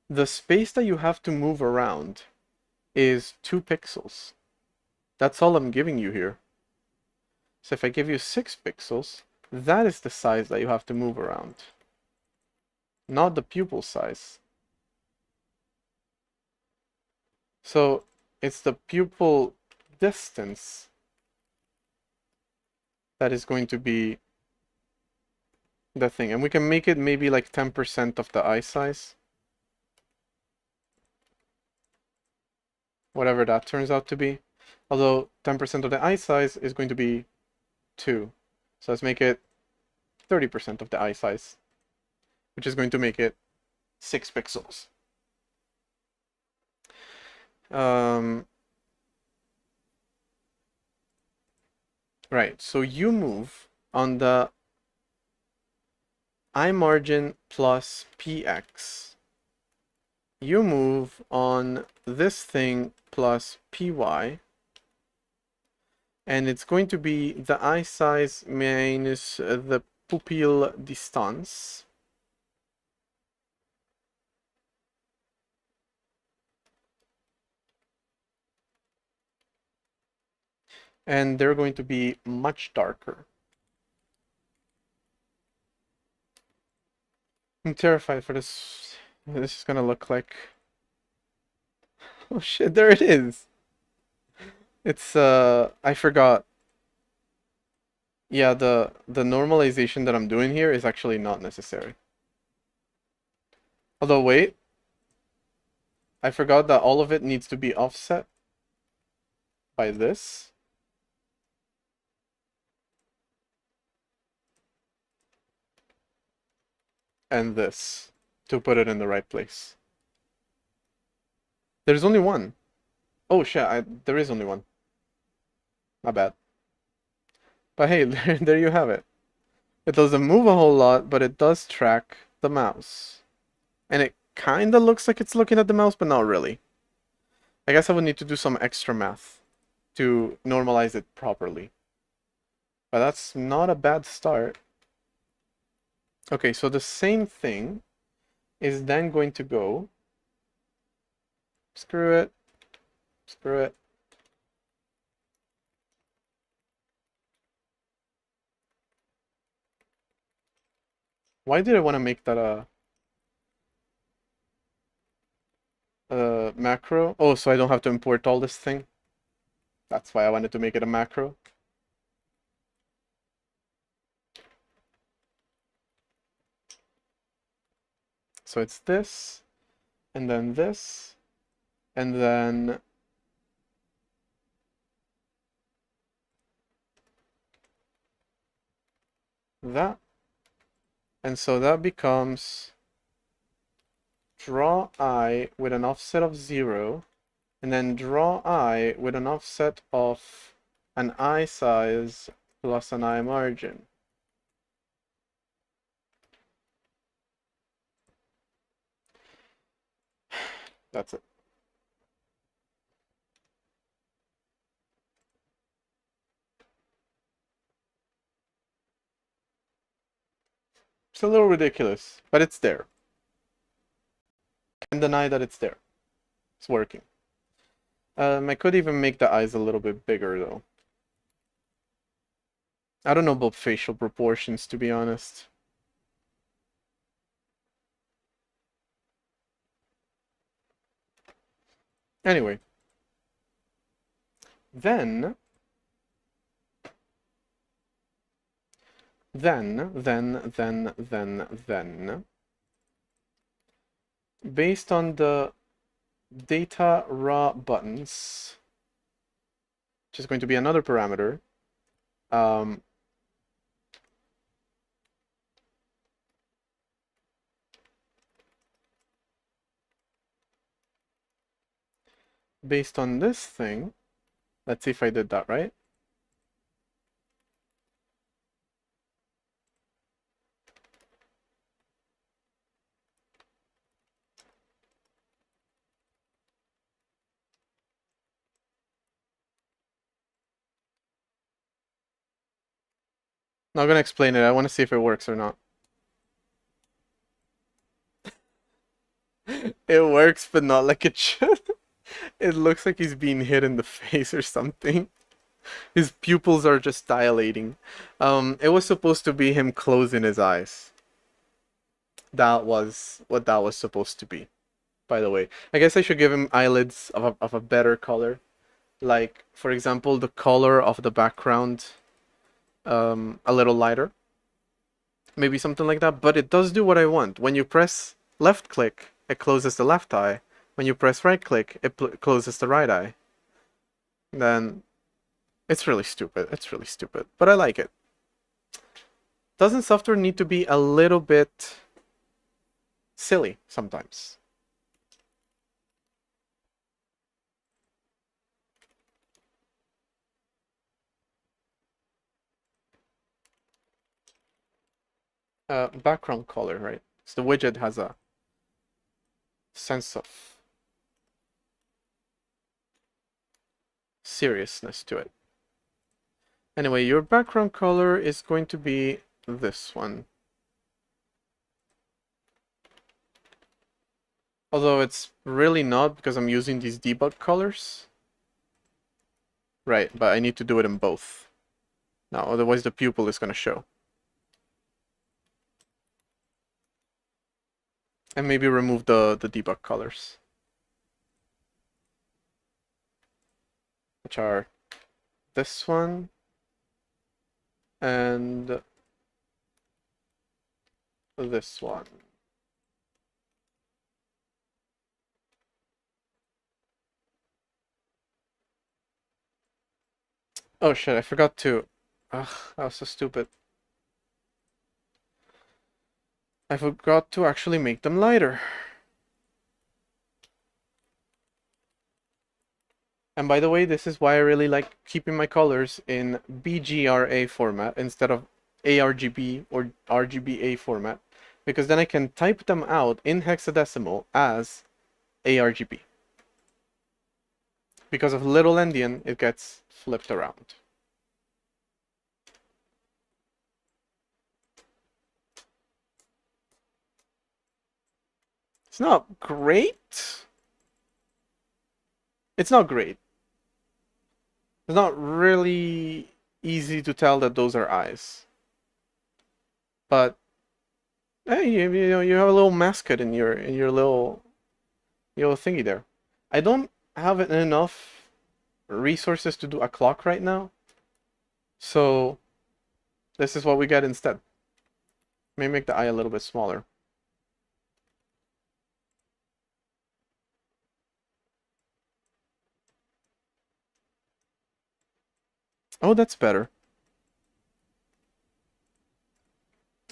The space that you have to move around is 2 pixels. That's all I'm giving you here. So if I give you 6 pixels, that is the size that you have to move around. Not the pupil size. So it's the pupil distance that is going to be the thing. And we can make it maybe like 10% of the eye size. Whatever that turns out to be. Although 10% of the eye size is going to be 2. So let's make it 30% of the eye size, which is going to make it 6 pixels. Right, so you move on the I margin plus px. You move on this thing plus py. And it's going to be the eye size minus the pupil distance. And they're going to be much darker. I'm terrified for this. This is gonna look like... Oh shit, there it is! It's, I forgot. Yeah, the normalization that I'm doing here is actually not necessary. Although, wait. I forgot that all of it needs to be offset by this. And this to put it in the right place. There's only one. Oh shit, there is only one. Not bad. But hey, there you have it. It doesn't move a whole lot, but it does track the mouse. And it kinda looks like it's looking at the mouse, but not really. I guess I would need to do some extra math to normalize it properly. But that's not a bad start. Okay, so the same thing is then going to go... Screw it. Screw it. Why did I want to make that a macro? Oh, so I don't have to import all this thing? That's why I wanted to make it a macro. So it's this, and then this, and then that. And so that becomes draw I with an offset of 0, and then draw I with an offset of an eye size plus an eye margin. That's it. It's a little ridiculous, but it's there. Can't deny that it's there. It's working. I could even make the eyes a little bit bigger, though. I don't know about facial proportions, to be honest. Anyway. Then, based on the data raw buttons, which is going to be another parameter, based on this thing, let's see if I did that right. Not gonna explain it. I want to see if it works or not. It works, but not like it should. It looks like he's being hit in the face or something. His pupils are just dilating. It was supposed to be him closing his eyes. That was what that was supposed to be, by the way. I guess I should give him eyelids of a better color. Like, for example, the color of the background a little lighter. Maybe something like that, but it does do what I want. When you press left click, it closes the left eye. When you press right click, it closes the right eye. Then it's really stupid. It's really stupid, but I like it. Doesn't software need to be a little bit silly sometimes? background color, right? So the widget has a sense of seriousness to it. Anyway, your background color is going to be this one. Although it's really not because I'm using these debug colors. Right, but I need to do it in both. Now, otherwise the pupil is going to show. And maybe remove the debug colors. Which are this one and this one. Oh shit, I forgot to... Ugh, that was so stupid. I forgot to actually make them lighter. And by the way, this is why I really like keeping my colors in BGRA format instead of ARGB or RGBA format, because then I can type them out in hexadecimal as ARGB. Because of little endian, it gets flipped around. It's not great. It's not great. It's not really easy to tell that those are eyes. But hey, you know, you have a little mascot in your little thingy there. I don't have enough resources to do a clock right now, so this is what we get instead. May make the eye a little bit smaller. Oh, that's better.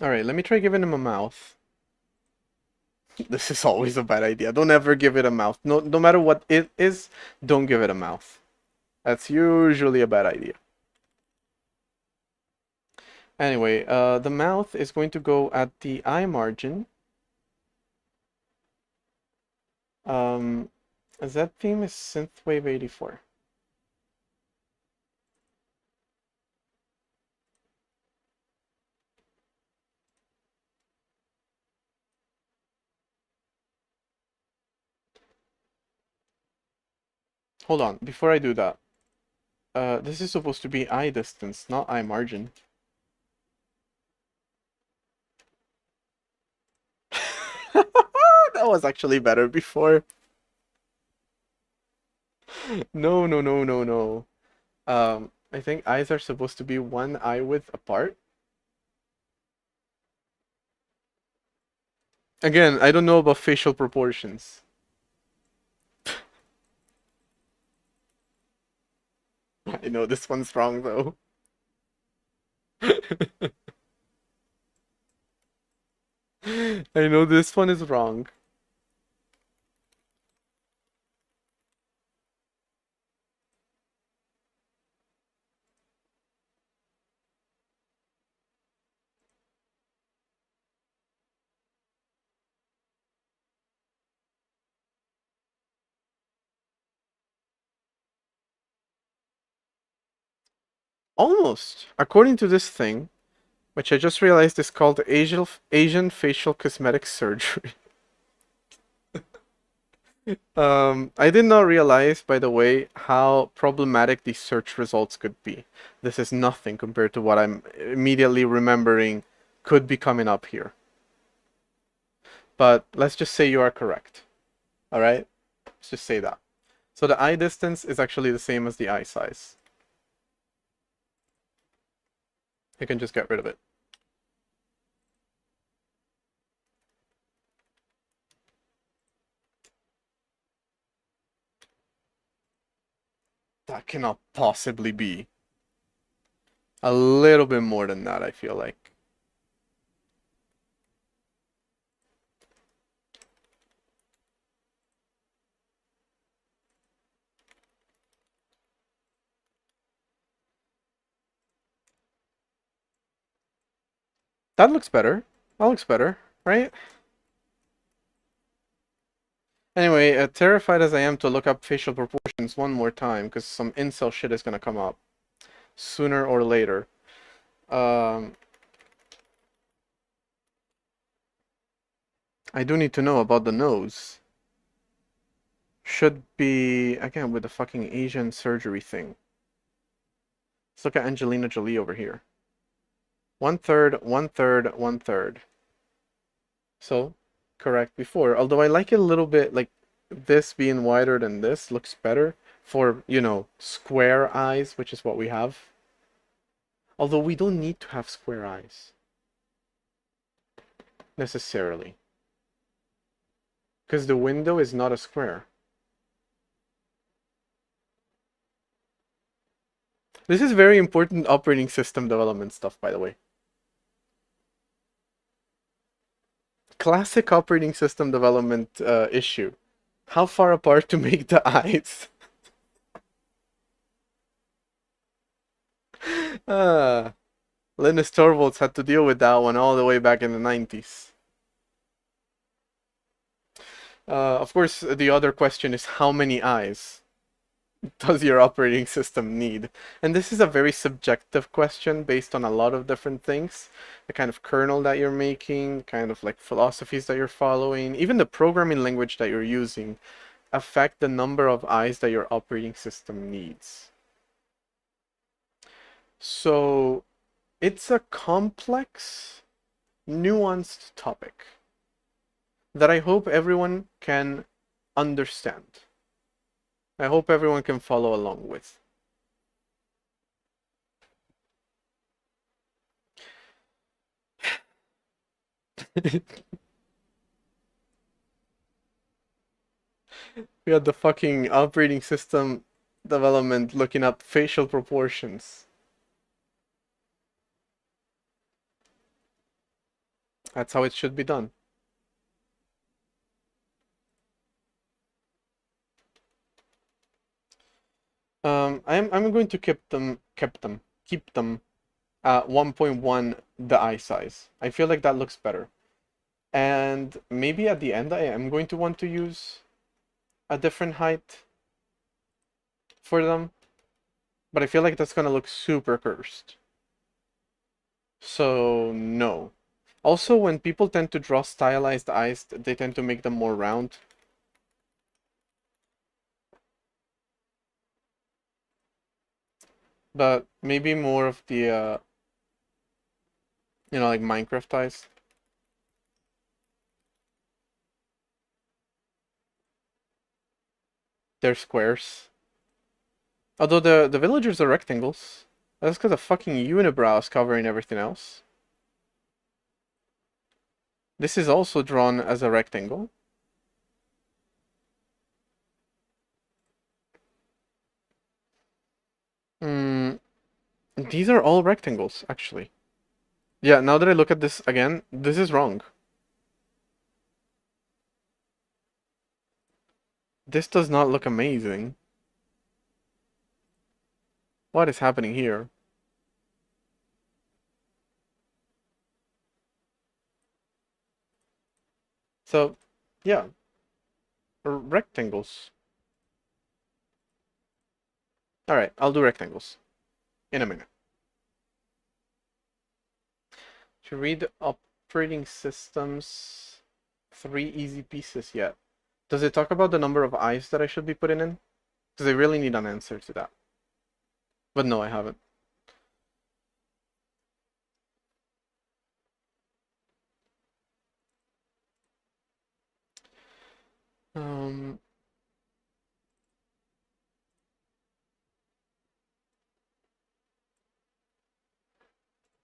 Alright, let me try giving him a mouth. This is always a bad idea. Don't ever give it a mouth. No matter what it is, don't give it a mouth. That's usually a bad idea. Anyway, the mouth is going to go at the eye margin. That theme is Synthwave 84. Hold on, before I do that, this is supposed to be eye distance, not eye margin. That was actually better before. No, no, no, no, no. I think eyes are supposed to be one eye width apart. Again, I don't know about facial proportions. I know this one's wrong though. I know this one is wrong. Almost. According to this thing, which I just realized is called Asian facial cosmetic surgery. I did not realize, by the way, how problematic these search results could be. This is nothing compared to what I'm immediately remembering could be coming up here. But let's just say you are correct. All right? Let's just say that. So the eye distance is actually the same as the eye size. I can just get rid of it. That cannot possibly be. A little bit more than that, I feel like. That looks better. That looks better, right? Anyway, terrified as I am to look up facial proportions one more time, because some incel shit is gonna come up sooner or later. Um, I do need to know about the nose. Should be, again, with the fucking Asian surgery thing. Let's look at Angelina Jolie over here. 1/3, 1/3, 1/3. So, correct before. Although I like it a little bit, like, this being wider than this looks better for, you know, square eyes, which is what we have. Although we don't need to have square eyes. Necessarily. Because the window is not a square. This is very important operating system development stuff, by the way. Classic operating system development issue. How far apart to make the eyes? Linus Torvalds had to deal with that one all the way back in the 90s. Of course, the other question is how many eyes does your operating system need? And this is a very subjective question based on a lot of different things. The kind of kernel that you're making, kind of like philosophies that you're following, even the programming language that you're using affect the number of eyes that your operating system needs. So it's a complex, nuanced topic that I hope everyone can understand. I hope everyone can follow along with. We had the fucking operating system development looking up facial proportions. That's how it should be done. I'm going to keep them at 1.1 the eye size. I feel like that looks better. And maybe at the end I am going to want to use a different height for them. But I feel like that's gonna look super cursed. So no. Also, when people tend to draw stylized eyes, they tend to make them more round. But maybe more of the, like Minecraft eyes. They're squares. Although the villagers are rectangles. That's because the fucking unibrow is covering everything else. This is also drawn as a rectangle. These are all rectangles, actually. Yeah, now that I look at this again, this is wrong. This does not look amazing. What is happening here? So, yeah. Rectangles. Alright, I'll do rectangles. In a minute. To read operating systems 3 easy pieces yet. Does it talk about the number of eyes that I should be putting in? Because I really need an answer to that. But no, I haven't.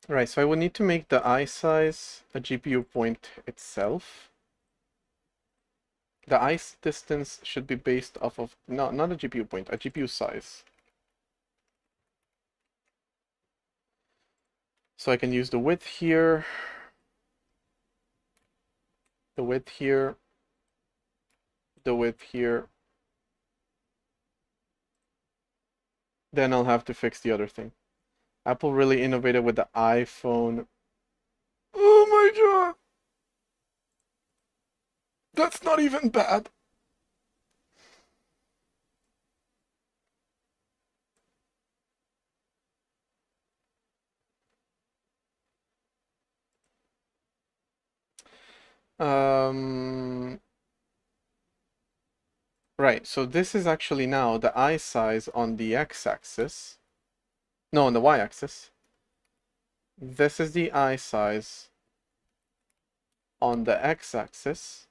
Right, so I would need to make the eye size a GPU point itself. The eye distance should be based off of, no, not a GPU point, a GPU size. So I can use the width here, the width here, the width here. Then I'll have to fix the other thing. Apple really innovated with the iPhone. Oh my god! That's not even bad. Um, right, so this is actually now the eye size on the x-axis. No, on the y-axis. This is the eye size on the x-axis.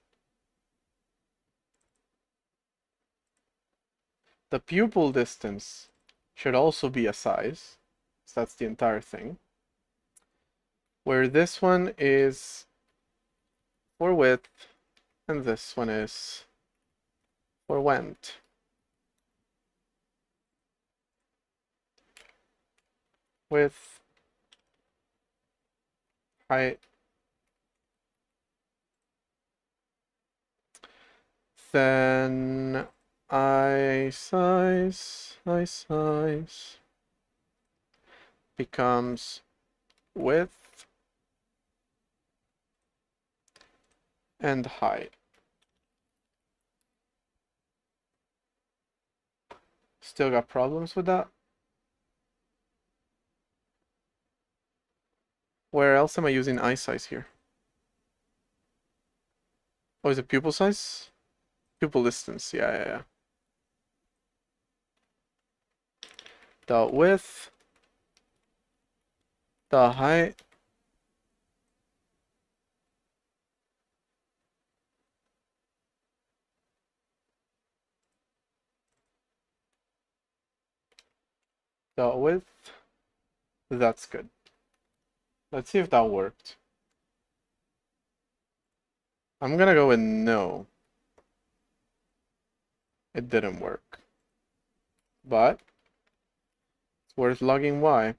The pupil distance should also be a size. So that's the entire thing. Where this one is for width, and this one is for length. Width, height, then eye size becomes width and height. Still got problems with that? Where else am I using eye size here? Oh, is it pupil size? Pupil distance, yeah. The width, the height, the width, that's good. Let's see if that worked. I'm gonna go with no. It didn't work. But it's worth logging y.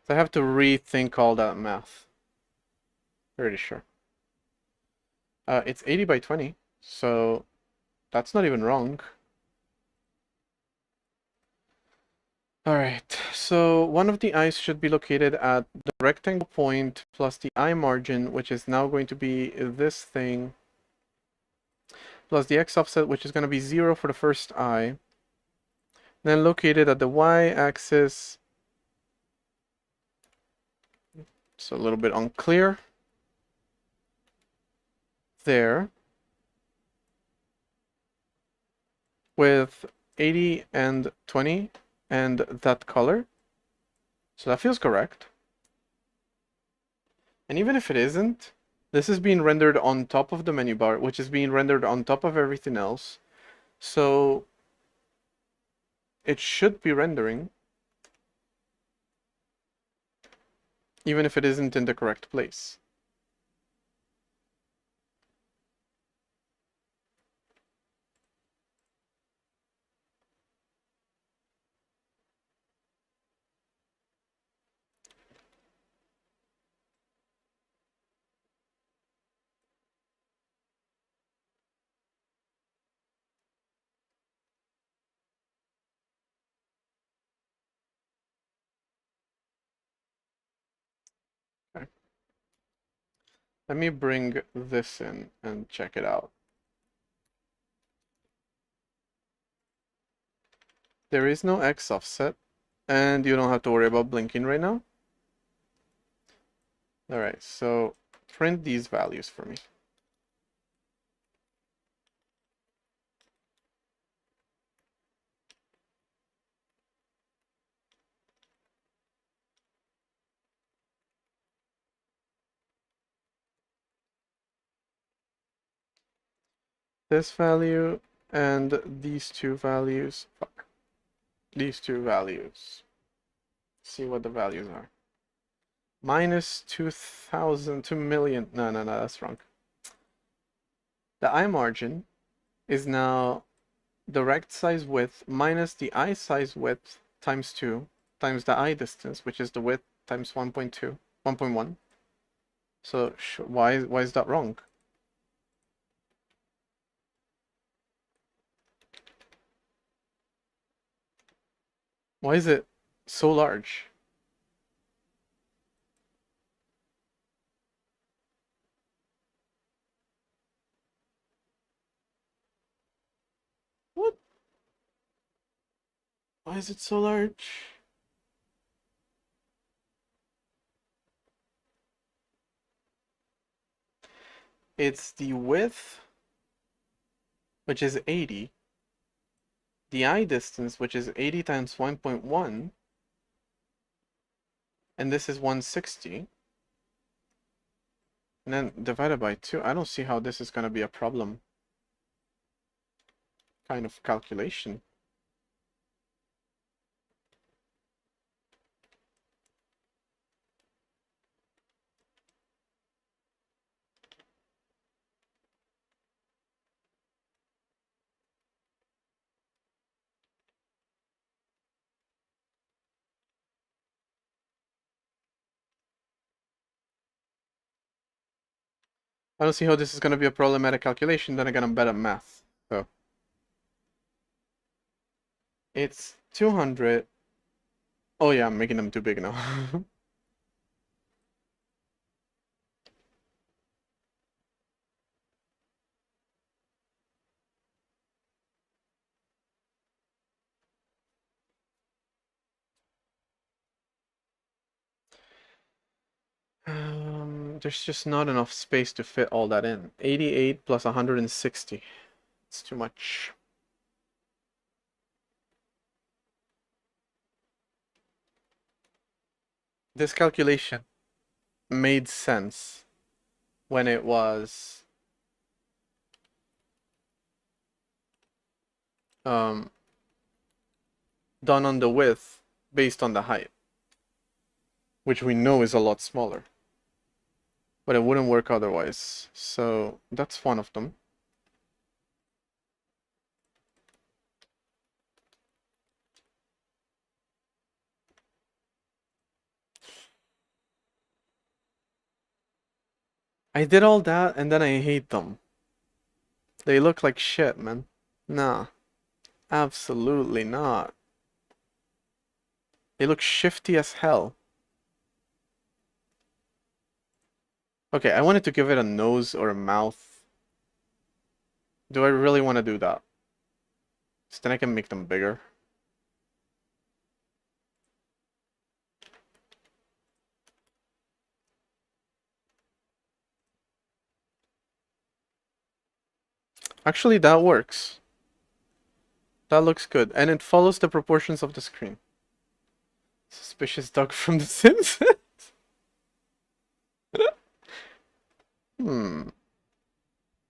So I have to rethink all that math. Pretty sure. It's 80 by 20, so that's not even wrong. Alright, so one of the eyes should be located at the rectangle point plus the eye margin, which is now going to be this thing, plus the x offset, which is going to be 0 for the first eye. Then located at the y-axis. It's a little bit unclear. There. With 80 and 20 and that color. So that feels correct. And even if it isn't, this is being rendered on top of the menu bar, which is being rendered on top of everything else. So it should be rendering, even if it isn't in the correct place. Okay. Let me bring this in and check it out. There is no X offset, and you don't have to worry about blinking right now. All right, so print these values for me. This value and these two values. Fuck. These two values. See what the values are. Minus 2,000, 2 million. No, that's wrong. The eye margin is now the rect size width minus the eye size width times 2 times the eye distance, which is the width times 1.2, 1.1. So why is that wrong? Why is it so large? Why is it so large? It's the width, which is 80, the eye distance, which is 80 times 1.1, and this is 160, and then divided by 2. I don't see how this is going to be a problem kind of calculation. I don't see how this is going to be a problematic calculation. Then again, I'm bad at math. So it's 200. Oh yeah, I'm making them too big now. There's just not enough space to fit all that in. 88 plus 160. It's too much. This calculation made sense when it was done on the width based on the height, which we know is a lot smaller. But it wouldn't work otherwise. So that's one of them. I did all that and then I hate them. They look like shit, man. Nah. Absolutely not. They look shifty as hell. Okay, I wanted to give it a nose or a mouth. Do I really want to do that? So then I can make them bigger. Actually, that works. That looks good. And it follows the proportions of the screen. Suspicious dog from The Simpsons. Hmm.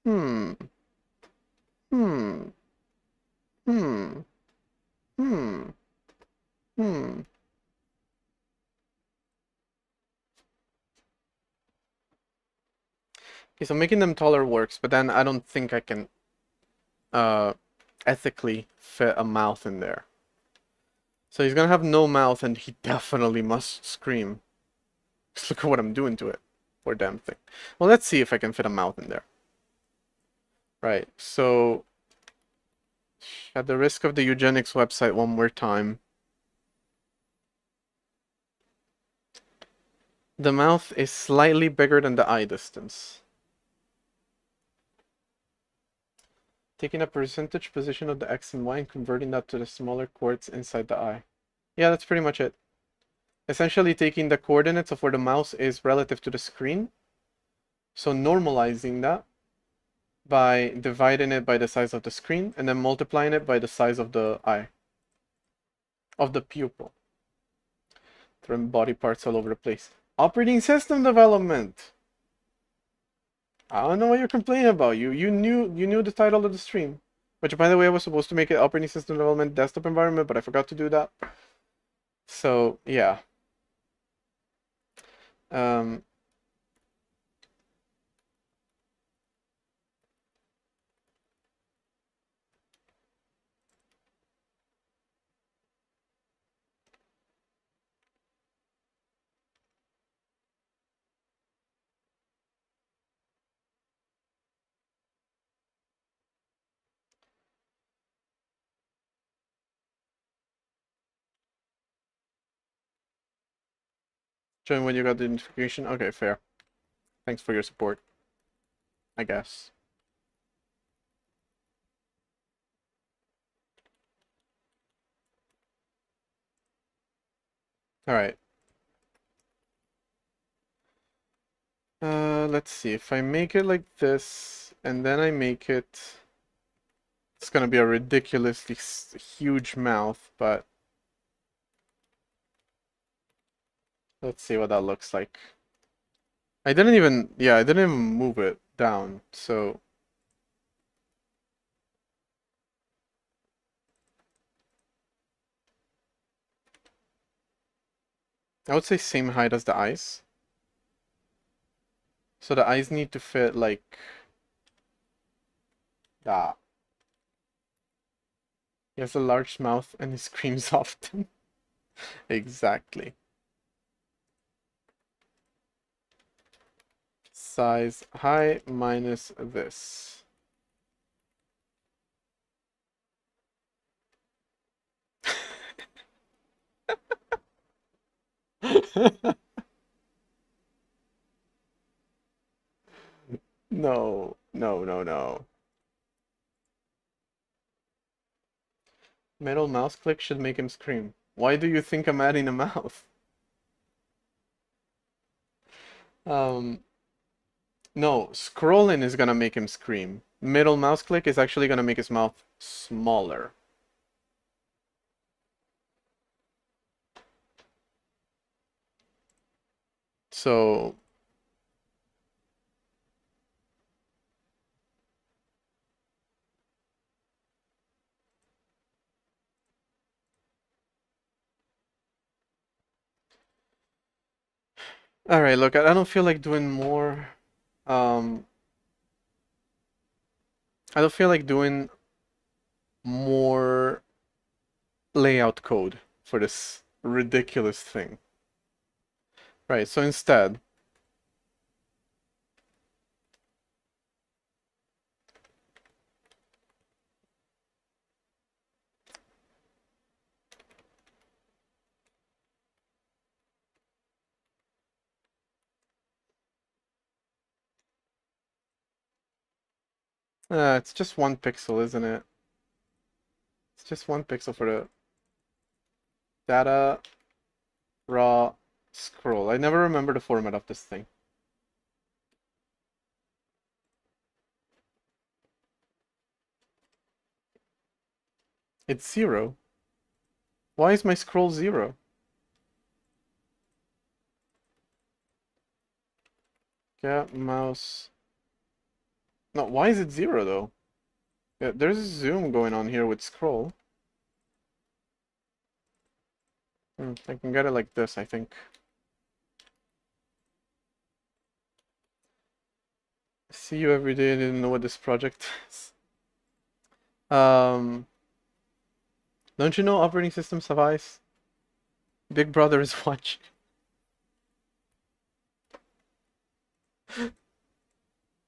Hmm. Hmm. Hmm. Hmm. Hmm. Okay, so making them taller works, but then I don't think I can ethically fit a mouth in there. So he's gonna have no mouth and he definitely must scream. Just look at what I'm doing to it. Poor damn thing. Well, let's see if I can fit a mouth in there. Right, so at the risk of the eugenics website one more time. The mouth is slightly bigger than the eye distance. Taking a percentage position of the X and Y and converting that to the smaller chords inside the eye. Yeah, that's pretty much it. Essentially taking the coordinates of where the mouse is relative to the screen. So normalizing that by dividing it by the size of the screen and then multiplying it by the size of the eye. Of the pupil. Throwing body parts all over the place. Operating system development! I don't know what you're complaining about. You knew the title of the stream. Which, by the way, I was supposed to make it operating system development desktop environment, but I forgot to do that. So, yeah. Um, Join when you got the notification. Okay, fair. Thanks for your support, I guess. All right. Let's see. If I make it like this, and then I make it... It's gonna be a ridiculously huge mouth, but... Let's see what that looks like. I didn't even... Yeah, I didn't even move it down, so... I would say same height as the eyes. So the eyes need to fit like that. He has a large mouth and he screams often. Exactly. Size high minus this. No, no, no, no. Middle mouse click should make him scream. Why do you think I'm adding a mouth? Um, no, scrolling is gonna make him scream. Middle mouse click is actually gonna make his mouth smaller. So all right, look, I don't feel like doing more. Um, I don't feel like doing more layout code for this ridiculous thing. Right, so instead, it's just 1 pixel, isn't it? It's just 1 pixel for the data raw scroll. I never remember the format of this thing. It's 0. Why is my scroll 0? Get mouse. No, why is it 0 though? Yeah, there's a zoom going on here with scroll. I can get it like this, I think. See you every day. I didn't know what this project is. Don't you know operating systems have eyes? Big Brother is watching.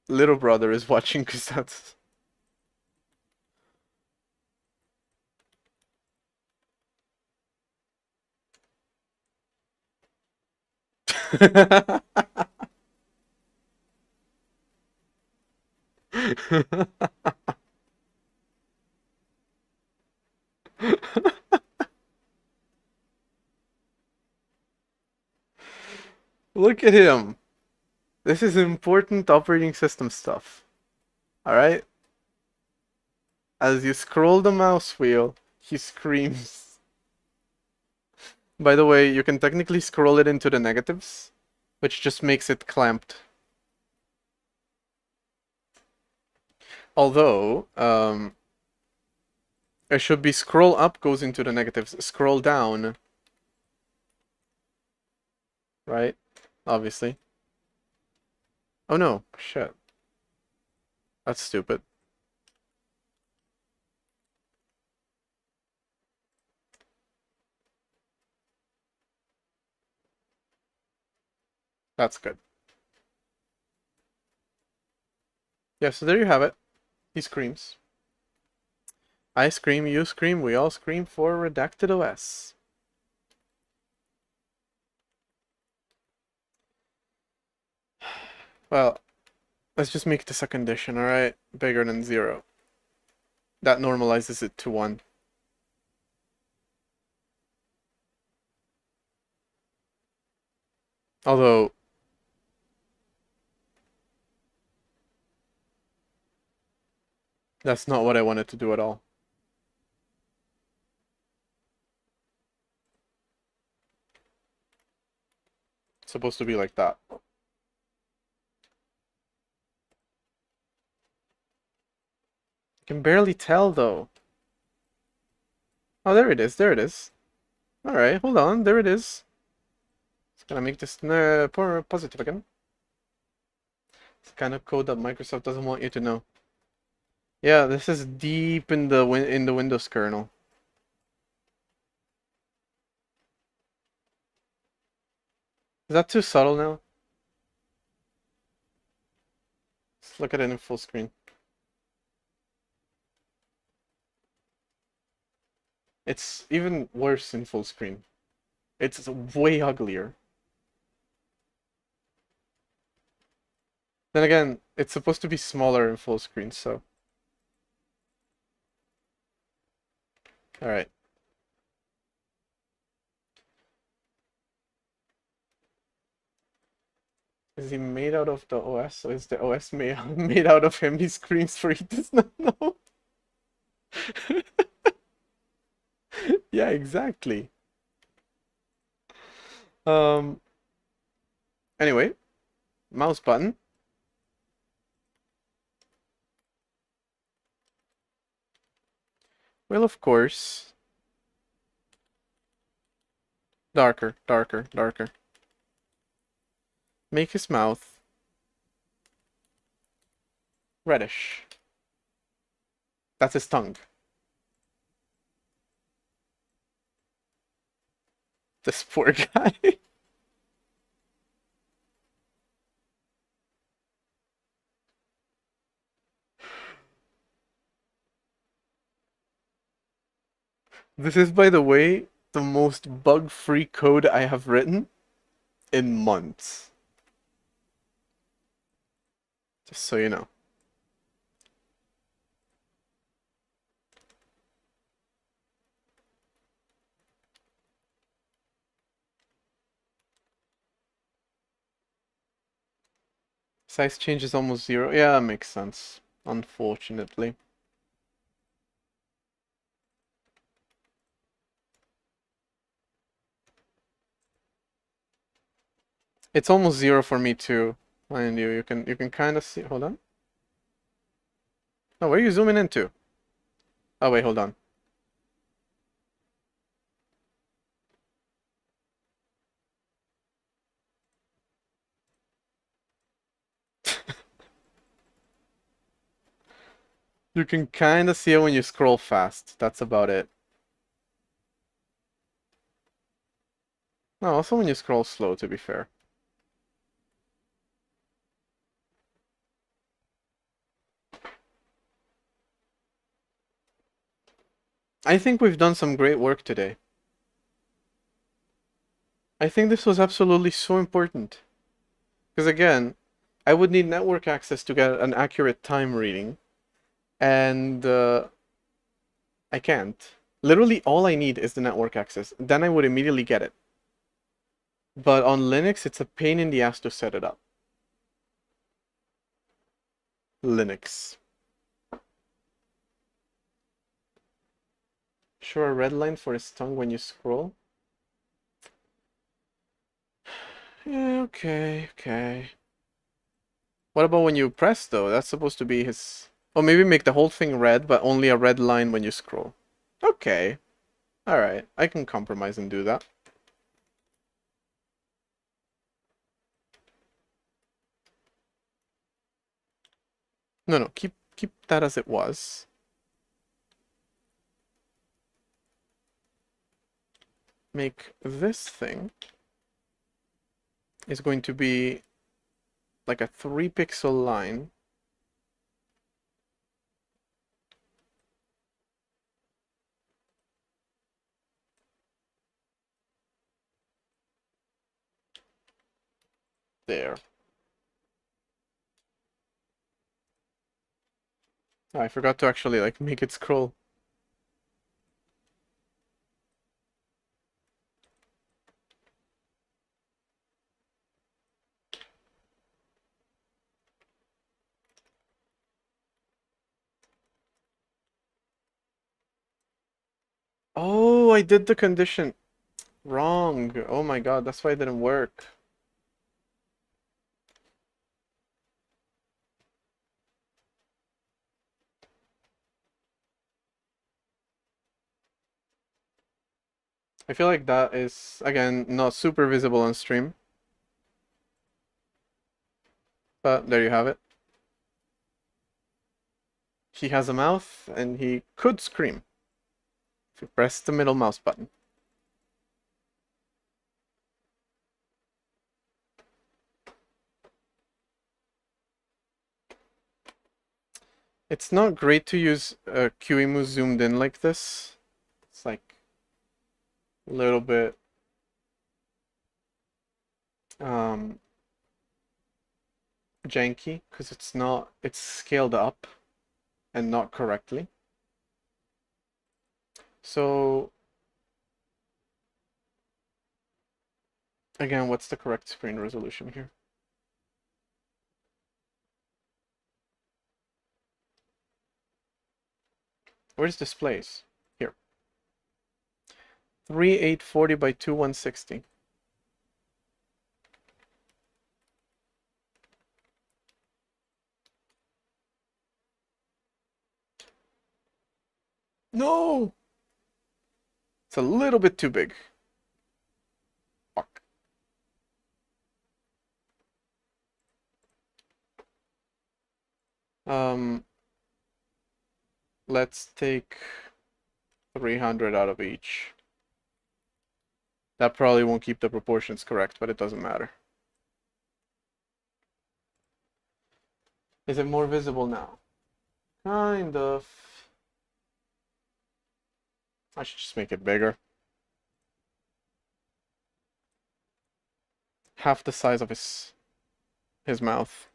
Little Brother is watching because that's... Look at him. This is important operating system stuff. Alright? As you scroll the mouse wheel, he screams. By the way, you can technically scroll it into the negatives, which just makes it clamped. Although, it should be scroll up goes into the negatives, scroll down, right? Obviously. Oh no, shit. That's stupid. That's good. Yeah, so there you have it. He screams. I scream, you scream, we all scream for Redacted OS. Well, let's just make this a condition, alright? Bigger than 0. That normalizes it to 1. Although, that's not what I wanted to do at all. It's supposed to be like that. I can barely tell though. Oh, there it is. There it is. All right, hold on. There it is. It's gonna make this positive again. It's the kind of code that Microsoft doesn't want you to know. Yeah, this is deep in the Windows kernel. Is that too subtle now? Let's look at it in full screen. It's even worse in full screen. It's way uglier. Then again, it's supposed to be smaller in full screen, so. Alright. Is he made out of the OS, or is the OS made out of him? He screams for he does not know. Yeah, exactly. Anyway, mouse button. Well, of course. Darker, darker, darker. Make his mouth reddish. That's his tongue. This poor guy. This is, by the way, the most bug-free code I have written in months. Just so you know. Size change is almost 0. Yeah, that makes sense. Unfortunately. It's almost 0 for me too. Mind you, you can kind of see. Hold on. Oh, where are you zooming into? Oh wait, hold on. You can kind of see it when you scroll fast. That's about it. No, also when you scroll slow, to be fair. I think we've done some great work today. I think this was absolutely so important. Because again, I would need network access to get an accurate time reading. And I can't. Literally all I need is the network access. Then I would immediately get it. But on Linux, it's a pain in the ass to set it up. Linux. Show a red line for his tongue when you scroll. Yeah, okay, okay. What about when you press, though? That's supposed to be his... Or maybe make the whole thing red, but only a red line when you scroll. Okay. Alright, I can compromise and do that. No, keep that as it was. Make this thing is going to be like a 3-pixel line. There. Oh, I forgot to actually like make it scroll. Oh, I did the condition wrong. Oh my god, that's why it didn't work. I feel like that is, again, not super visible on stream. But there you have it. He has a mouth, and he could scream if you press the middle mouse button. It's not great to use QEMU zoomed in like this. It's like a little bit janky because it's scaled up and not correctly. So again, what's the correct screen resolution here? Where's displays? Here. 3840 by 2160. No! It's a little bit too big. Fuck. Let's take 300 out of each. That probably won't keep the proportions correct, but it doesn't matter. Is it more visible now? Kind of. I should just make it bigger. Half the size of his mouth.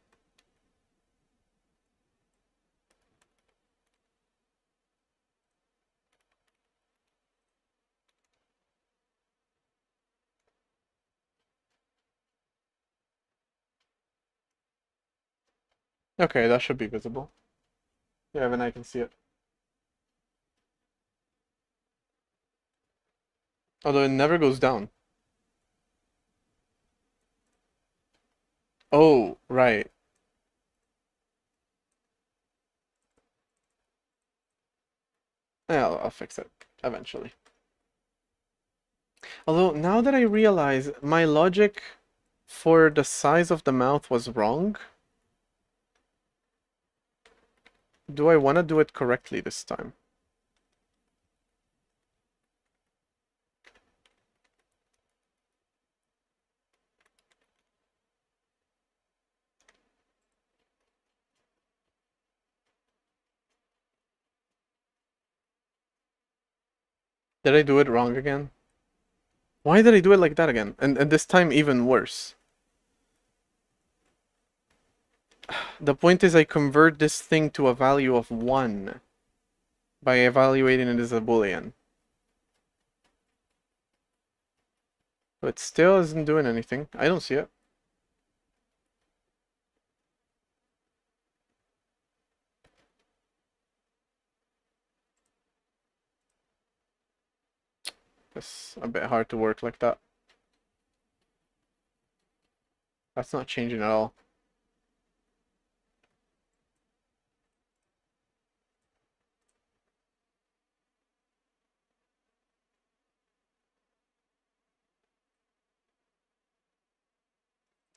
Okay, that should be visible. Yeah, then I can see it. Although it never goes down. Oh, right. Yeah, I'll fix it eventually. Although, now that I realize my logic for the size of the mouth was wrong, do I want to do it correctly this time? Did I do it wrong again? Why did I do it like that again? And this time even worse. The point is I convert this thing to a value of 1 by evaluating it as a boolean. But still isn't doing anything. I don't see it. It's a bit hard to work like that. That's not changing at all.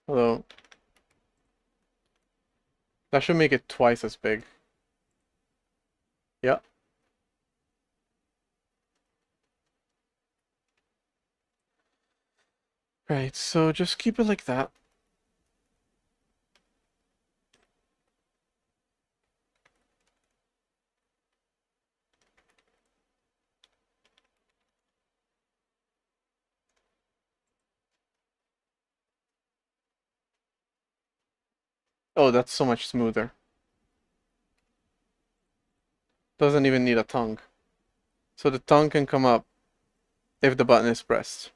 Although, that should make it twice as big. Yeah. Right, so just keep it like that. Oh, that's so much smoother. Doesn't even need a tongue. So the tongue can come up if the button is pressed.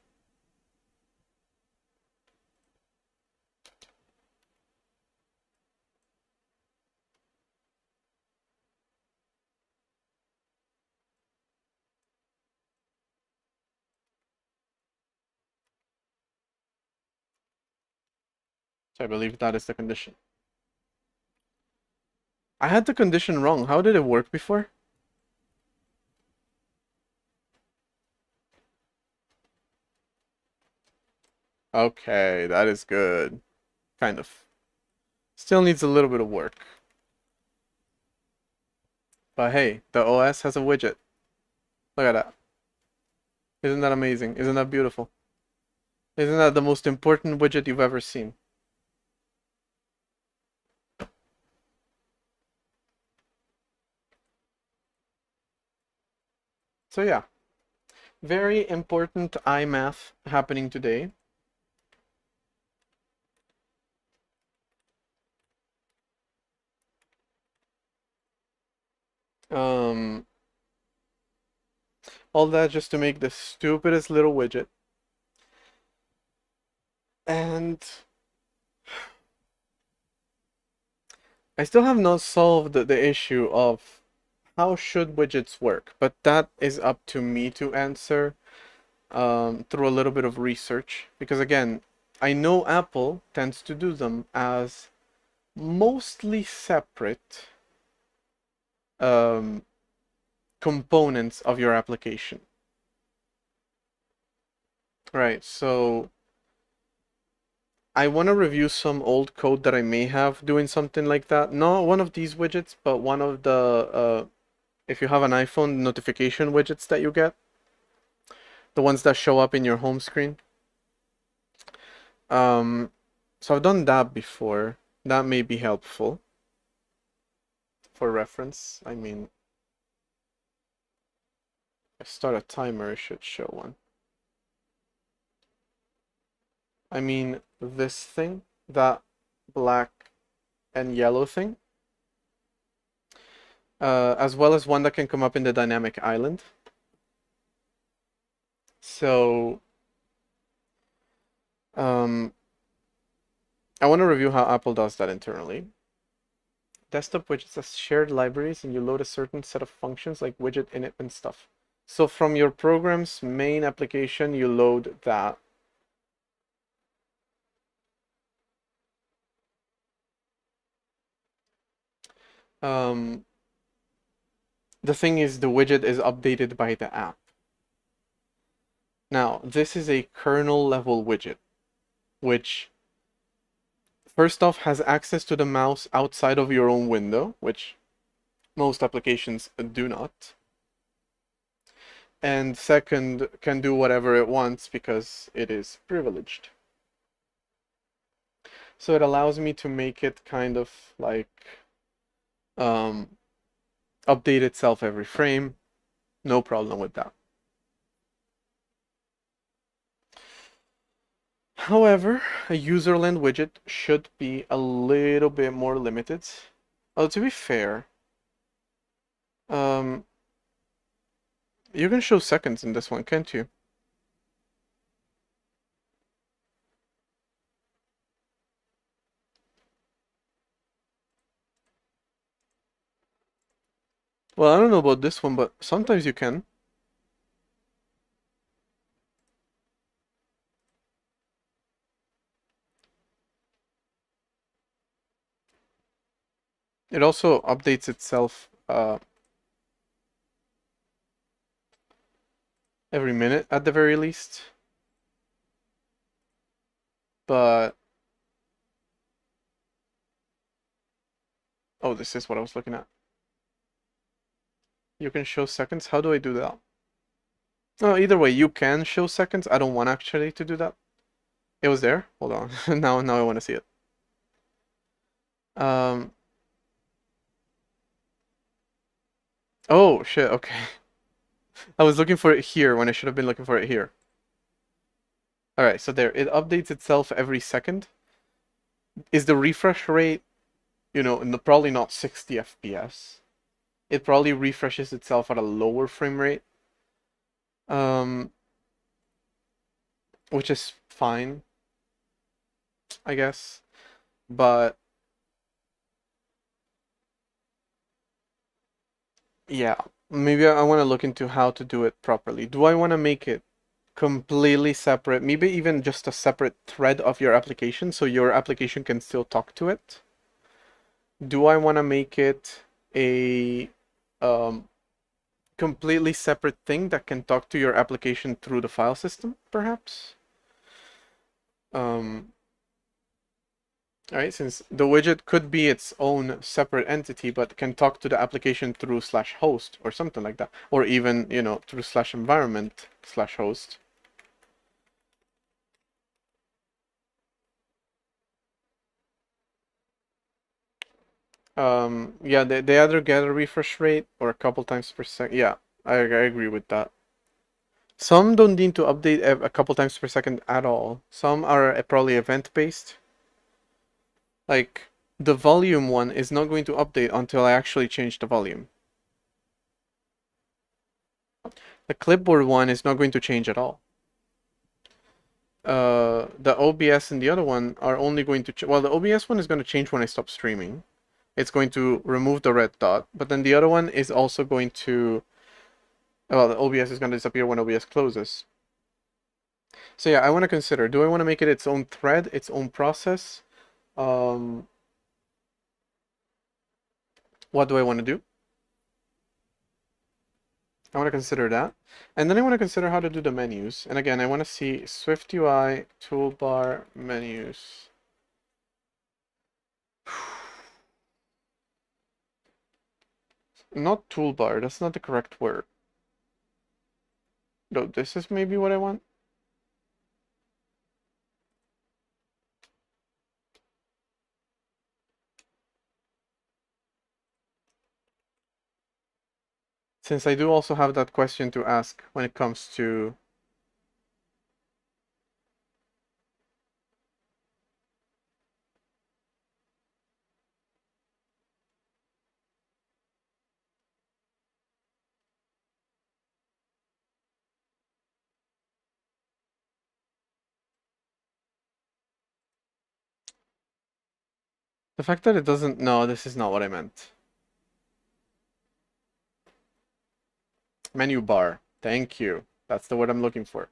So I believe that is the condition. I had the condition wrong. How did it work before? Okay, that is good. Kind of. Still needs a little bit of work. But hey, the OS has a widget. Look at that. Isn't that amazing? Isn't that beautiful? Isn't that the most important widget you've ever seen? So yeah, very important iMath happening today. Um, all that just to make the stupidest little widget. And I still have not solved the issue of how should widgets work, but that is up to me to answer through a little bit of research. Because again, I know Apple tends to do them as mostly separate um, components of your application. Right, so I want to review some old code that I may have doing something like that. Not one of these widgets, but one of the, if you have an iPhone, notification widgets that you get. The ones that show up in your home screen. So I've done that before. That may be helpful for reference. I mean, if I start a timer, it should show one. I mean, this thing, that black and yellow thing, as well as one that can come up in the dynamic island. So, I want to review how Apple does that internally. Desktop widgets as shared libraries, and you load a certain set of functions like widget init and stuff. So from your program's main application, you load that. The thing is, the widget is updated by the app. Now, this is a kernel level widget, which first off has access to the mouse outside of your own window, which most applications do not. And second, can do whatever it wants because it is privileged. So it allows me to make it kind of like update itself every frame. No problem with that. However, a userland widget should be a little bit more limited. Oh, to be fair, you can show seconds in this one, can't you? Well, I don't know about this one, but sometimes you can. It also updates itself every minute at the very least. But oh, this is what I was looking at. You can show seconds. How do I do that? Oh, either way, you can show seconds. I don't want actually to do that. It was there. Hold on. now I want to see it. Oh shit. Okay. I was looking for it here when I should have been looking for it here. All right. So there, it updates itself every second. Is the refresh rate, probably not 60 FPS. It probably refreshes itself at a lower frame rate. Which is fine, I guess. But yeah, maybe I want to look into how to do it properly. Do I want to make it completely separate, maybe even just a separate thread of your application so your application can still talk to it? Do I want to make it a um, completely separate thing that can talk to your application through the file system, perhaps? Um, all right, since the widget could be its own separate entity, but can talk to the application through /host or something like that, or even, you know, through /environment /host. Yeah, they either get a refresh rate or a couple times per second. Yeah, I agree with that. Some don't need to update a couple times per second at all. Some are probably event-based. Like, the volume one is not going to update until I actually change the volume. The clipboard one is not going to change at all. The OBS and the other one are only going to... Well, the OBS one is going to change when I stop streaming. It's going to remove the red dot, but then the other one is also going to... Well, the OBS is going to disappear when OBS closes. So yeah, I want to consider, do I want to make it its own thread, its own process? What do I want to do? I want to consider that. And then I want to consider how to do the menus. And again, I want to see SwiftUI toolbar menus. Not toolbar, that's not the correct word. No, this is maybe what I want. Since I do also have that question to ask when it comes to the fact that it doesn't... No, this is not what I meant. Menu bar. Thank you. That's the word I'm looking for.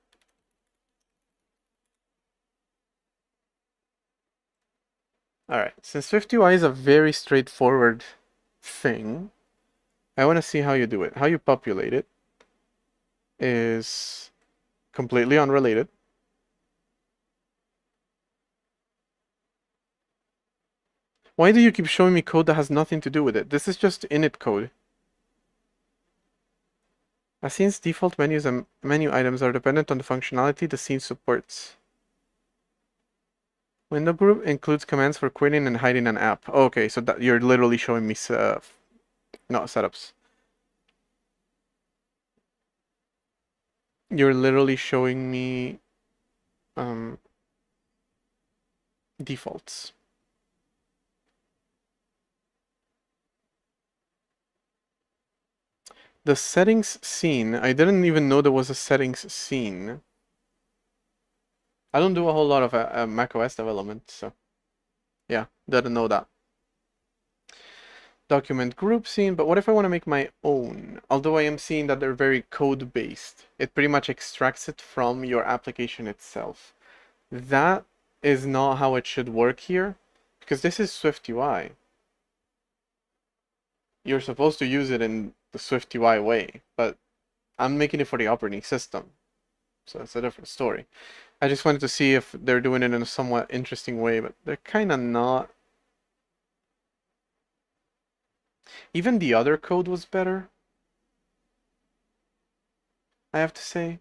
Alright, since SwiftUI is a very straightforward thing, I want to see how you do it. How you populate it is completely unrelated. Why do you keep showing me code that has nothing to do with it? This is just init code. A scene's default menus and menu items are dependent on the functionality the scene supports. Window group includes commands for quitting and hiding an app. Okay, so that you're literally showing me not setups. You're literally showing me defaults. The settings scene. I didn't even know there was a settings scene. I don't do a whole lot of macOS development, so yeah, didn't know that. Document group scene, but what if I want to make my own? Although I am seeing that they're very code-based. It pretty much extracts it from your application itself. That is not how it should work here, because this is SwiftUI. You're supposed to use it in the SwiftUI way, but I'm making it for the operating system. So it's a different story. I just wanted to see if they're doing it in a somewhat interesting way, but they're kind of not. Even the other code was better, I have to say.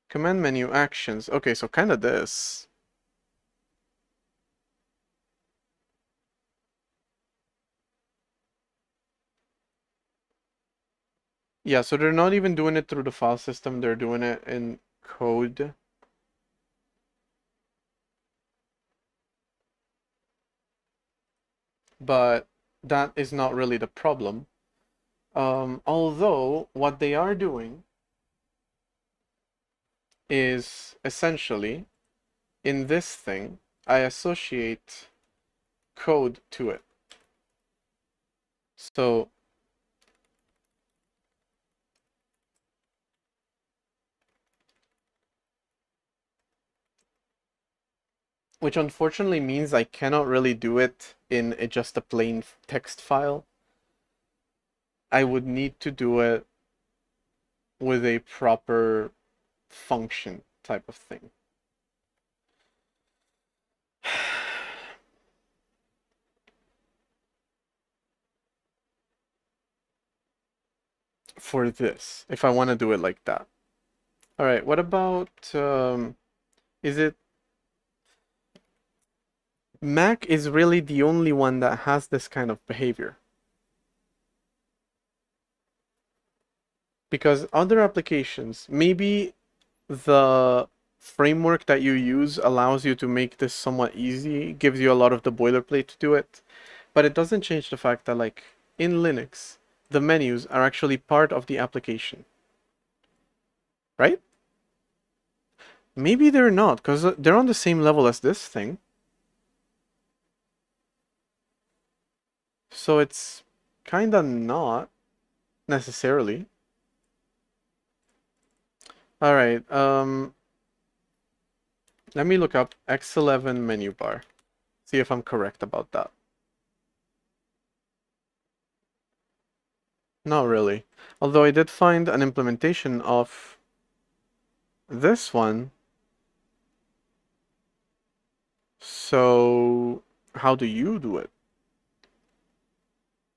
Command menu actions. Okay, so kind of this. Yeah, so they're not even doing it through the file system, they're doing it in code. But that is not really the problem. Although, what they are doing is essentially, in this thing, I associate code to it. So which unfortunately means I cannot really do it in just a plain text file. I would need to do it with a proper function type of thing. For this, if I want to do it like that. All right, what about, is it, Mac is really the only one that has this kind of behavior. Because other applications, maybe the framework that you use allows you to make this somewhat easy, gives you a lot of the boilerplate to do it, but it doesn't change the fact that, like, in Linux, the menus are actually part of the application, right? Maybe they're not, because they're on the same level as this thing. So it's kinda not necessarily. All right, let me look up X11 menu bar. See if I'm correct about that. Not really. Although I did find an implementation of this one. So how do you do it?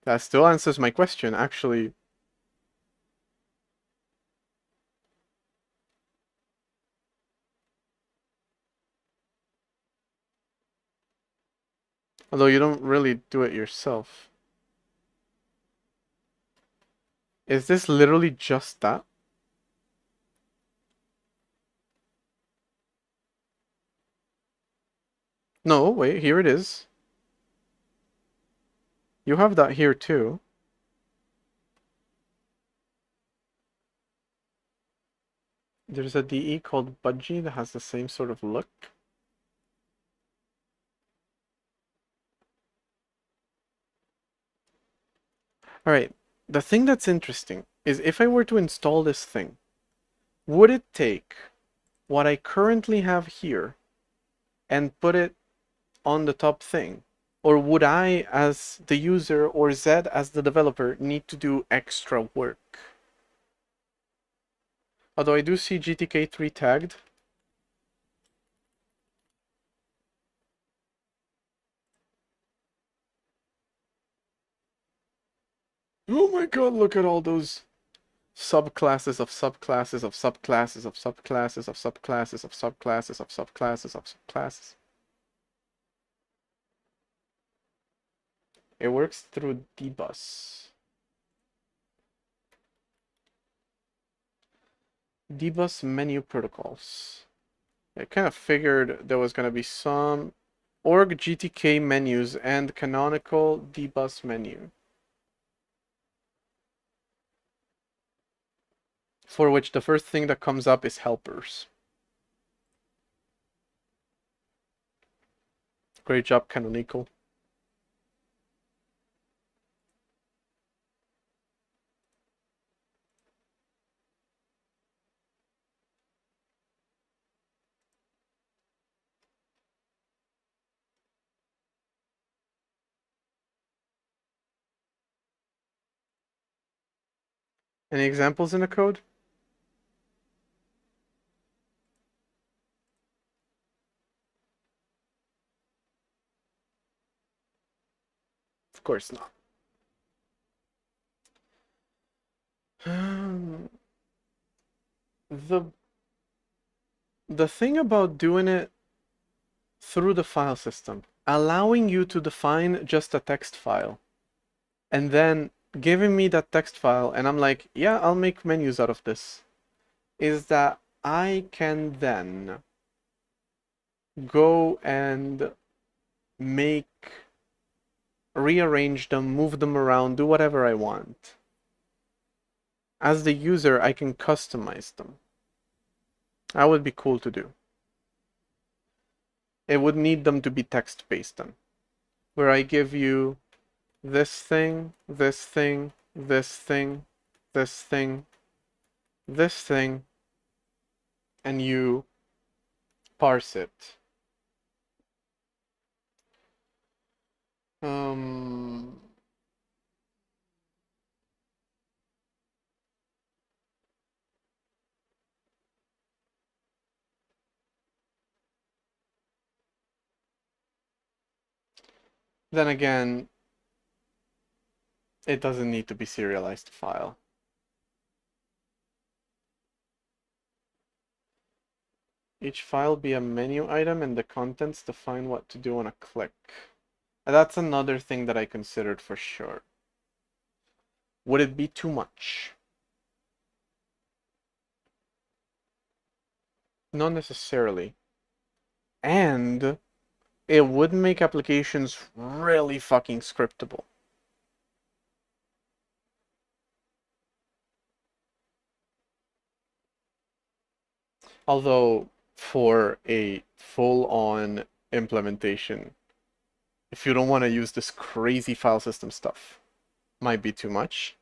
That still answers my question, actually. Although you don't really do it yourself. Is this literally just that? No, wait, here it is. You have that here too. There's a DE called Budgie that has the same sort of look. Alright, the thing that's interesting is if I were to install this thing, would it take what I currently have here and put it on the top thing? Or would I, as the user, or Zed as the developer, need to do extra work? Although I do see GTK3 tagged. Oh my god, look at all those subclasses of subclasses of subclasses of subclasses of subclasses of subclasses of subclasses of subclasses. It works through dbus. Dbus menu protocols. I kind of figured there was going to be some org GTK menus and canonical dbus menu, for which the first thing that comes up is helpers. Great job, canonical. Any examples in the code? Of course not. The thing about doing it through the file system, allowing you to define just a text file, and then giving me that text file, and I'm like, yeah, I'll make menus out of this, is that I can then go and rearrange them, move them around, do whatever I want. As the user, I can customize them. That would be cool to do. It would need them to be text-based then, where I give you this thing, this thing, this thing, this thing, this thing, and you parse it. Um, then again, it doesn't need to be serialized file. Each file be a menu item and the contents define what to do on a click. That's another thing that I considered for sure. Would it be too much? Not necessarily. And it would make applications really fucking scriptable. Although, for a full-on implementation, if you don't want to use this crazy file system stuff, might be too much.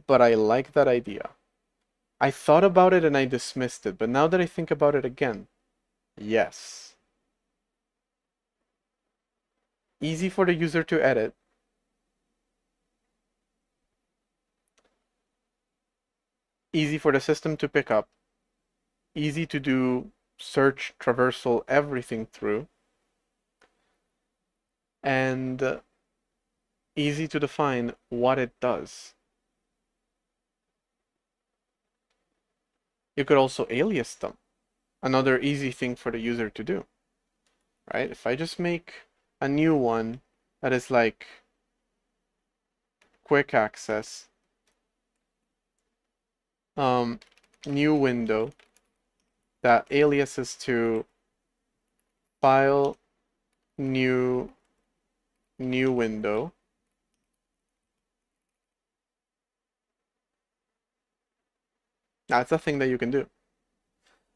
But I like that idea. I thought about it and I dismissed it, but now that I think about it again, yes. Easy for the user to edit. Easy for the system to pick up. Easy to do search, traversal, everything through. And easy to define what it does. You could also alias them. Another easy thing for the user to do, right? If I just make a new one that is like quick access, new window that aliases to file new window. That's a thing that you can do.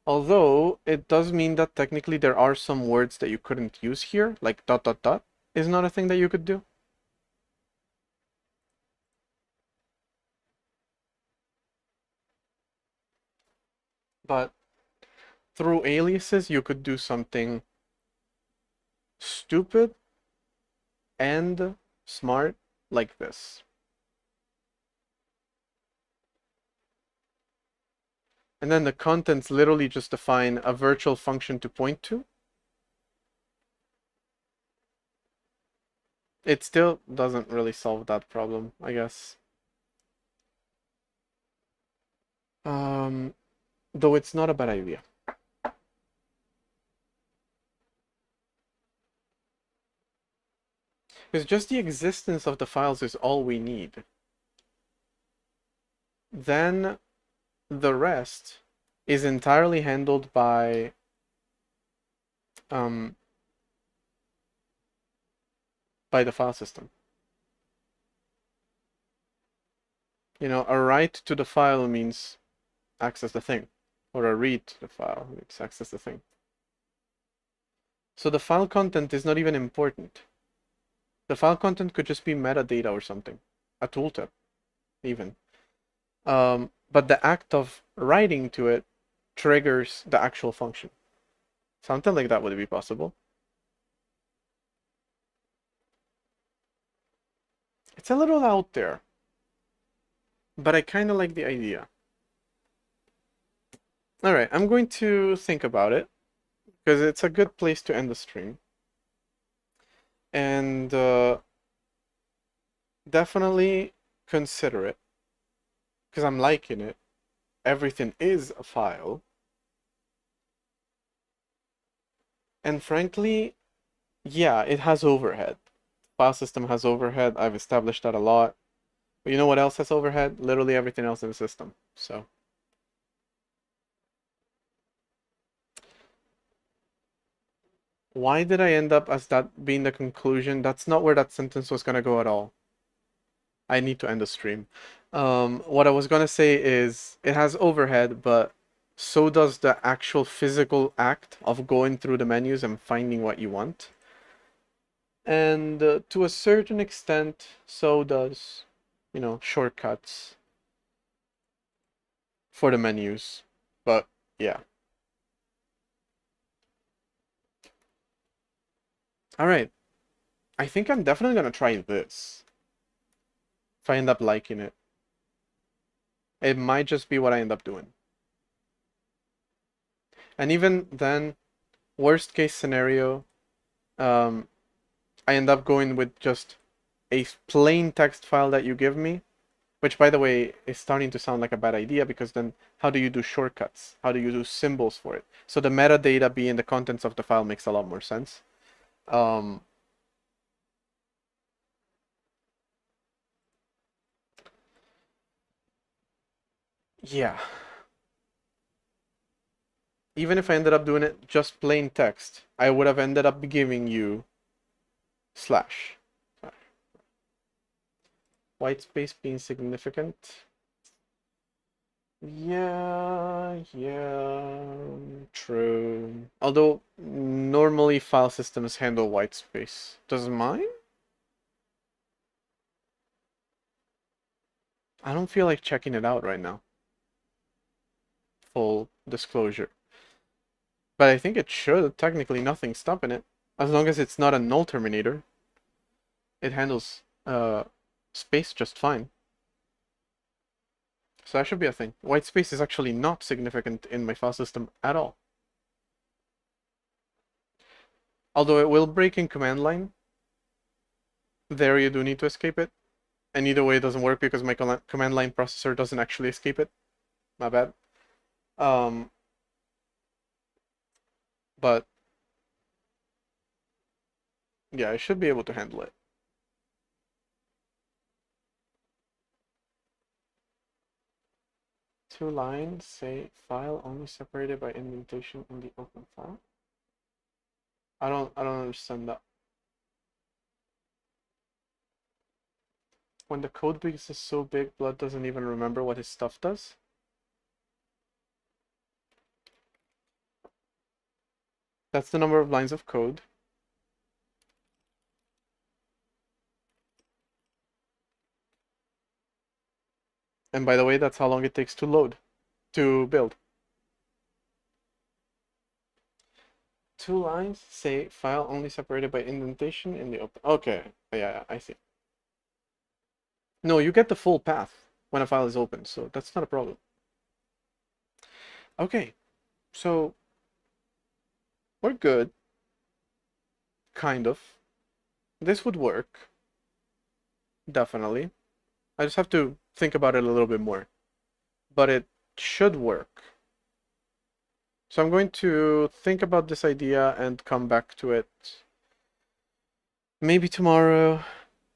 Although it does mean that technically there are some words that you couldn't use here, like dot dot dot is not a thing that you could do. But through aliases, you could do something stupid and smart like this. And then the contents literally just define a virtual function to point to. It still doesn't really solve that problem, I guess. Though it's not a bad idea. Because just the existence of the files is all we need. Then the rest is entirely handled by the file system. You know, a write to the file means access the thing, or a read to the file means access the thing. So the file content is not even important. The file content could just be metadata or something, a tooltip, even. But the act of writing to it triggers the actual function. Something like that would be possible. It's a little out there, but I kind of like the idea. All right, I'm going to think about it because it's a good place to end the stream. And definitely consider it because I'm liking it. Everything is a file. And frankly, yeah, it has overhead. File system has overhead. I've established that a lot. But you know what else has overhead? Literally everything else in the system. So why did I end up as that being the conclusion? That's not where that sentence was gonna go at all. I need to end the stream. What I was gonna say is it has overhead, but so does the actual physical act of going through the menus and finding what you want. And to a certain extent, so does, shortcuts for the menus. But yeah. All right. I think I'm definitely gonna try this. If I end up liking it. It might just be what I end up doing. And even then, worst case scenario, I end up going with just a plain text file that you give me, which by the way is starting to sound like a bad idea, because then how do you do shortcuts? How do you do symbols for it? So the metadata being the contents of the file makes a lot more sense. Yeah. Even if I ended up doing it just plain text, I would have ended up giving you slash. White space being significant. Yeah, true. Although normally file systems handle white space. Does mine? I don't feel like checking it out right now. Full disclosure. But I think it should. Technically, nothing's stopping it. As long as it's not a null terminator, it handles space just fine. So that should be a thing. White space is actually not significant in my file system at all. Although it will break in command line. There you do need to escape it. And either way it doesn't work because my command line processor doesn't actually escape it. My bad. But yeah, I should be able to handle it. Two lines say file only separated by indentation in the open file. I don't understand that. When the code base is so big, Blood doesn't even remember what his stuff does. That's the number of lines of code. And by the way, that's how long it takes to load, to build. Two lines say file only separated by indentation in the open. Okay, yeah, I see. No, you get the full path when a file is open, so that's not a problem. Okay, so we're good. Kind of. This would work. Definitely. I just have to think about it a little bit more. But it should work. So I'm going to think about this idea and come back to it. Maybe tomorrow,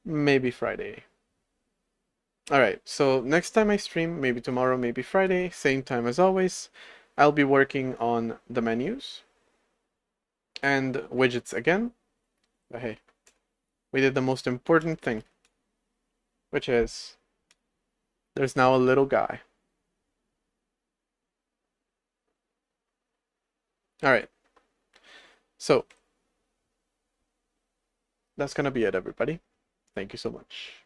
maybe Friday. Alright, so next time I stream, maybe tomorrow, maybe Friday, same time as always, I'll be working on the menus and widgets again. But hey, we did the most important thing, which is there's now a little guy. Alright, so that's gonna be it, everybody. Thank you so much.